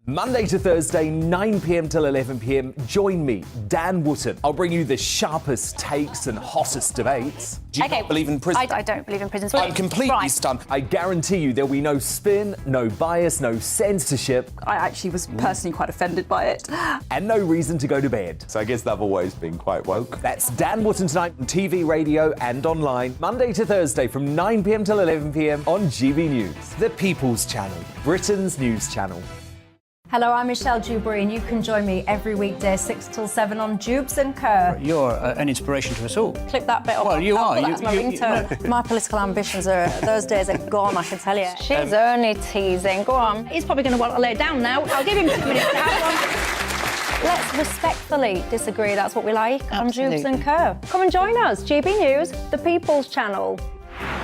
Monday to Thursday, 9 p.m. till 11 p.m. Join me, Dan Wootton. I'll bring you the sharpest takes and hottest debates. Do you not believe in prison? I don't believe in prisons. I'm completely stunned. I guarantee you there'll be no spin, no bias, no censorship. I actually was personally quite offended by it. And no reason to go to bed. So I guess they've always been quite woke. That's Dan Wootton tonight on TV, radio and online. Monday to Thursday from 9 p.m. till 11 p.m. on GB News. The People's Channel, Britain's news channel. Hello, I'm Michelle Dewberry, and you can join me every weekday 6 till 7 on Jubes and Kerr. You're an inspiration to us all. Clip that bit up. Well, you are. That's my ringtone. My political ambitions those days are gone, I can tell you. She's only teasing. Go on. He's probably going to want to lay down now. I'll give him 2 minutes to have one. Let's respectfully disagree. That's what we like Absolutely. on Jubes and Kerr. Come and join us. GB News, the People's Channel.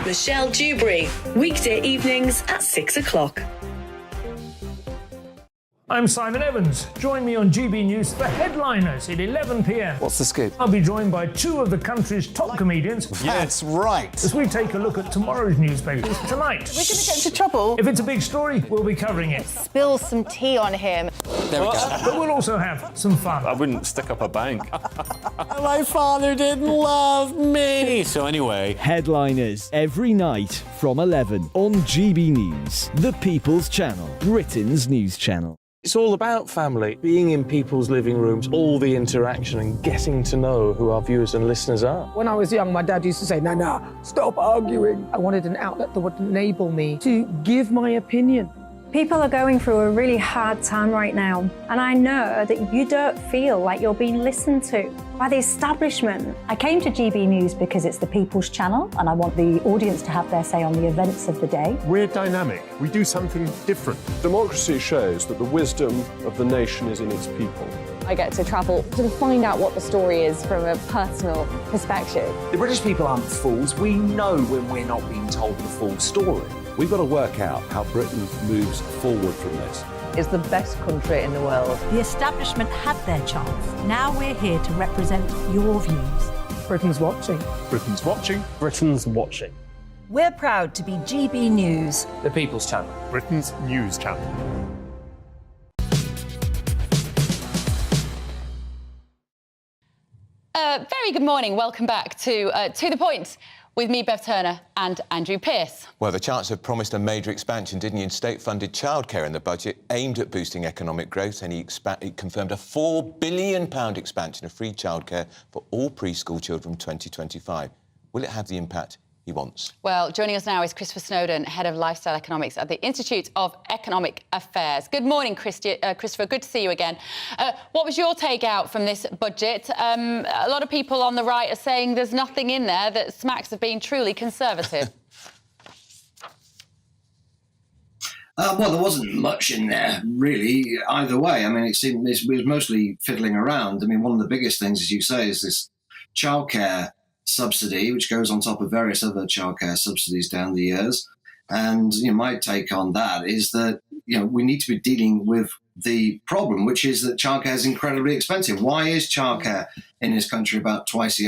Michelle Dewberry, weekday evenings at 6 o'clock. I'm Simon Evans. Join me on GB News for Headliners at 11 p.m. What's the scoop? I'll be joined by 2 of the country's top comedians. That's right. As we take a look at tomorrow's newspapers tonight. We're going to get into trouble. If it's a big story, we'll be covering it. Spill some tea on him. There we go. But we'll also have some fun. I wouldn't stick up a bank. My father didn't love me. So anyway. Headliners every night from 11 on GB News, the People's Channel, Britain's news channel. It's all about family, being in people's living rooms, all the interaction and getting to know who our viewers and listeners are. When I was young, my dad used to say, "Nana, stop arguing." I wanted an outlet that would enable me to give my opinion. People are going through a really hard time right now, and I know that you don't feel like you're being listened to by the establishment. I came to GB News because it's the People's Channel, and I want the audience to have their say on the events of the day. We're dynamic. We do something different. Democracy shows that the wisdom of the nation is in its people. I get to travel to find out what the story is from a personal perspective. The British people aren't fools. We know when we're not being told the full story. We've got to work out how Britain moves forward from this. Is the best country in the world. The establishment had their chance. Now we're here to represent your views. Britain's watching. Britain's watching. Britain's watching. We're proud to be GB News, The People's Channel, Britain's news channel. Very good morning. Welcome back to The Point with me, Bev Turner, and Andrew Pearce. Well, the Chancellor promised a major expansion, didn't he, in state-funded childcare in the budget, aimed at boosting economic growth, and he confirmed a £4 billion expansion of free childcare for all preschool children from 2025. Will it have the impact he wants. Well, joining us now is Christopher Snowdon, Head of Lifestyle Economics at the Institute of Economic Affairs. Good morning, Christopher. Good to see you again. What was your take out from this budget? A lot of people on the right are saying there's nothing in there that smacks of being truly conservative. Well, there wasn't much in there, really, either way. I mean, it was mostly fiddling around. I mean, one of the biggest things, as you say, is this childcare subsidy, which goes on top of various other childcare subsidies down the years. And my take on that is that we need to be dealing with the problem, which is that childcare is incredibly expensive. Why is childcare in this country about twice the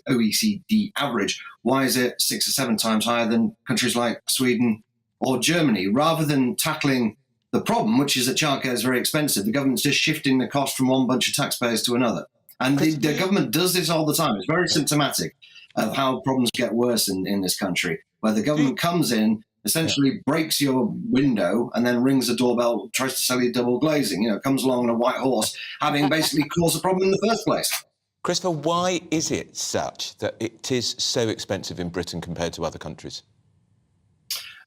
OECD average? Why is it 6 or 7 times higher than countries like Sweden or Germany? Rather than tackling the problem, which is that childcare is very expensive, the government's just shifting the cost from one bunch of taxpayers to another. And the government does this all the time. It's very symptomatic of how problems get worse in this country, where the government comes in, essentially breaks your window and then rings the doorbell, tries to sell you double glazing, comes along on a white horse, having basically caused the problem in the first place. Christopher, why is it such that it is so expensive in Britain compared to other countries?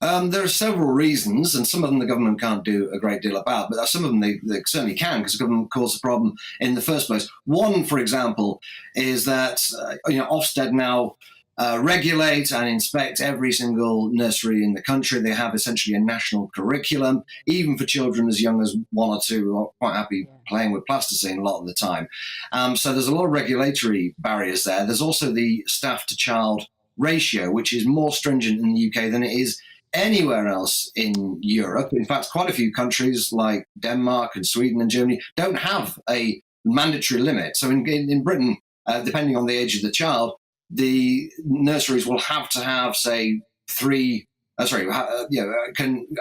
There are several reasons, and some of them the government can't do a great deal about, but some of them they certainly can, because the government caused the problem in the first place. One, for example, is that Ofsted now regulate and inspect every single nursery in the country. They have essentially a national curriculum, even for children as young as 1 or 2 who are quite happy playing with plasticine a lot of the time. So there's a lot of regulatory barriers there. There's also the staff-to-child ratio, which is more stringent in the UK than it is anywhere else in Europe. In fact, quite a few countries like Denmark and Sweden and Germany don't have a mandatory limit. So in Britain, depending on the age of the child, the nurseries will have to have, say, can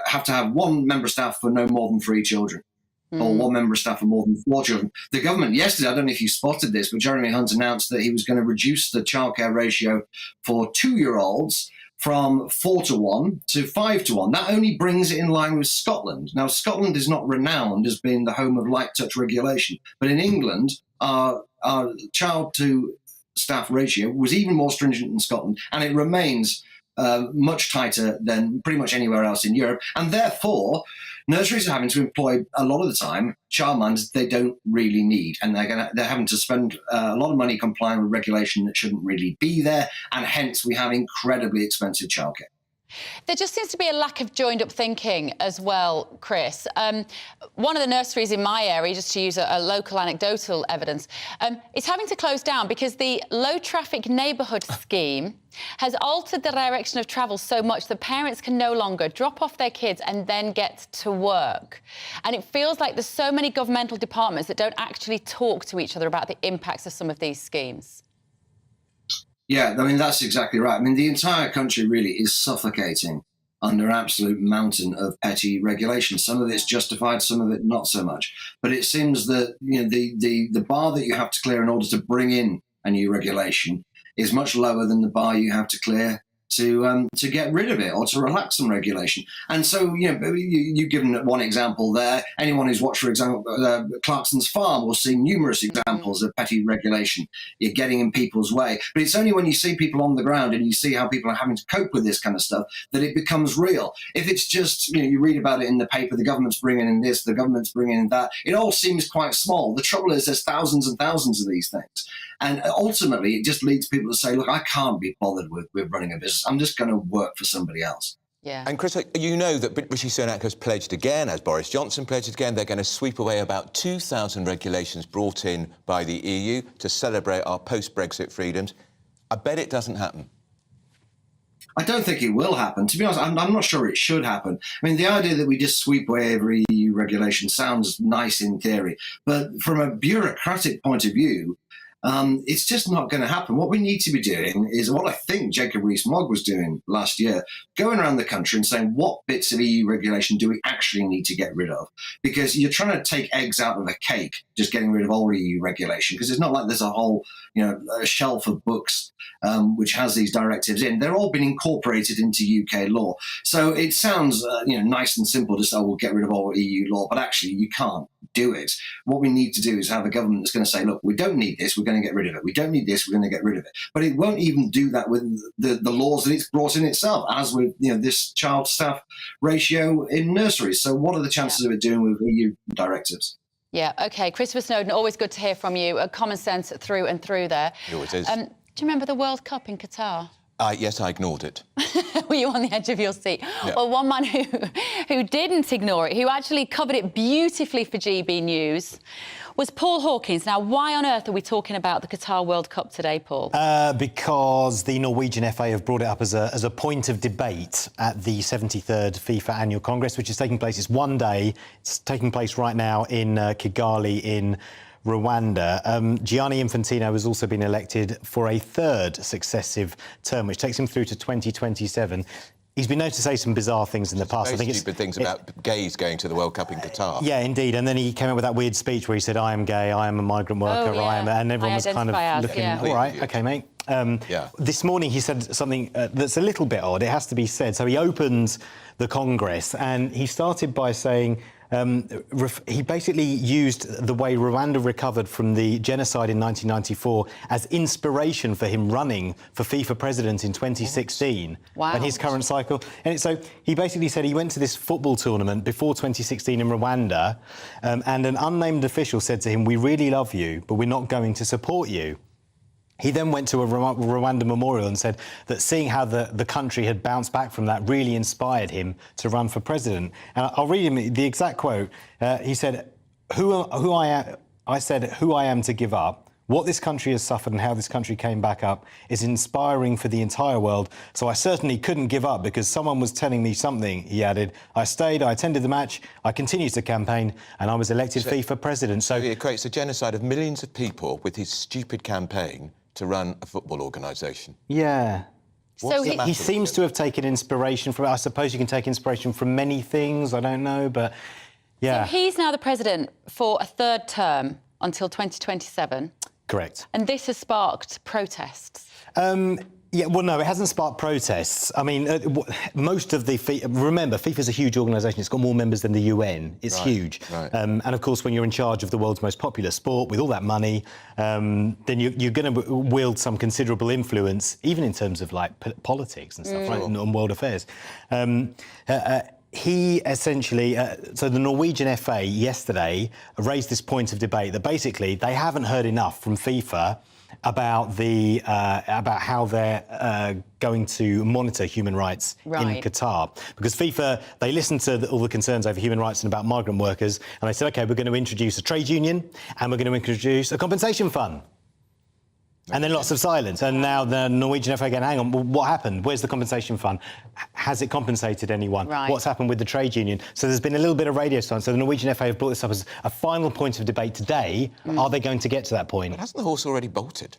have to have 1 member of staff for no more than 3 children, or 1 member of staff for more than 4 children. The government yesterday, I don't know if you spotted this, but Jeremy Hunt announced that he was going to reduce the childcare ratio for 2-year-olds from 4-to-1 to 5-to-1. That only brings it in line with Scotland. Now, Scotland is not renowned as being the home of light touch regulation, but in England, our child to staff ratio was even more stringent in Scotland, and it remains much tighter than pretty much anywhere else in Europe. And therefore, nurseries are having to employ a lot of the time childminders they don't really need, and they're having to spend a lot of money complying with regulation that shouldn't really be there, and hence we have incredibly expensive childcare. There just seems to be a lack of joined-up thinking as well, Chris. One of the nurseries in my area, just to use a local anecdotal evidence, is having to close down because the low-traffic neighbourhood scheme has altered the direction of travel so much that parents can no longer drop off their kids and then get to work. And it feels like there's so many governmental departments that don't actually talk to each other about the impacts of some of these schemes. Yeah, I mean, that's exactly right. I mean, the entire country really is suffocating under an absolute mountain of petty regulation. Some of it's justified, some of it not so much. But it seems that the bar that you have to clear in order to bring in a new regulation is much lower than the bar you have to clear to get rid of it or to relax some regulation. And so, you've given one example there. Anyone who's watched, for example, Clarkson's Farm will see numerous examples of petty regulation. You're getting in people's way. But it's only when you see people on the ground and you see how people are having to cope with this kind of stuff that it becomes real. If it's just, you read about it in the paper, the government's bringing in this, the government's bringing in that, it all seems quite small. The trouble is there's thousands and thousands of these things. And ultimately, it just leads people to say, look, I can't be bothered with running a business. I'm just going to work for somebody else. Yeah. And Chris, you know that Rishi Sunak has pledged again, as Boris Johnson pledged again, they're going to sweep away about 2,000 regulations brought in by the EU to celebrate our post-Brexit freedoms. I bet it doesn't happen. I don't think it will happen. To be honest, I'm not sure it should happen. I mean, the idea that we just sweep away every EU regulation sounds nice in theory, but from a bureaucratic point of view, it's just not going to happen. What we need to be doing is what I think Jacob Rees-Mogg was doing last year, going around the country and saying, what bits of EU regulation do we actually need to get rid of? Because you're trying to take eggs out of a cake, just getting rid of all EU regulation, because it's not like there's a whole, a shelf of books which has these directives in. They're all been incorporated into UK law. So it sounds, nice and simple to say, we'll get rid of all EU law, but actually you can't do it. What we need to do is have a government that's going to say, look, we don't need this, we're going to get rid of it. We don't need this, we're going to get rid of it. But it won't even do that with the laws that it's brought in itself, as with this child staff ratio in nurseries. So what are the chances of it doing with EU directives? Yeah, OK. Christopher Snowdon, always good to hear from you. Common sense through and through there. It always is. Do you remember the World Cup in Qatar? Yes, I ignored it. Were you on the edge of your seat? Yeah. Well, one man who didn't ignore it, who actually covered it beautifully for GB News, was Paul Hawkins. Now, why on earth are we talking about the Qatar World Cup today, Paul? Because the Norwegian FA have brought it up as a point of debate at the 73rd FIFA Annual Congress, which is taking place. It's one day. It's taking place right now in Kigali in Rwanda. Gianni Infantino has also been elected for a third successive term, which takes him through to 2027. He's been known to say some bizarre things in the past. I think stupid things about gays going to the World Cup in Qatar. Yeah, indeed. And then he came up with that weird speech where he said, I am gay, I am a migrant worker, and everyone was kind of looking, all right, OK, mate. This morning he said something that's a little bit odd, it has to be said. So he opened the Congress and he started by saying, he basically used the way Rwanda recovered from the genocide in 1994 as inspiration for him running for FIFA president in 2016 and his current cycle. And so he basically said he went to this football tournament before 2016 in Rwanda, and an unnamed official said to him, "We really love you, but we're not going to support you." He then went to a Rwanda memorial and said that seeing how the country had bounced back from that really inspired him to run for president. And I'll read him the exact quote. He said, I said, who I am to give up, what this country has suffered and how this country came back up is inspiring for the entire world. So I certainly couldn't give up because someone was telling me something, he added. I stayed, I attended the match, I continued to campaign, and I was elected FIFA president. So he equates the genocide of millions of people with his stupid campaign to run a football organisation. Yeah. So he seems to have taken inspiration from it. I suppose you can take inspiration from many things, I don't know, but yeah. So he's now the president for a third term until 2027. Correct. And this has sparked protests. Yeah, well, no, it hasn't sparked protests. I mean, most of the... Remember, FIFA's a huge organisation. It's got more members than the UN. It's huge. Right. And, of course, when you're in charge of the world's most popular sport with all that money, then you're going to wield some considerable influence, even in terms of, like, politics and stuff, right, on world affairs. He essentially... so the Norwegian FA yesterday raised this point of debate that basically they haven't heard enough from FIFA about how they're going to monitor human rights in Qatar. Because FIFA, they listened to all the concerns over human rights and about migrant workers, and they said, OK, we're going to introduce a trade union and we're going to introduce a compensation fund. And then lots of silence. And now the Norwegian FA going, hang on, well, what happened? Where's the compensation fund? Has it compensated anyone? What's happened with the trade union? So there's been a little bit of radio silence. So the Norwegian FA have brought this up as a final point of debate today. Are they going to get to that point? But hasn't the horse already bolted?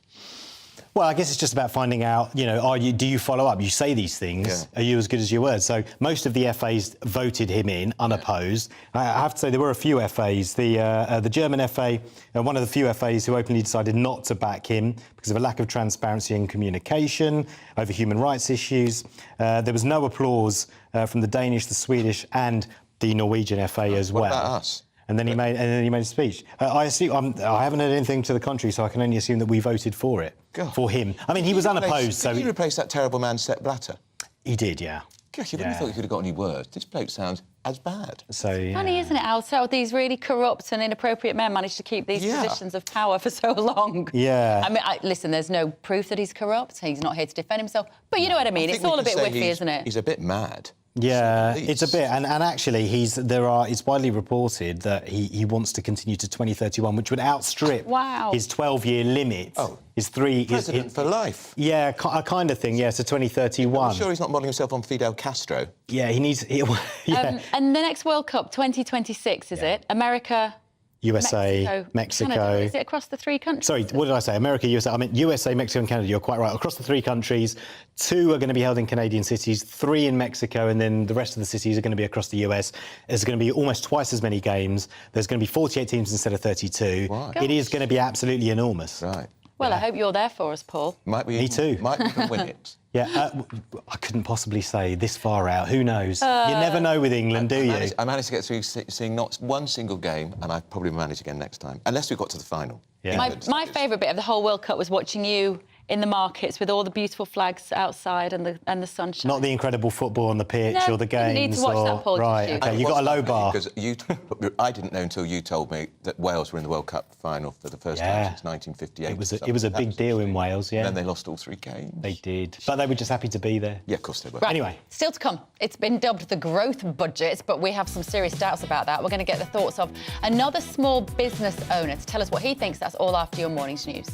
Well, I guess it's just about finding out, you know, do you follow up? You say these things. Are you as good as your word? So most of the FAs voted him in, unopposed. I have to say there were a few FAs. The German FA, one of the few FAs who openly decided not to back him because of a lack of transparency and communication over human rights issues. There was no applause from the Danish, the Swedish and the Norwegian FA as well. What about us? And then he made a speech. I haven't heard anything to the contrary, so I can only assume that we voted for it. For him. I mean, he was unopposed, so... Did he replace that terrible man, Sepp Blatter? He did, yeah. Gosh, you wouldn't have thought he could have got any worse. This bloke sounds as bad. So, yeah. Funny, isn't it, how these really corrupt and inappropriate men managed to keep these positions of power for so long? Yeah. I mean, listen, there's no proof that he's corrupt. He's not here to defend himself. But you know what I mean? It's all a bit whiffy, isn't it? He's a bit mad. Yeah, it's a bit, and actually, it's widely reported that he wants to continue to 2031, which would outstrip his 12-year limit. Oh, his president for life. Yeah, a kind of thing. Yeah, to 2031. I'm sure he's not modelling himself on Fidel Castro. Yeah, he needs. Yeah. And the next World Cup, 2026, is it? America. USA, Mexico. Canada. Is it across the three countries? Sorry, what did I say? America, USA. I mean, USA, Mexico and Canada. You're quite right. Across the three countries, 2 are going to be held in Canadian cities, 3 in Mexico, and then the rest of the cities are going to be across the US. There's going to be almost twice as many games. There's going to be 48 teams instead of 32. It is going to be absolutely enormous. Right. Well, I hope you're there for us, Paul. Me too. Might even win it. Yeah, I couldn't possibly say this far out. Who knows? You never know with England, do you? I managed to get through seeing not one single game, and I probably manage again next time, unless we got to the final. Yeah. My favourite bit of the whole World Cup was watching you in the markets with all the beautiful flags outside and the sunshine. Not the incredible football on the pitch or the games. You need to watch that, Paul. Right, OK, you got a low bar. Because I didn't know until you told me that Wales were in the World Cup final for the first time since 1958. It was a big deal in Wales, yeah. And then they lost all 3 games. They did. But they were just happy to be there. Yeah, of course they were. Right. Anyway. Still to come. It's been dubbed the growth budget, but we have some serious doubts about that. We're going to get the thoughts of another small business owner to tell us what he thinks. That's all after your morning's news.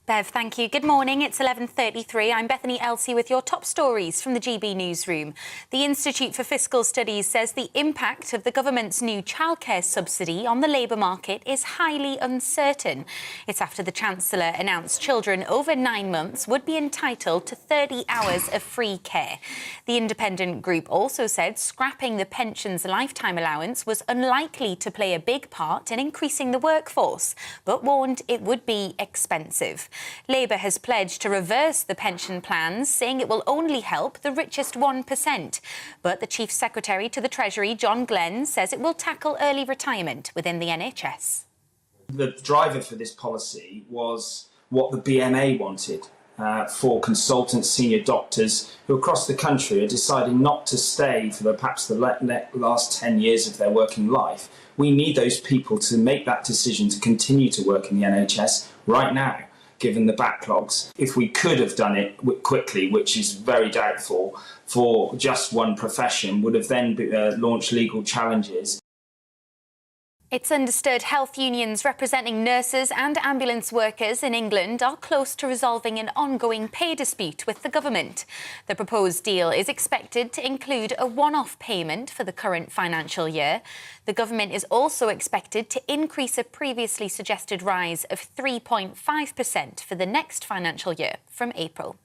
Bev, thank you. Good morning. It's 11:33. I'm Bethany Elsey with your top stories from the GB newsroom. The Institute for Fiscal Studies says the impact of the government's new childcare subsidy on the labour market is highly uncertain. It's after the Chancellor announced children over 9 months would be entitled to 30 hours of free care. The independent group also said scrapping the pension's lifetime allowance was unlikely to play a big part in increasing the workforce, but warned it would be expensive. Labour has pledged to reverse the pension plans, saying it will only help the richest 1%. But the Chief Secretary to the Treasury, John Glenn, says it will tackle early retirement within the NHS. The driver for this policy was what the BMA wanted for consultants, senior doctors who across the country are deciding not to stay for perhaps the last 10 years of their working life. We need those people to make that decision to continue to work in the NHS right now, given the backlogs. If we could have done it quickly, which is very doubtful, for just one profession, would have then launched legal challenges. It's understood health unions representing nurses and ambulance workers in England are close to resolving an ongoing pay dispute with the government. The proposed deal is expected to include a one-off payment for the current financial year. The government is also expected to increase a previously suggested rise of 3.5% for the next financial year from April.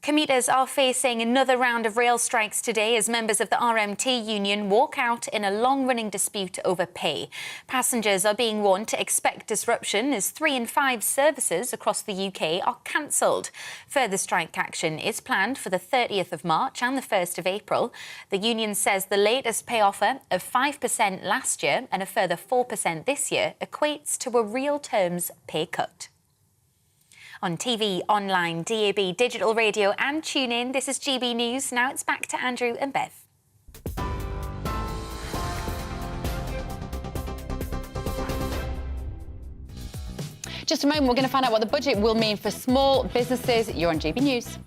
Commuters are facing another round of rail strikes today as members of the RMT union walk out in a long-running dispute over pay. Passengers are being warned to expect disruption as 3 in 5 services across the UK are cancelled. Further strike action is planned for the 30th of March and the 1st of April. The union says the latest pay offer of 5% last year and a further 4% this year equates to a real terms pay cut. On TV, online, DAB, digital radio and TuneIn, this is GB News. Now it's back to Andrew and Bev. Just a moment, we're going to find out what the budget will mean for small businesses. You're on GB News.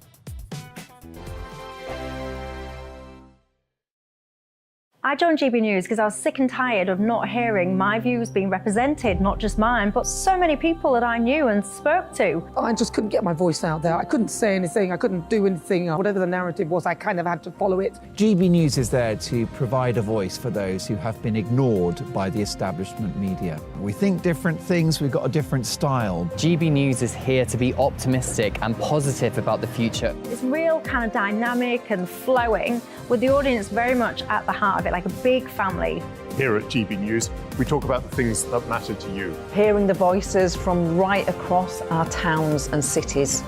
I joined GB News because I was sick and tired of not hearing my views being represented, not just mine, but so many people that I knew and spoke to. I just couldn't get my voice out there. I couldn't say anything. I couldn't do anything. Whatever the narrative was, I kind of had to follow it. GB News is there to provide a voice for those who have been ignored by the establishment media. We think different things. We've got a different style. GB News is here to be optimistic and positive about the future. It's real kind of dynamic and flowing, with the audience very much at the heart of it, like a big family. Here at GB News, we talk about the things that matter to you. Hearing the voices from right across our towns and cities,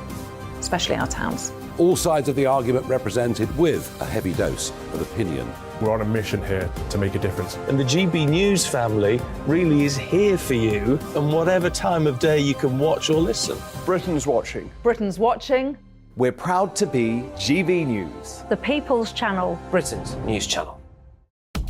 especially our towns. All sides of the argument represented with a heavy dose of opinion. We're on a mission here to make a difference. And the GB News family really is here for you, and whatever time of day you can watch or listen. Britain's watching. Britain's watching. We're proud to be GB News. The People's Channel. Britain's news channel.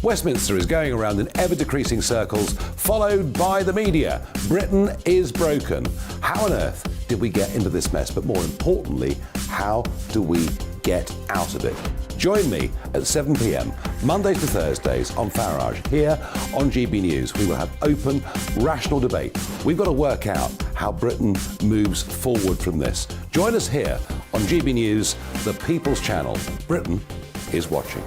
Westminster is going around in ever-decreasing circles, followed by the media. Britain is broken. How on earth did we get into this mess? But more importantly, how do we get out of it? Join me at 7 p.m, Mondays to Thursdays on Farage. Here on GB News, we will have open, rational debate. We've got to work out how Britain moves forward from this. Join us here on GB News, the People's Channel. Britain is watching.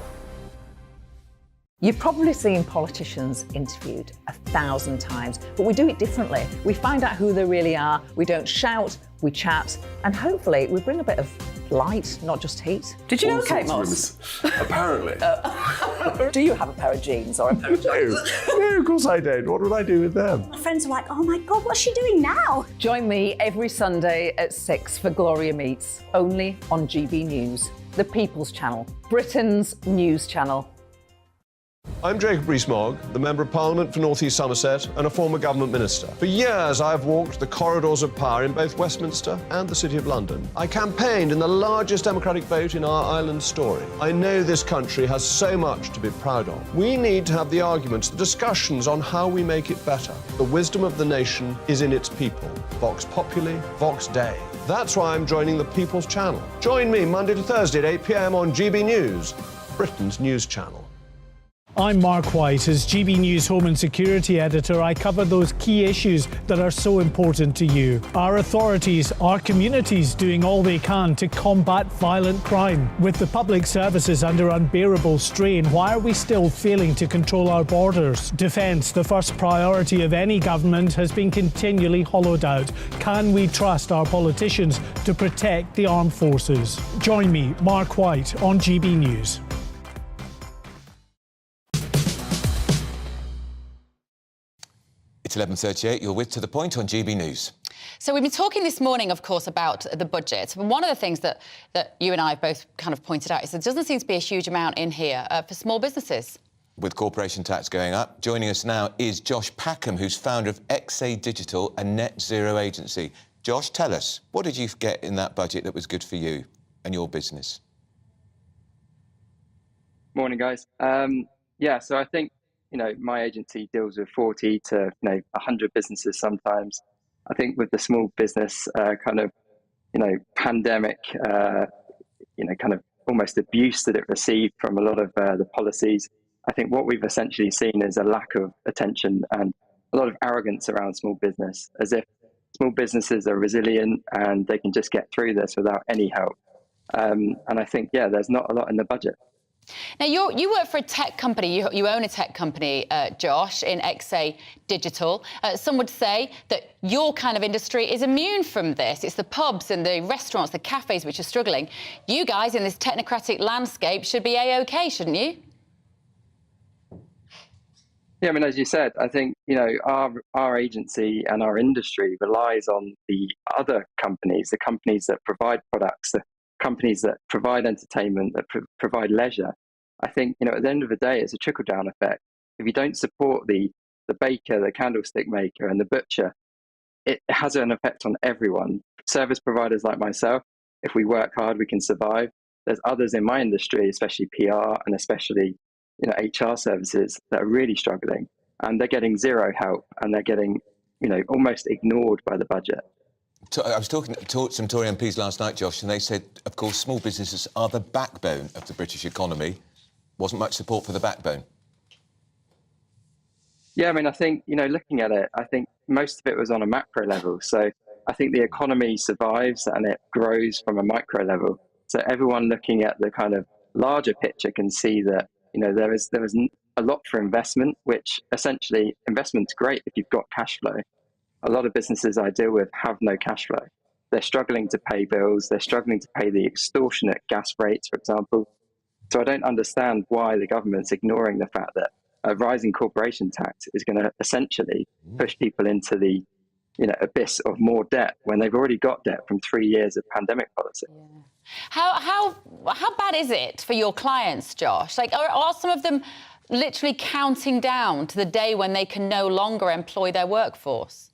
You've probably seen politicians interviewed 1,000 times, but we do it differently. We find out who they really are, we don't shout, we chat, and hopefully we bring a bit of light, not just heat. Did you know, All Kate sorts of Moss? women's- Apparently. Do you have a pair of jeans or a pair of jeans? No, of course I don't. What would I do with them? My friends were like, oh my God, what's she doing now? Join me every Sunday at 6 for Gloria Meets, only on GB News, the People's Channel, Britain's news channel. I'm Jacob Rees-Mogg, the Member of Parliament for North East Somerset and a former government minister. For years, I've walked the corridors of power in both Westminster and the City of London. I campaigned in the largest democratic vote in our island story. I know this country has so much to be proud of. We need to have the arguments, the discussions on how we make it better. The wisdom of the nation is in its people. Vox Populi, Vox Dei. That's why I'm joining the People's Channel. Join me Monday to Thursday at 8 p.m. on GB News, Britain's news channel. I'm Mark White. As GB News Home and Security Editor, I cover those key issues that are so important to you. Our authorities, our communities doing all they can to combat violent crime. With the public services under unbearable strain, why are we still failing to control our borders? Defence, the first priority of any government, has been continually hollowed out. Can we trust our politicians to protect the armed forces? Join me, Mark White, on GB News. It's 11:38. You're with To The Point on GB News. So we've been talking this morning, of course, about the budget. And one of the things that you and I have both kind of pointed out is there doesn't seem to be a huge amount in here for small businesses. With corporation tax going up, joining us now is Josh Packham, who's founder of XA Digital, a net zero agency. Josh, tell us, what did you get in that budget that was good for you and your business? Morning, guys. Yeah, so I think, my agency deals with 40 to 100 businesses sometimes. I think with the small business pandemic, kind of almost abuse that it received from a lot of the policies, I think what we've essentially seen is a lack of attention and a lot of arrogance around small business, as if small businesses are resilient and they can just get through this without any help. And I think, there's not a lot in the budget. Now, you work for a tech company, you own a tech company, Josh, in XA Digital. Some would say that your kind of industry is immune from this. It's the pubs and the restaurants, the cafes which are struggling. You guys in this technocratic landscape should be A-OK, shouldn't you? Yeah, I mean, as you said, I think, our agency and our industry relies on the other companies, the companies that provide products, the companies that provide entertainment, that provide leisure. I think, at the end of the day, it's a trickle-down effect. If you don't support the baker, the candlestick maker and the butcher, it has an effect on everyone. Service providers like myself, if we work hard, we can survive. There's others in my industry, especially PR and especially HR services, that are really struggling, and they're getting zero help, and they're getting almost ignored by the budget. I was talking to some Tory MPs last night, Josh, and they said, of course, small businesses are the backbone of the British economy. Wasn't much support for the backbone. Yeah, I mean, I think, looking at it, I think most of it was on a macro level. So I think the economy survives and it grows from a micro level. So everyone looking at the kind of larger picture can see that, there is a lot for investment, which essentially investment's great if you've got cash flow. A lot of businesses I deal with have no cash flow. They're struggling to pay bills. They're struggling to pay the extortionate gas rates, for example. So I don't understand why the government's ignoring the fact that a rising corporation tax is going to essentially push people into the abyss of more debt when they've already got debt from 3 years of pandemic policy. Yeah. How bad is it for your clients, Josh? Like, are some of them literally counting down to the day when they can no longer employ their workforce?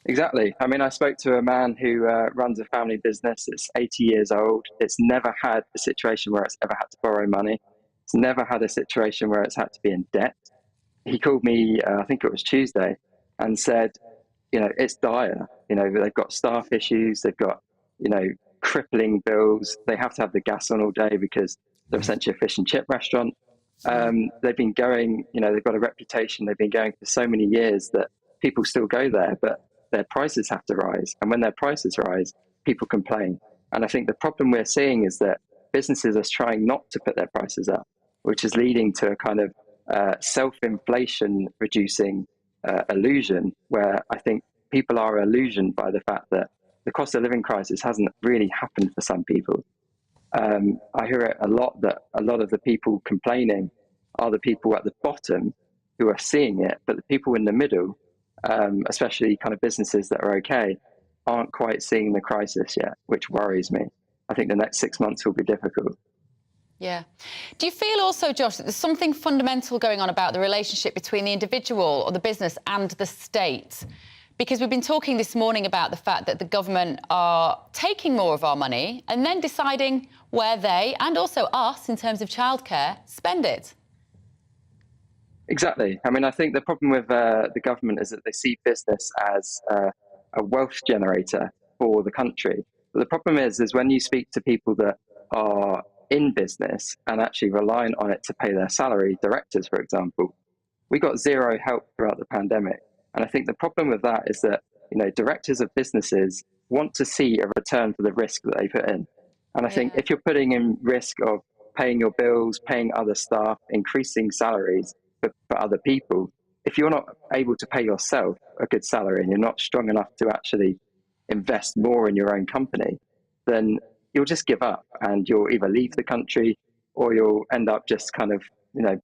Exactly. I mean, I spoke to a man who runs a family business. It's 80 years old. It's never had a situation where it's ever had to borrow money. It's never had a situation where it's had to be in debt. He called me, I think it was Tuesday, and said, it's dire. They've got staff issues. They've got, crippling bills. They have to have the gas on all day because they're essentially a fish and chip restaurant. They've been going, they've got a reputation. They've been going for so many years that people still go there, but their prices have to rise. And when their prices rise, people complain. And I think the problem we're seeing is that businesses are trying not to put their prices up, which is leading to a kind of self-inflation reducing illusion, where I think people are illusioned by the fact that the cost of living crisis hasn't really happened for some people. I hear it a lot that a lot of the people complaining are the people at the bottom who are seeing it, but the people in the middle, especially kind of businesses that are okay, aren't quite seeing the crisis yet, which worries me. I think the next 6 months will be difficult. Yeah. Do you feel also, Josh, that there's something fundamental going on about the relationship between the individual or the business and the state? Because we've been talking this morning about the fact that the government are taking more of our money and then deciding where they, and also us, in terms of childcare, spend it. Exactly. I mean, I think the problem with the government is that they see business as a wealth generator for the country. But the problem is when you speak to people that are in business and actually reliant on it to pay their salary, directors, for example, we got zero help throughout the pandemic. And I think the problem with that is that, you know, directors of businesses want to see a return for the risk that they put in. And I think if you're putting in risk of paying your bills, paying other staff, increasing salaries for other people, if you're not able to pay yourself a good salary and you're not strong enough to actually invest more in your own company, then you'll just give up and you'll either leave the country or you'll end up just kind of, you know,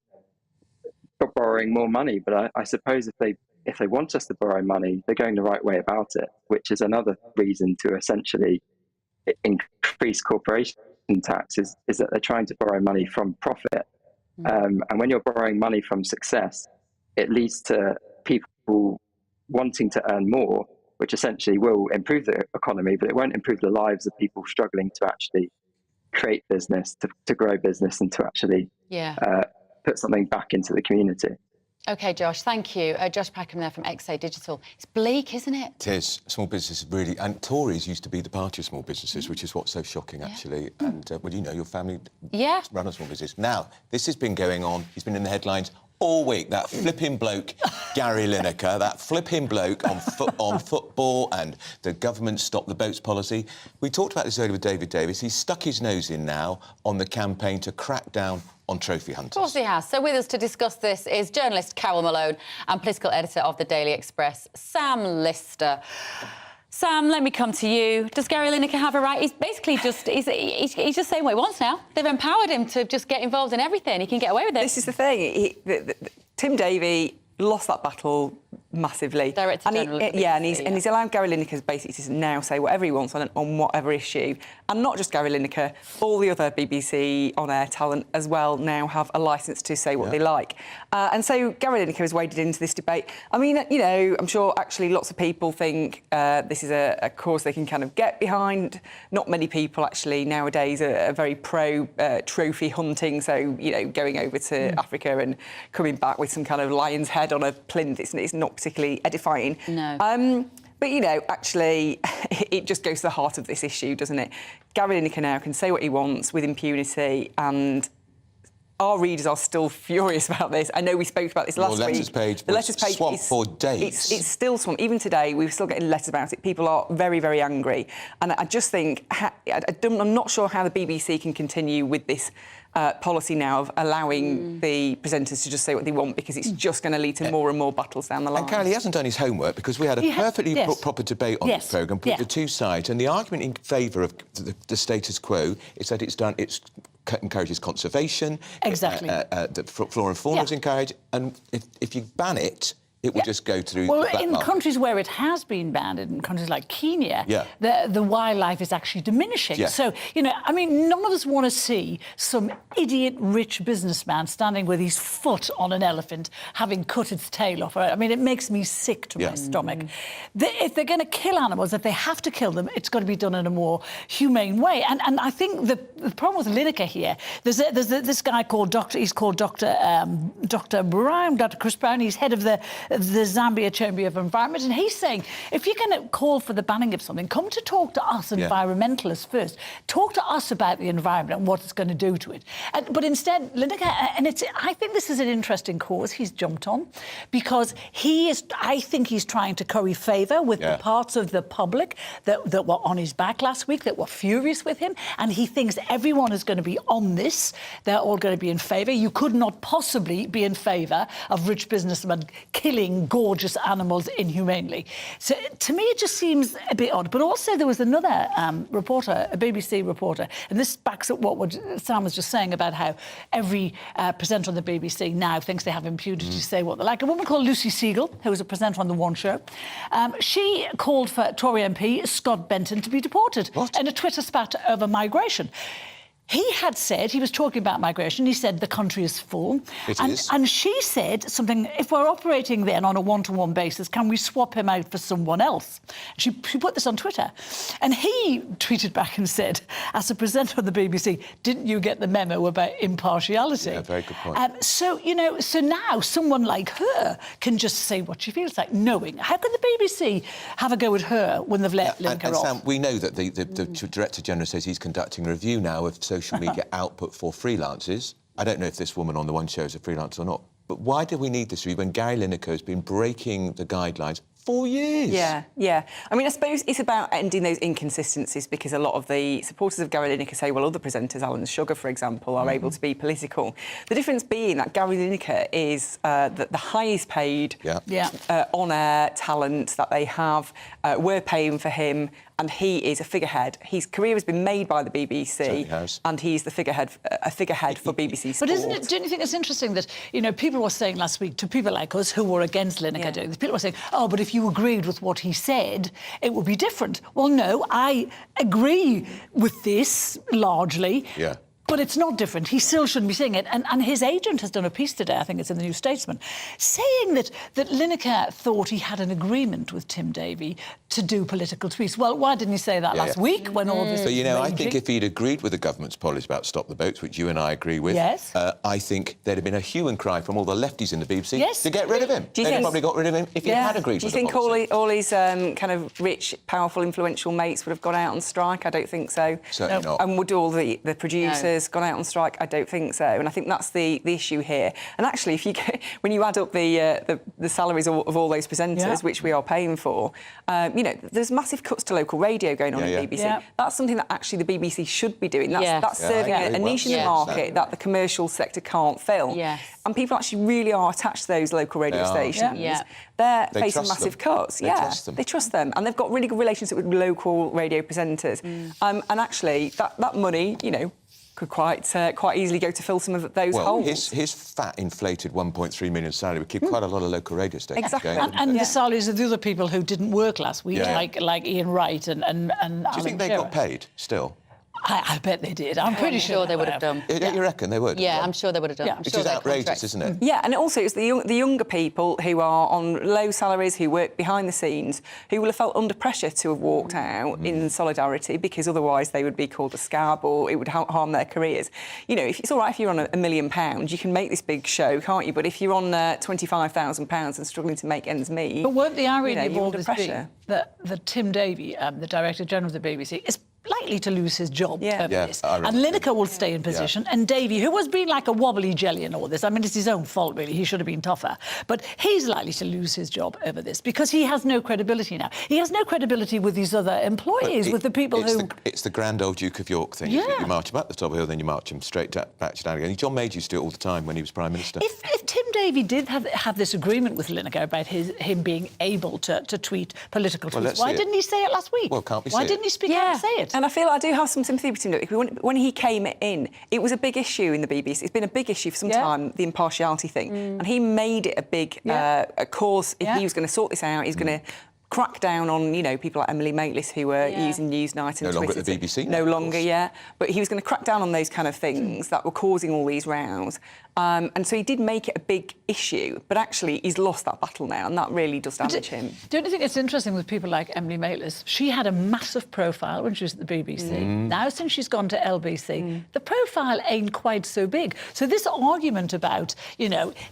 borrowing more money. But I suppose if they want us to borrow money, they're going the right way about it, which is another reason to essentially increase corporation tax is that they're trying to borrow money from profit. And when you're borrowing money from success, it leads to people wanting to earn more, which essentially will improve the economy, but it won't improve the lives of people struggling to actually create business, to grow business and to actually put something back into the community. OK, Josh, thank you. Josh Packham there from XA Digital. It's bleak, isn't it? It is. Small businesses really... And Tories used to be the party of small businesses, which is what's so shocking, actually. And, well, you know, your family run a small business. Now, this has been going on. He's been in the headlines all week. That flipping bloke, Gary Lineker, that flipping bloke on football and the government stop the boats policy. We talked about this earlier with David Davis. He's stuck his nose in now on the campaign to crack down on trophy hunters. Of course he has. So with us to discuss this is journalist Carol Malone and political editor of the Daily Express, Sam Lister. Sam, let me come to you. Does Gary Lineker have a right? He's basically just, he's just saying what he wants now. They've empowered him to just get involved in everything. He can get away with it. This is the thing. Tim Davie lost that battle massively. Director General. And he's allowed Gary Lineker basically to now say whatever he wants on whatever issue. And not just Gary Lineker, all the other BBC on-air talent as well now have a licence to say what they like. And so Gary Lineker has waded into this debate. I mean, you know, I'm sure actually lots of people think this is a cause they can kind of get behind. Not many people actually nowadays are very pro trophy hunting. So, you know, going over to Africa and coming back with some kind of lion's head on a plinth, it's not particularly edifying. No. But, you know, actually, it just goes to the heart of this issue, doesn't it? Gary Lineker now can say what he wants with impunity, and our readers are still furious about this. I know we spoke about this last week. The letters page swamped for days. It's still swamped. Even today, we're still getting letters about it. People are very, very angry. And I just think, I'm not sure how the BBC can continue with this policy now of allowing the presenters to just say what they want, because it's just going to lead to more and more battles down the line. And Carol, he hasn't done his homework, because we had a perfectly proper debate on this programme, put the two sides, and the argument in favour of the status quo is that it's encourages conservation. Exactly. The flora and fauna is encouraged, and if you ban it, it will just go through well, the black in market. Countries where it has been banned, in countries like Kenya, the wildlife is actually diminishing. So, you know, I mean, none of us want to see some idiot rich businessman standing with his foot on an elephant, having cut its tail off. I mean, it makes me sick to my stomach. If they're going to kill animals, if they have to kill them, it's got to be done in a more humane way. And I think the problem with Lineker here, there's this guy called Dr. Brown, Dr. Chris Brown. He's head of the Zambia Chamber of Environment, and he's saying, if you're going to call for the banning of something, come to talk to us environmentalists first. Talk to us about the environment and what it's going to do to it. But instead, Lineker, I think this is an interesting cause he's jumped on, because I think he's trying to curry favour with the parts of the public that were on his back last week, that were furious with him, and he thinks everyone is going to be on this. They're all going to be in favour. You could not possibly be in favour of rich businessmen killing killing gorgeous animals inhumanely. So to me, it just seems a bit odd. But also there was another reporter, a BBC reporter, and this backs up what Sam was just saying about how every presenter on the BBC now thinks they have impunity to say what they like. A woman called Lucy Siegel, who was a presenter on The One Show, she called for Tory MP Scott Benton to be deported in a Twitter spat over migration. He had said, he was talking about migration, he said the country is full. And she said something, if we're operating then on a one-to-one basis, can we swap him out for someone else? She put this on Twitter. And he tweeted back and said, as a presenter on the BBC, didn't you get the memo about impartiality? Yeah, very good point. So now someone like her can just say what she feels like, knowing. How can the BBC have a go at her when they've let Lineker off? Sam, we know that the Director General says he's conducting a review now of social media output for freelancers. I don't know if this woman on The One Show is a freelancer or not, but why do we need this review when Gary Lineker has been breaking the guidelines 4 years? Yeah. I mean, I suppose it's about ending those inconsistencies, because a lot of the supporters of Gary Lineker say, well, other presenters, Alan Sugar, for example, are able to be political. The difference being that Gary Lineker is the highest paid on-air talent that they have. We're paying for him, and he is a figurehead. His career has been made by the BBC, and he's the figurehead for BBC Sport. But don't you think it's interesting that, people were saying last week to people like us who were against Lineker doing this, people were saying, oh, but if you agreed with what he said, it would be different. Well, no, I agree with this largely. Yeah. But it's not different. He still shouldn't be saying it. And his agent has done a piece today, I think it's in the New Statesman, saying that Lineker thought he had an agreement with Tim Davie to do political tweets. Well, why didn't he say that last week when all this was But, I raging? think if he'd agreed with the government's policy about stop the boats, which you and I agree with, I think there'd have been a hue and cry from all the lefties in the BBC to get rid of him. They'd probably got rid of him if he had agreed with the policy. Do you think all his kind of rich, powerful, influential mates would have gone out on strike? I don't think so. Certainly not. And would all the producers gone out on strike? I don't think so. And I think that's the issue here. And actually, if you when you add up the salaries of all those presenters, which we are paying for, there's massive cuts to local radio going on in the BBC. Yeah. That's something that actually the BBC should be doing. That's serving a niche in the market that the commercial sector can't fill. Yes. And people actually really are attached to those local radio stations. They're facing massive cuts. They trust them. And they've got really good relationship with local radio presenters. And actually, that money, could quite easily go to fill some of those holes. His fat, inflated 1.3 million salary would keep quite a lot of local radio stations going. And the salaries of the other people who didn't work last week, like Ian Wright and Do you think they got paid still? I bet they did. I'm pretty sure they would have done. You reckon they would? Yeah, I'm sure they would have done. Which is outrageous, isn't it? Yeah, and also it's the younger people who are on low salaries, who work behind the scenes, who will have felt under pressure to have walked out in solidarity, because otherwise they would be called a scab or it would harm their careers. If it's all right if you're on £1 million, you can make this big show, can't you? But if you're on £25,000 and struggling to make ends meet... But won't the irony of all this be that Tim Davie, the Director General of the BBC, is likely to lose his job over this. And Lineker will stay in position. And Davie, who has been like a wobbly jelly in all this, I mean, it's his own fault, really. He should have been tougher. But he's likely to lose his job over this because he has no credibility now. He has no credibility with these other employees, with the people who... It's the grand old Duke of York thing. You march him up the top of the hill, then you march him straight back down again. John Major used to do it all the time when he was Prime Minister. If Tim Davie did have this agreement with Lineker about him being able to tweet political tweets, why didn't he say it last week? Well, can't we Why didn't he speak out and say it? And I feel I do have some sympathy with Tim Davie. When he came in, it was a big issue in the BBC. It's been a big issue for some time, the impartiality thing. And he made it a big cause. If he was going to sort this out, he's going to crack down on, people like Emily Maitlis who were using Newsnight and no Twitter. No longer at the BBC. No longer, But he was going to crack down on those kind of things that were causing all these rows. And so he did make it a big issue, but actually he's lost that battle now, and that really does damage him. Don't you think it's interesting with people like Emily Maitlis? She had a massive profile when she was at the BBC. Now, since she's gone to LBC, the profile ain't quite so big. So this argument about,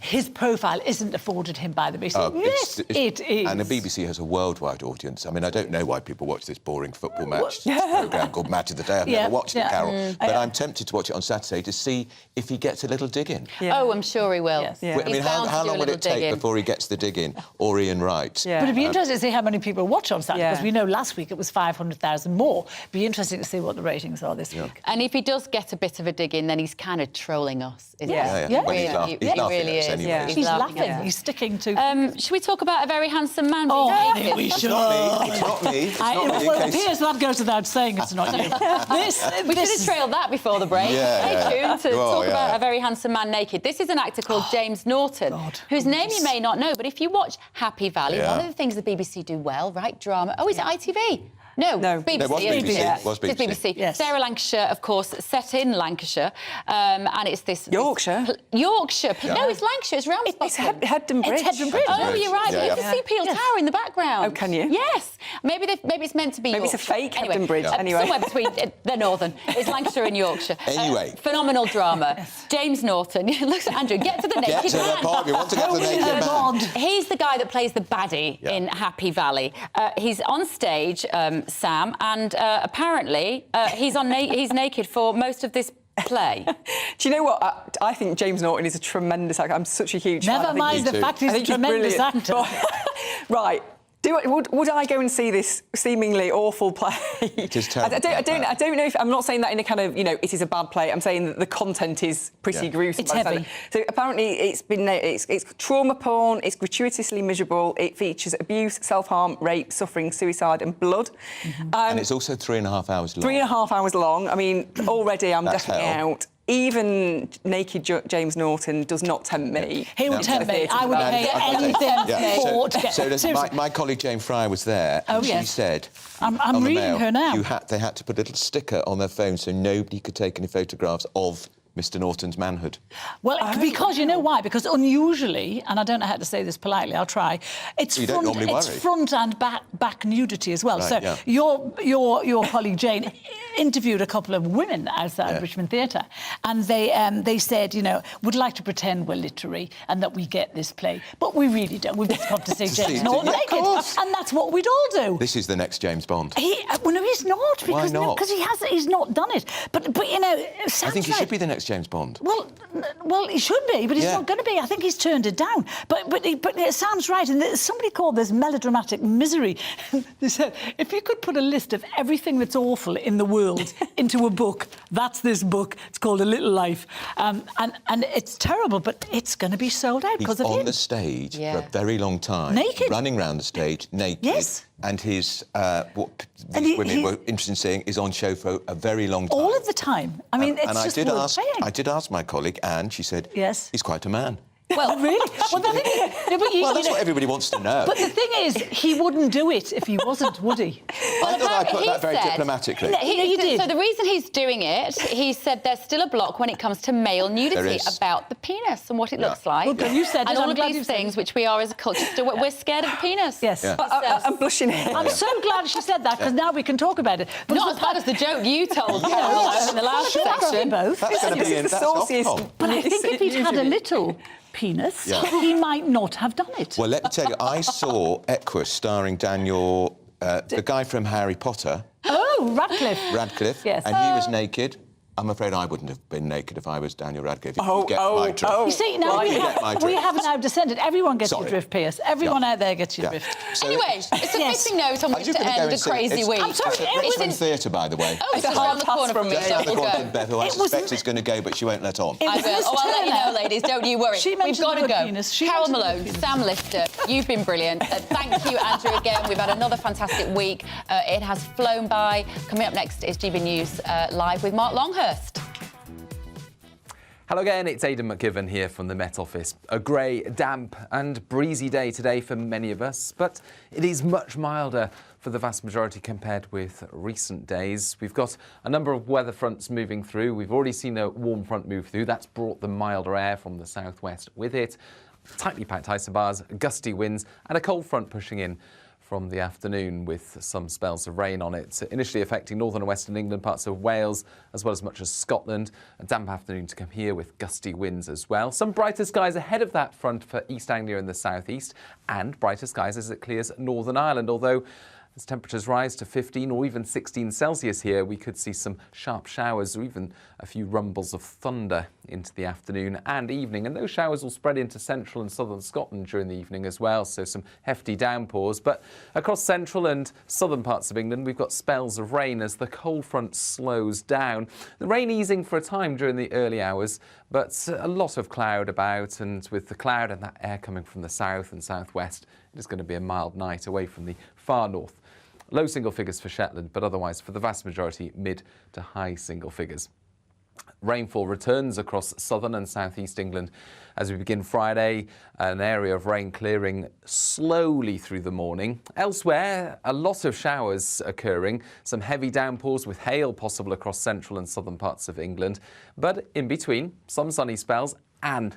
his profile isn't afforded him by the BBC, yes, it is. And the BBC has a world worldwide audience. I mean, I don't know why people watch this boring football match programme called Match of the Day. I've never watched it, Carol. But I'm tempted to watch it on Saturday to see if he gets a little dig in. Oh, I'm sure he will. I mean, how long would it take before he gets the dig in, or Ian Wright? But it'd be interesting to see how many people watch on Saturday, because we know last week it was 500,000 more. It'd be interesting to see what the ratings are this week. And if he does get a bit of a dig in, then he's kind of trolling us, isn't he? Well, he's laughing really is. anyway. He's laughing. He's sticking to... should we talk about a very handsome man being naked? We should. It's not me. It's not me. Well, Piers, that goes without saying it's not you. We should have trailed that before the break. Stay tuned to talk about a very handsome man naked. This is an actor called James Norton, whose name you may not know, but if you watch Happy Valley, one of the things the BBC do well, right? Drama. Oh, is it ITV? No, BBC. No, it was BBC. It was BBC. It's BBC. Yes. Sarah Lancashire, of course, set in Lancashire, and it's this... Yorkshire? Yorkshire. No, it's Lancashire. It's Ramsbottom. It's Hebden Bridge. It's Hebden Bridge. Oh, you're right. You can see Peel Tower in the background. Oh, can you? Yes. Maybe it's meant to be Maybe Yorkshire. it's a fake Hebden Bridge, anyway. Somewhere between... they're northern. It's Lancashire and Yorkshire. Anyway. Phenomenal drama. James Norton. Look at Andrew. Get to the naked man. Get to the point. We want to get to the naked man. He's the guy that plays the baddie in Happy Valley. He's on stage, Sam, and apparently he's naked for most of this play. Do you know what? I think James Norton is a tremendous actor. I'm such a huge fan. Never mind the fact he's a tremendous actor. Right. Would I go and see this seemingly awful play? It is terrible. I don't know if... I'm not saying that in a kind of, it is a bad play. I'm saying that the content is pretty gruesome. It's heavy. So apparently it's trauma porn, it's gratuitously miserable, it features abuse, self-harm, rape, suffering, suicide and blood. And it's also 3.5 hours long. 3.5 hours long. I mean, already I'm definitely out. Even naked James Norton does not tempt me. He would tempt me. I would pay anything for to get... So my colleague Jane Fry was there, and she said... I'm reading her now. They had to put a little sticker on their phone so nobody could take any photographs of Mr. Norton's manhood. Well, because you know why? Because unusually, and I don't know how to say this politely, I'll try. It's front and back nudity as well. Right, so your colleague Jane interviewed a couple of women outside Richmond Theatre, and they said, would like to pretend we're literary and that we get this play, but we really don't. We've just come to see James Norton naked, and that's what we'd all do. This is the next James Bond. Well, no, he's not. Why not? Because he's not done it. But I think he should be the next James Bond. Well, he should be, but he's not going to be. I think he's turned it down. But it sounds right. And somebody called this melodramatic misery. They said, if you could put a list of everything that's awful in the world into a book, that's this book. It's called A Little Life. And it's terrible, but it's going to be sold out because of him. He's on the stage for a very long time. Naked. Running around the stage, naked. Yes. And his, what these women were interested in seeing, is on show for a very long time. All of the time. I mean, it's just worth saying. I did ask my colleague, Anne, she said, he's quite a man. Well, really? Well, that's what everybody wants to know. But the thing is, he wouldn't do it if he wasn't, would he? I thought I put that very diplomatically. You did. So the reason he's doing it, he said there's still a block when it comes to male nudity about the penis and what it looks like. Well, you said it. And all of these things which we are as a culture still... We're scared of the penis. Yes. I'm blushing here. I'm so glad she said that, because now we can talk about it. But not as bad as the joke you told in the last section. Both. That's going to be in Stockholm. But I think if he'd had a little penis, he might not have done it. Well, let me tell you, I saw Equus starring Daniel, the guy from Harry Potter. Oh, Radcliffe. Yes. And he was naked. I'm afraid I wouldn't have been naked if I was Daniel Radcliffe. You see, now we have now descended. Everyone gets your drift, Piers. Everyone out there gets your drift. So anyway, it's a fitting note on which to end a crazy week. I'm sorry, it was in Theatre, by the way. Oh, it's around the corner from me. Just around the corner from Bev, who I suspect is going to go, but she won't let on. I will. I'll let you know, ladies. Don't you worry. We've got to go. Carol Malone, Sam Lifter, you've been brilliant. Thank you, Andrew, again. We've had another fantastic week. It has flown by. Coming up next is GB News Live with Mark Longhurst. Hello again, it's Aidan McGivern here from the Met Office. A grey, damp and breezy day today for many of us, but it is much milder for the vast majority compared with recent days. We've got a number of weather fronts moving through. We've already seen a warm front move through. That's brought the milder air from the southwest with it. Tightly packed isobars, gusty winds and a cold front pushing in from the afternoon with some spells of rain on it, initially affecting northern and western England, parts of Wales, as well as much as Scotland. A damp afternoon to come here with gusty winds as well. Some brighter skies ahead of that front for East Anglia and the southeast, and brighter skies as it clears Northern Ireland, although as temperatures rise to 15 or even 16 Celsius here, we could see some sharp showers or even a few rumbles of thunder into the afternoon and evening. And those showers will spread into central and southern Scotland during the evening as well, so some hefty downpours. But across central and southern parts of England, we've got spells of rain as the cold front slows down. The rain easing for a time during the early hours, but a lot of cloud about, and with the cloud and that air coming from the south and southwest, it is going to be a mild night away from the far north. Low single figures for Shetland, but otherwise for the vast majority, mid to high single figures. Rainfall returns across southern and southeast England as we begin Friday, an area of rain clearing slowly through the morning. Elsewhere, a lot of showers occurring, some heavy downpours with hail possible across central and southern parts of England, but in between, some sunny spells and